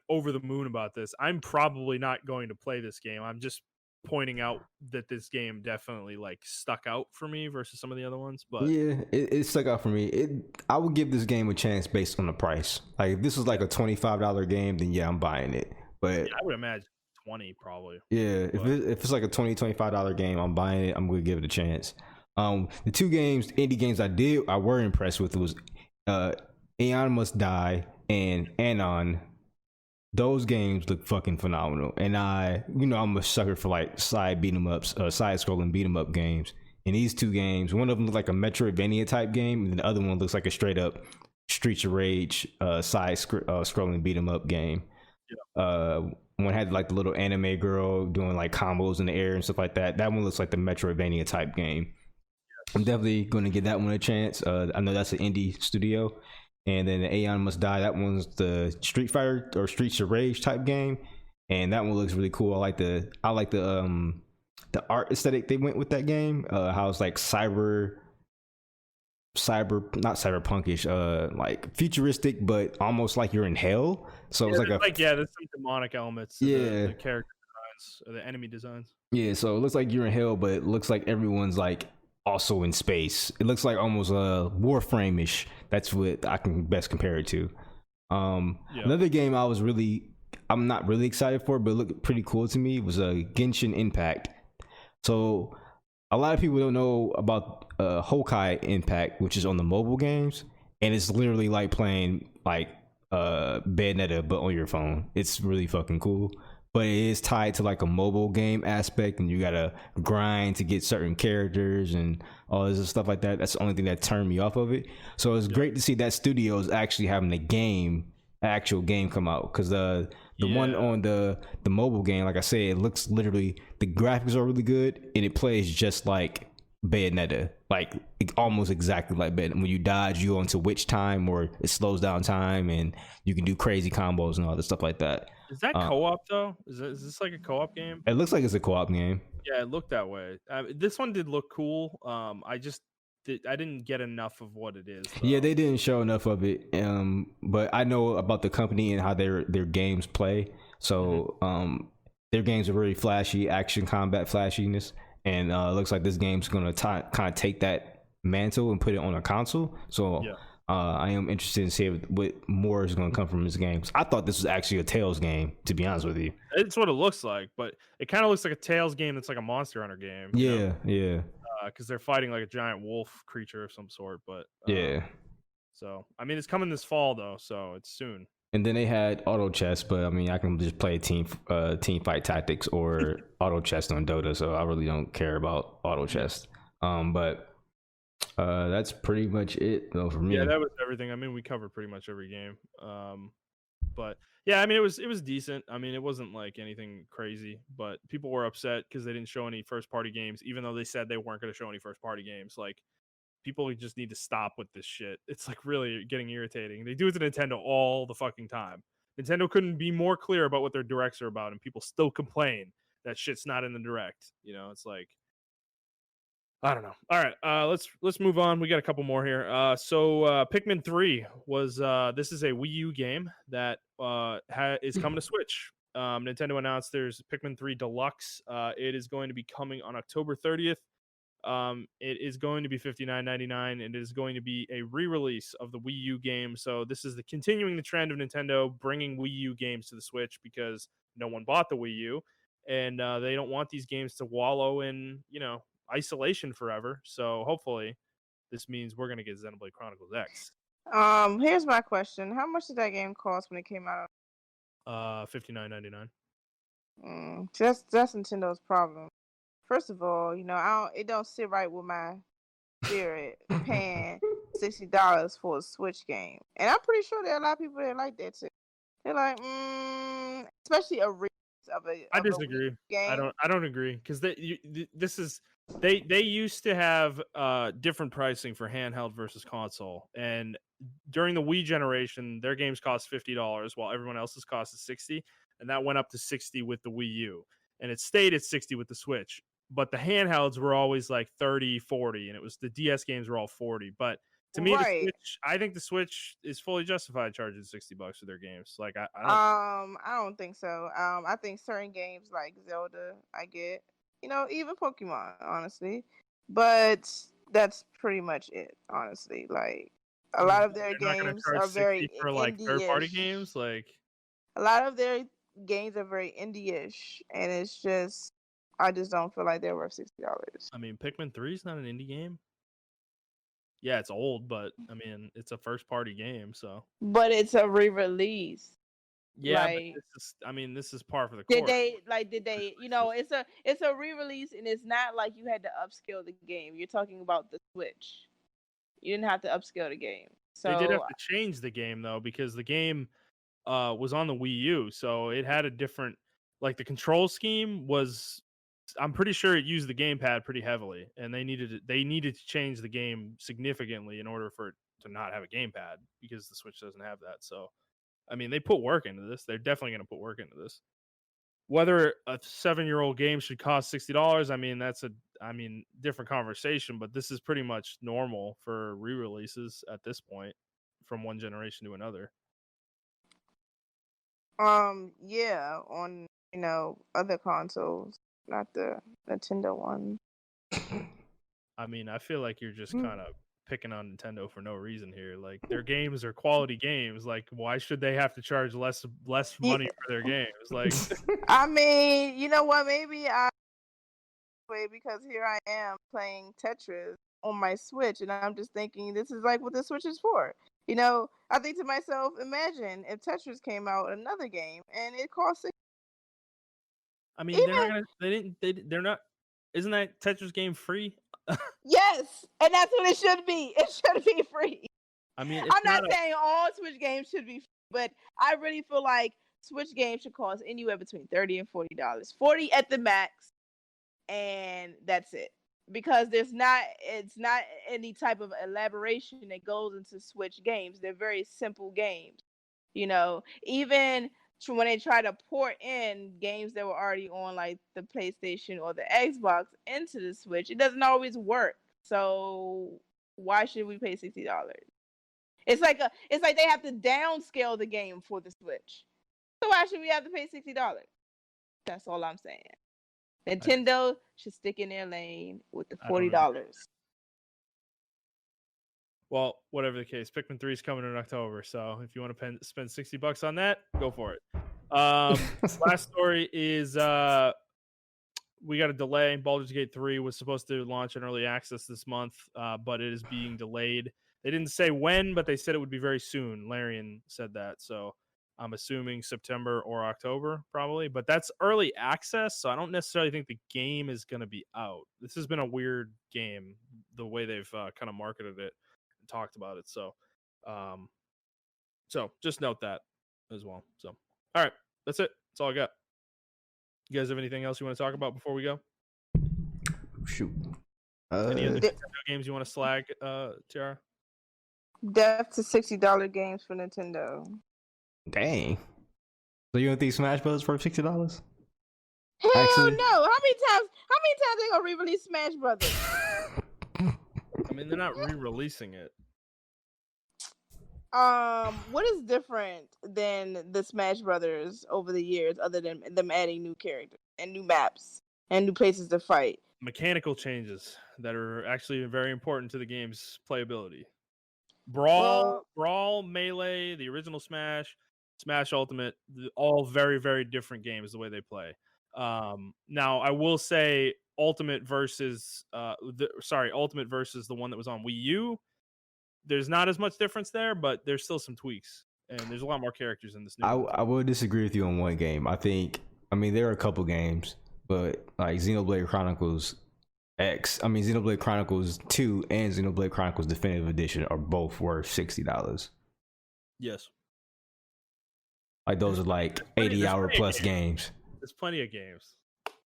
over the moon about this. I'm probably not going to play this game. I'm just pointing out that this game definitely like stuck out for me versus some of the other ones. But yeah, it stuck out for me. I would give this game a chance based on the price. Like if this was like a $25 game, then yeah, I'm buying it. But yeah, I would imagine 20 probably. Yeah, if it's like a $25 game, I'm buying it. I'm gonna give it a chance. The two indie games I were impressed with was Aeon Must Die and Anon. Those games look fucking phenomenal, and I'm a sucker for like side scrolling beat 'em up games. And these two games, one of them looks like a Metroidvania type game, and the other one looks like a straight up Streets of Rage side scrolling beat 'em up game. Yeah. One had like the little anime girl doing like combos in the air and stuff like that. That one looks like the Metroidvania type game. Yes. I'm definitely going to give that one a chance. I know that's an indie studio. And then the Aeon Must Die, that one's the Street Fighter or Streets of Rage type game, and that one looks really cool. I like the art aesthetic they went with that game. How it's like cyber not cyberpunkish, like futuristic, but almost like you're in hell. So it's like there's some demonic elements. Yeah, the character designs or the enemy designs. Yeah, so it looks like you're in hell, but it looks like everyone's like also in space. It looks like almost Warframe-ish. That's what I can best compare it to. Another game I'm not really excited for, but it looked pretty cool to me, was Genshin Impact. So a lot of people don't know about Honkai Impact, which is on the mobile games, and it's literally like playing like Bayonetta but on your phone. It's really fucking cool. But it is tied to like a mobile game aspect, and you gotta grind to get certain characters and all this stuff like that. That's the only thing that turned me off of it. So it's great to see that studio is actually having actual game come out, because The one on the mobile game, like I said, it looks literally, the graphics are really good, and it plays just like Bayonetta, like almost exactly like Bayonetta. When you dodge, you go into witch time, or it slows down time, and you can do crazy combos and all this stuff like that. Is that co-op though? Is this like a co-op game? It looks like it's a co-op game. Yeah, it looked that way. This one did look cool. I didn't get enough of what it is, though. Yeah, they didn't show enough of it. But I know about the company and how their games play. So their games are very flashy, action combat flashiness, and it looks like this game's gonna kind of take that mantle and put it on a console. So I am interested in seeing what more is going to come from this game. I thought this was actually a Tales game, to be honest with you. It's what it looks like, but it kind of looks like a Tales game that's like a Monster Hunter game. Yeah. Because they're fighting like a giant wolf creature of some sort. But so I mean, it's coming this fall though, so it's soon. And then they had auto chess, but I mean, I can just play team fight tactics or auto chess on Dota, so I really don't care about auto chess. But that's pretty much it though for me. Yeah, that was everything. I mean, we covered pretty much every game. But yeah, I mean, it was decent. I mean, it wasn't like anything crazy, but people were upset because they didn't show any first party games, even though they said they weren't going to show any first party games. Like, people just need to stop with this shit. It's like really getting irritating. They do it to Nintendo all the fucking time. Nintendo couldn't be more clear about what their directs are about, and people still complain that shit's not in the direct. You know, it's like, I don't know. All right, let's move on. We got a couple more here. So Pikmin 3 was this is a Wii U game that is coming to Switch. Nintendo announced there's Pikmin 3 Deluxe. It is going to be coming on October 30th. It is going to be $59.99, and it is going to be a re-release of the Wii U game. So this is continuing the trend of Nintendo bringing Wii U games to the Switch because no one bought the Wii U, and they don't want these games to wallow in, isolation forever. So hopefully this means we're going to get Xenoblade Chronicles X. Here's my question. How much did that game cost when it came out? $59.99. That's Nintendo's problem. First of all, it don't sit right with my spirit paying $60 for a Switch game. And I'm pretty sure there are a lot of people that like that too. They're like, especially a remix of a I disagree. Game. I don't agree because they used to have different pricing for handheld versus console, and during the Wii generation, their games cost $50 while everyone else's cost is $60, and that went up to $60 with the Wii U, and it stayed at $60 with the Switch. But the handhelds were always like $30, $40, and it was the DS games were all $40. But to me, the Switch, I think the Switch is fully justified charging $60 for their games. Like I don't think so. I think certain games like Zelda, I get. Even Pokemon, honestly. But that's pretty much it, honestly. Like, a lot of their games are very for like third-party games. Like, a lot of their games are very indie-ish, and it's just, I just don't feel like they're worth $60. I mean, Pikmin 3 is not an indie game. Yeah, it's old, but I mean, it's a first-party game, so. But it's a re-release. Yeah, but this is par for the course. Did they it's a re-release, and it's not like you had to upscale the game. You're talking about the Switch. You didn't have to upscale the game. So they did have to change the game though, because the game was on the Wii U, so it had a different, like, the control scheme was, I'm pretty sure it used the gamepad pretty heavily, and they needed to change the game significantly in order for it to not have a gamepad, because the Switch doesn't have that. So I mean, they put work into this. They're definitely going to put work into this. Whether a 7-year-old game should cost $60, I mean, that's different conversation, but this is pretty much normal for re-releases at this point from one generation to another. Yeah, on, other consoles, not the Nintendo one. I mean, I feel like you're just kind of picking on Nintendo for no reason here. Like, their games are quality games. Like, why should they have to charge less money for their games? Like, I mean, you know what? Maybe because here I am playing Tetris on my Switch, and I'm just thinking this is like what the Switch is for. I think to myself, imagine if Tetris came out another game and it cost $60. I mean, they're not. Isn't that Tetris game free? Yes, and that's what it should be. It should be free. I mean, I'm not saying all Switch games should be free, but I really feel like Switch games should cost anywhere between $30 and $40. 40 at the max, and that's it. Because it's not any type of elaboration that goes into Switch games. They're very simple games. Even when they try to port in games that were already on like the PlayStation or the Xbox into the Switch, it doesn't always work. So why should we pay $60? It's like they have to downscale the game for the Switch. So why should we have to pay $60? That's all I'm saying. Nintendo should stick in their lane with the $40. Well, whatever the case, Pikmin 3 is coming in October, so if you want to spend $60 on that, go for it. Last story is we got a delay. Baldur's Gate 3 was supposed to launch in early access this month, but it is being delayed. They didn't say when, but they said it would be very soon. Larian said that, so I'm assuming September or October probably, but that's early access, so I don't necessarily think the game is going to be out. This has been a weird game, the way they've kind of marketed it and talked about it. So just note that as well. So, all right, that's it. That's all I got. You guys have anything else you want to talk about before we go? Shoot. Any other Nintendo games you want to slag, Tiara? Death to $60 games for Nintendo. Dang. So you don't think Smash Bros. For $60? Hell Actually, no. How many times they gonna re-release Smash Brothers? I mean, they're not re-releasing it. What is different than the Smash Brothers over the years, other than them adding new characters and new maps and new places to fight? Mechanical changes that are actually very important to the game's playability. Brawl, Melee, the original Smash, Smash Ultimate, all very, very different games the way they play. Now I will say Ultimate versus the one that was on Wii U. There's not as much difference there, but there's still some tweaks, and there's a lot more characters in this new one. I would disagree with you on one game. There are a couple games, but like Xenoblade Chronicles X, Xenoblade Chronicles 2 and Xenoblade Chronicles Definitive Edition are both worth $60. Yes. Like those are like 80-hour plus games. There's plenty of games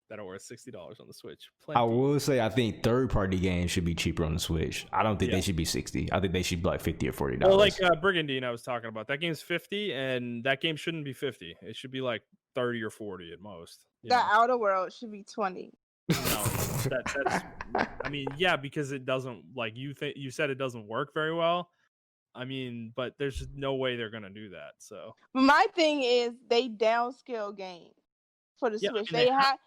that are worth $60 on the Switch. I will say I think third-party games should be cheaper on the Switch. I don't think they should be $60. I think they should be like $50 or $40. Well, like Brigandine I was talking about, that game's $50, and that game shouldn't be $50. It should be like $30 or $40 at most. The Outer World should be $20. No, that's. I mean, yeah, because it doesn't, like you said it doesn't work very well. I mean, but there's just no way they're gonna do that. So my thing is they downscale games for the Switch. They have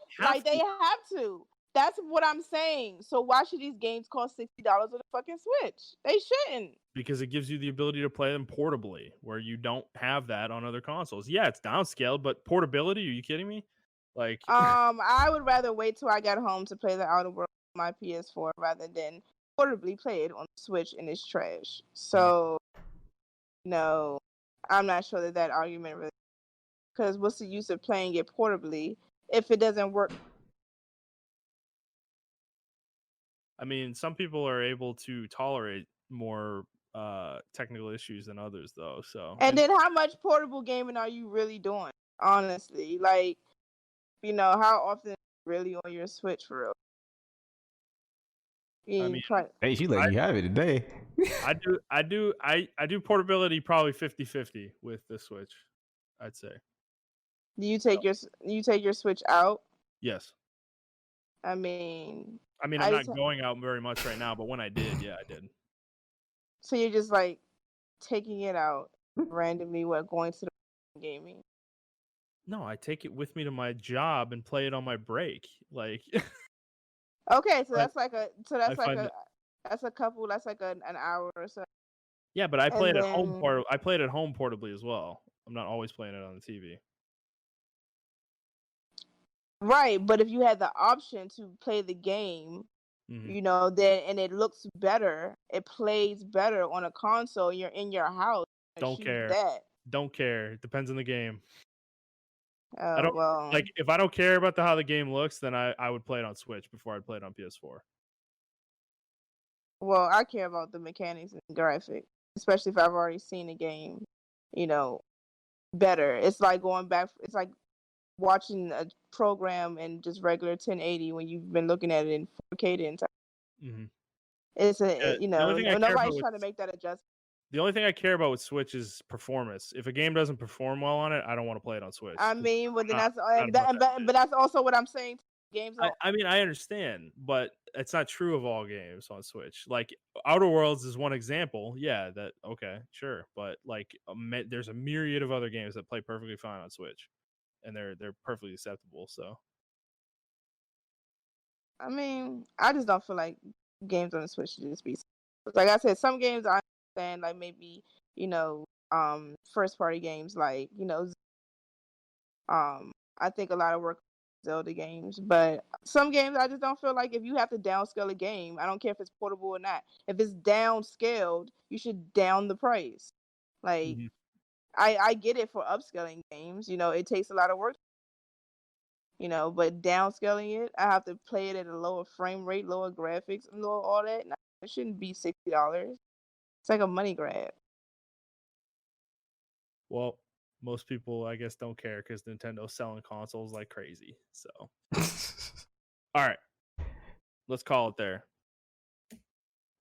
to. That's what I'm saying. So why should these games cost $60 on the fucking Switch? They shouldn't. Because it gives you the ability to play them portably, where you don't have that on other consoles. Yeah, it's downscaled, but portability? Are you kidding me? Like, I would rather wait till I got home to play the Outer World on my PS4 rather than portably play it on the Switch and it's trash. So, no, I'm not sure that argument really. Because what's the use of playing it portably if it doesn't work? I mean, some people are able to tolerate more technical issues than others, though. So, and then how much portable gaming are you really doing? Honestly, like, how often are you really on your Switch for real? Hey, she let you have it today. I do portability probably 50-50 with the Switch, I'd say. Do you take your Switch out? Yes. I mean, I'm not going out very much right now, but when I did, yeah, I did. So you're just like taking it out randomly, going to the gaming? No, I take it with me to my job and play it on my break. Like, okay, so that's like an hour or so. Yeah, but I play it at home. I play it at home portably as well. I'm not always playing it on the TV. Right, but if you had the option to play the game, then and it looks better, it plays better on a console. You're in your house. Don't care. Don't care. It depends on the game. I don't like if I don't care about how the game looks, then I would play it on Switch before I'd play it on PS4. Well, I care about the mechanics and graphics, especially if I've already seen the game, better. It's like going back. It's like watching a program in just regular 1080 when you've been looking at it in 4K the entire. Mhm. It's Yeah, the only thing I care nobody's about trying to with make that adjustment. the only thing I care about with Switch is performance. If a game doesn't perform well on it, I don't want to play it on Switch. I 'Cause mean, but then I'm that's not about that shit. but that's also what I'm saying. Games don't. I mean, I understand, but it's not true of all games on Switch. Like Outer Worlds is one example. Yeah, that okay, sure, but like there's a myriad of other games that play perfectly fine on Switch, and they're perfectly acceptable. So I mean, I just don't feel like games on the Switch should just be. Like I said, some games I understand, like maybe first party games, like I think a lot of work Zelda games, but some games I just don't feel like if you have to downscale a game, I don't care if it's portable or not. If it's downscaled, you should down the price. Like Mhm. I get it for upscaling games, it takes a lot of work, but downscaling it, I have to play it at a lower frame rate, lower graphics, and lower all that. No, it shouldn't be $60. It's like a money grab. well, most people I guess don't care because Nintendo's selling consoles like crazy. So all right, let's call it there.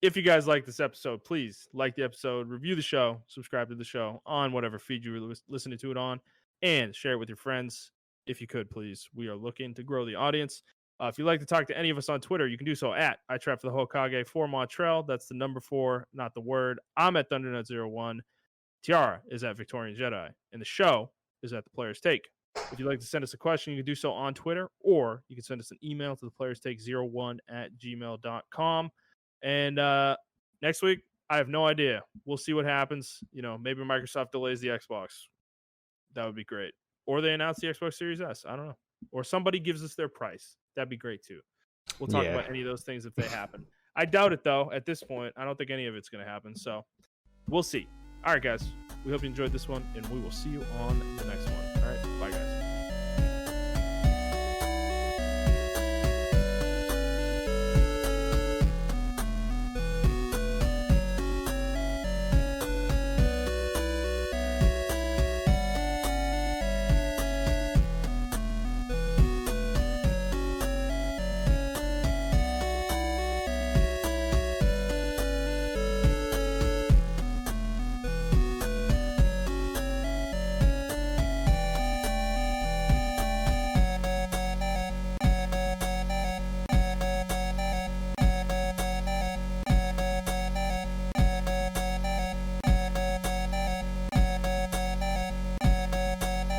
If you guys like this episode, please like the episode, review the show, subscribe to the show on whatever feed you're listening to it on, and share it with your friends. If you could, please. We are looking to grow the audience. If you'd like to talk to any of us on Twitter, you can do so at iTrap for the Hokage for Montrell. That's the number 4, not the word. I'm at ThunderNut01. Tiara is at Victorian Jedi. And the show is at The Player's Take. If you'd like to send us a question, you can do so on Twitter, or you can send us an email to theplayerstake01@gmail.com. And next week, I have no idea. We'll see what happens. Maybe Microsoft delays the Xbox. That would be great. Or they announce the Xbox Series S. I don't know. Or somebody gives us their price. That'd be great too. We'll talk about any of those things if they happen. I doubt it though. At this point, I don't think any of it's going to happen. So we'll see. All right, guys. We hope you enjoyed this one, and we will see you on the next one.